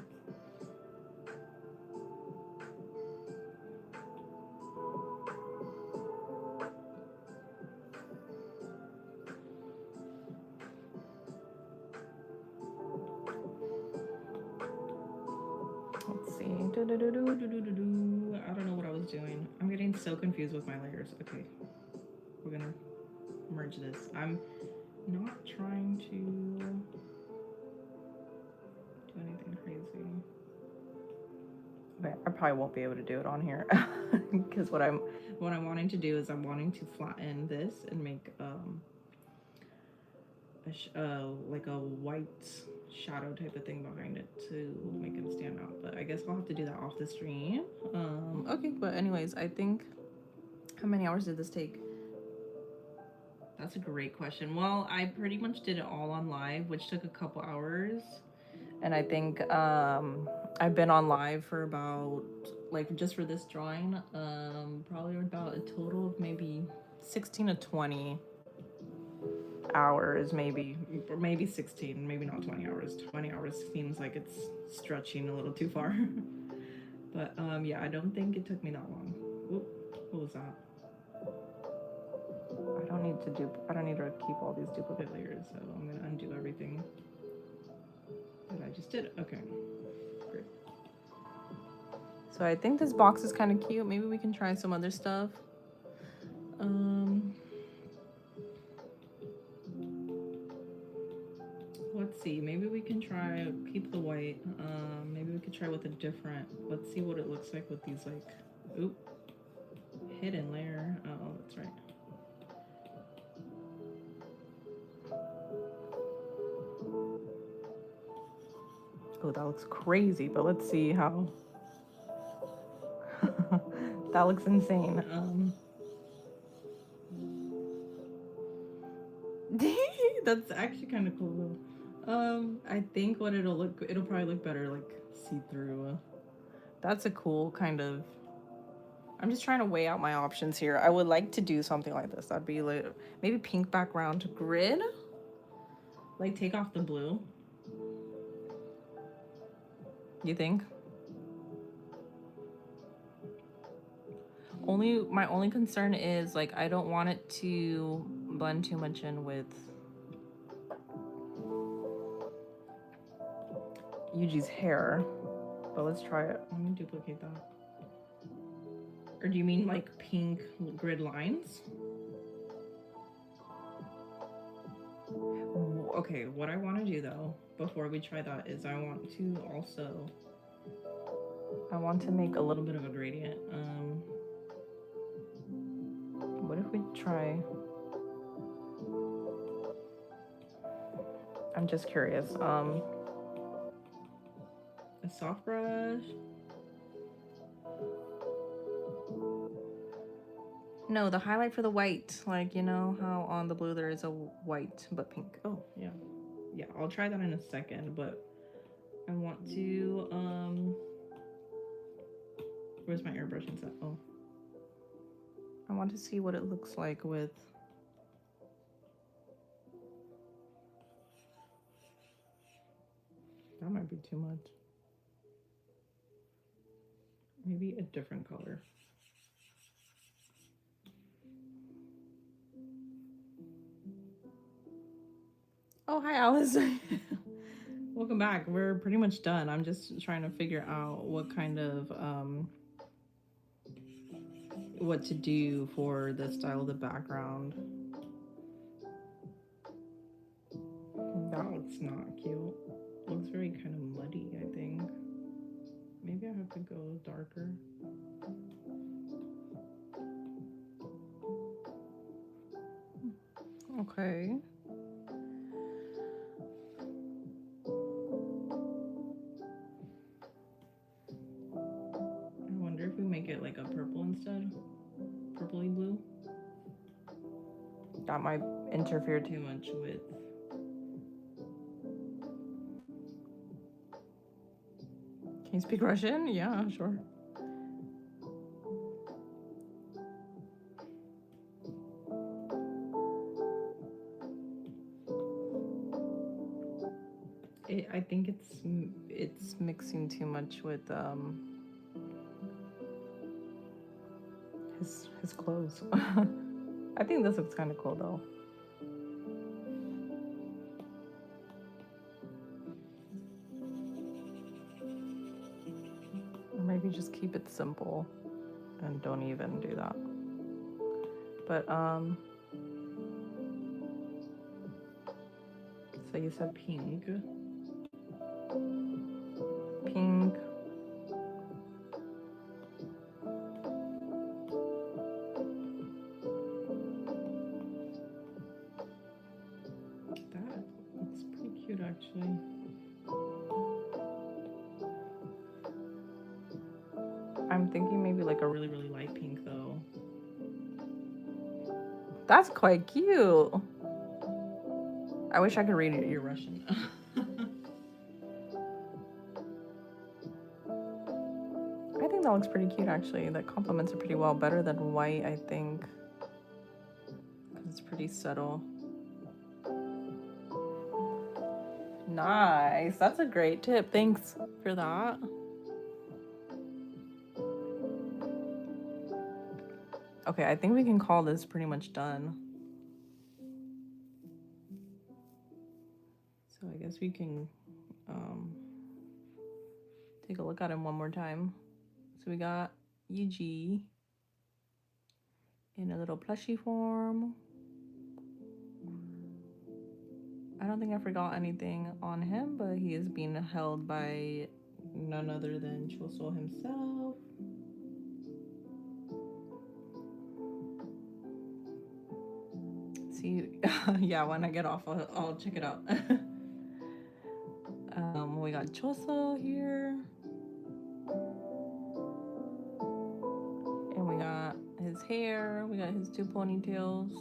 Let's see. I don't know what I was doing. I'm getting so confused with my layers. Okay. We're gonna merge this. I'm not trying to do anything crazy. Okay, I probably won't be able to do it on here because what I'm wanting to do is I'm wanting to flatten this and make like a white shadow type of thing behind it to make him stand out. But I guess I'll have to do that off the stream. Okay, but anyways, I think how many hours did this take? That's a great question. Well, I pretty much did it all on live, which took a couple hours. And I think I've been on live for about, like, just for this drawing, probably about a total of maybe 16 to 20 hours, maybe, or maybe 16, maybe not 20 hours. 20 hours seems like it's stretching a little too far. But yeah, I don't think it took me that long. Oop, what was that? I don't need to keep all these duplicate layers, so I'm gonna undo everything that I just did. Okay, great. So I think this box is kind of cute. Maybe we can try some other stuff. Let's see, maybe we can try, keep the white. Maybe we could try with a different, let's see what it looks like with these, like, oop, hidden layer. Oh, that's right. Oh, that looks crazy, but let's see how. That looks insane. That's actually kind of cool though. I think what it'll probably look better like see-through. That's a cool kind of. I'm just trying to weigh out my options here. I would like to do something like this. That'd be like maybe pink background grid. Like take off the blue. You think? My only concern is like I don't want it to blend too much in with Yuji's hair. But let's try it. Let me duplicate that. Or do you mean like pink grid lines? Okay, what I want to do though, before we try that, is I want to make a little bit of a gradient. What if we try? I'm just curious. A soft brush. No, the highlight for the white. Like, you know how on the blue there is a white but pink. Oh, yeah. Yeah, I'll try that in a second, but I want to, where's my airbrushing set? Oh. I want to see what it looks like with... That might be too much. Maybe a different color. Oh, hi, Alice. Welcome back. We're pretty much done. I'm just trying to figure out what kind of, what to do for the style of the background. That looks not cute. Looks very kind of muddy, I think. Maybe I have to go darker. Okay. I wonder if we make it like a purple instead. Purpley blue. That might interfere too much with... Can you speak Russian? Yeah, sure. I think it's mixing too much with his clothes. I think this looks kind of cool though. Or maybe just keep it simple and don't even do that. But so you said pink. Pink. That looks pretty cute actually. I'm thinking maybe like a really, really light pink though. That's quite cute. I wish I could read your Russian. I think that looks pretty cute actually. That complements it pretty well. Better than white, I think. Because it's pretty subtle. Nice. That's a great tip. Thanks for that. Okay, I think we can call this pretty much done. So I guess we can take a look at him one more time. So we got Yuji in a little plushie form. I don't think I forgot anything on him, but he is being held by none other than Choso himself. See, yeah, when I get off, I'll check it out. We got Choso here. And we got his hair. We got his two ponytails.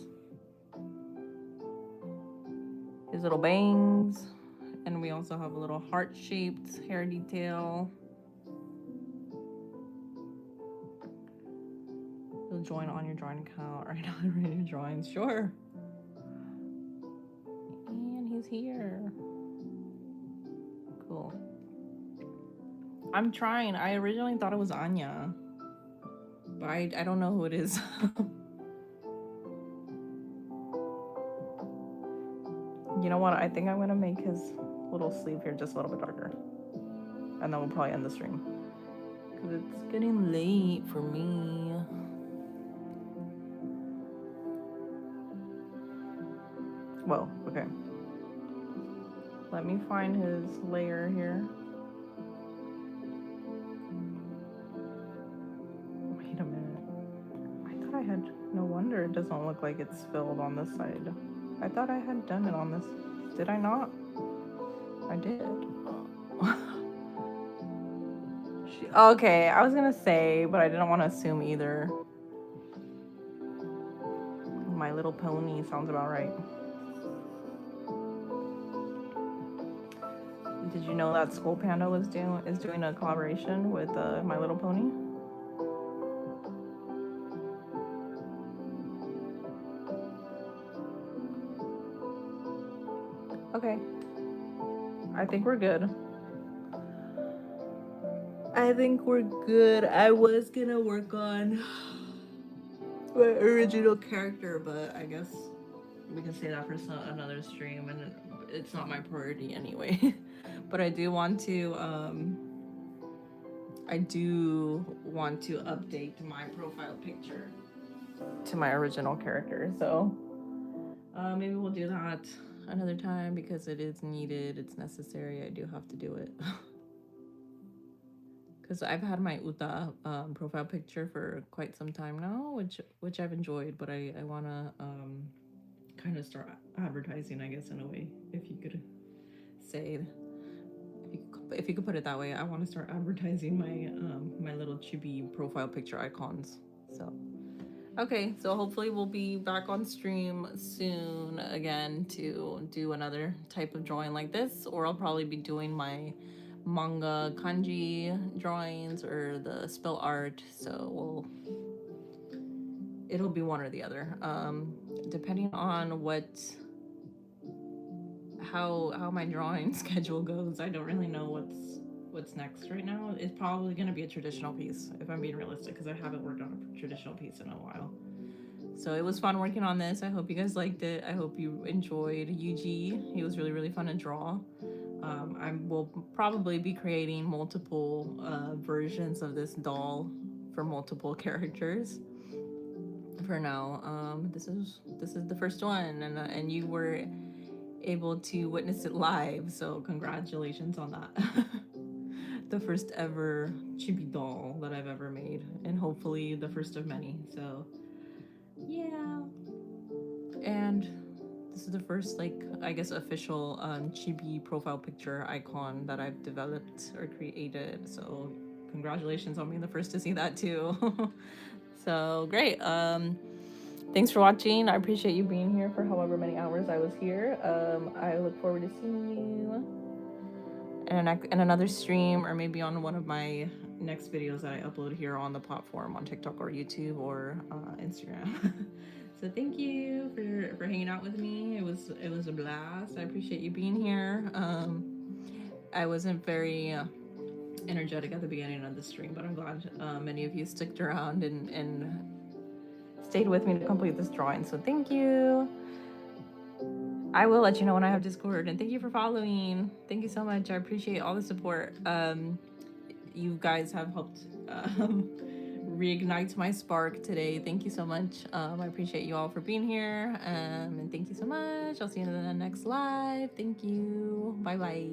His little bangs. And we also have a little heart-shaped hair detail. You'll join on your drawing account right now and read your drawings. Sure. And he's here. Cool. I'm trying. I originally thought it was Anya. But I don't know who it is. You know what? I think I'm gonna make his little sleeve here just a little bit darker. And then we'll probably end the stream. Because it's getting late for me. Whoa, okay. Let me find his layer here. Wait a minute. I thought I had, no wonder it doesn't look like it's filled on this side. I thought I had done it on this. Did I not? I did. Okay, I was gonna say, but I didn't want to assume either. My Little Pony sounds about right. Did you know that Skull Panda is doing a collaboration with My Little Pony? Okay. I think we're good. I was gonna work on my original character, but I guess we can say that for another stream, and it's not my priority anyway. But I do want to update my profile picture to my original character. So maybe we'll do that another time because it is needed. It's necessary. I do have to do it. Because I've had my Uta profile picture for quite some time now, which I've enjoyed, but I want to kind of start advertising, I guess, in a way, if you could say, if you could put it that way. I want to start advertising my little chibi profile picture icons. So okay, so hopefully we'll be back on stream soon again to do another type of drawing like this, or I'll probably be doing my manga kanji drawings or the spell art. So it'll be one or the other, depending on how my drawing schedule goes. I don't really know what's next right now. It's probably going to be a traditional piece, if I'm being realistic, because I haven't worked on a traditional piece in a while. So it was fun working on this. I hope you guys liked it. I hope you enjoyed Yuji. He was really, really fun to draw. I will probably be creating multiple versions of this doll for multiple characters. For now, this is the first one, and you were able to witness it live. So congratulations on that. The first ever chibi doll that I've ever made, and hopefully the first of many. So yeah, and this is the first, like, I guess, official chibi profile picture icon that I've developed or created. So congratulations on being the first to see that too. So great. Thanks for watching. I appreciate you being here for however many hours I was here. I look forward to seeing you in another stream, or maybe on one of my next videos that I upload here on the platform on TikTok or YouTube or Instagram. So thank you for hanging out with me. It was a blast. I appreciate you being here. I wasn't very energetic at the beginning of the stream, but I'm glad many of you stuck around and stayed with me to complete this drawing. So thank you. I will let you know when I have Discord, and thank you for following. Thank you so much. I appreciate all the support. You guys have helped reignite my spark today. Thank you so much. I appreciate you all for being here, and thank you so much. I'll see you in the next live. Thank you. Bye bye.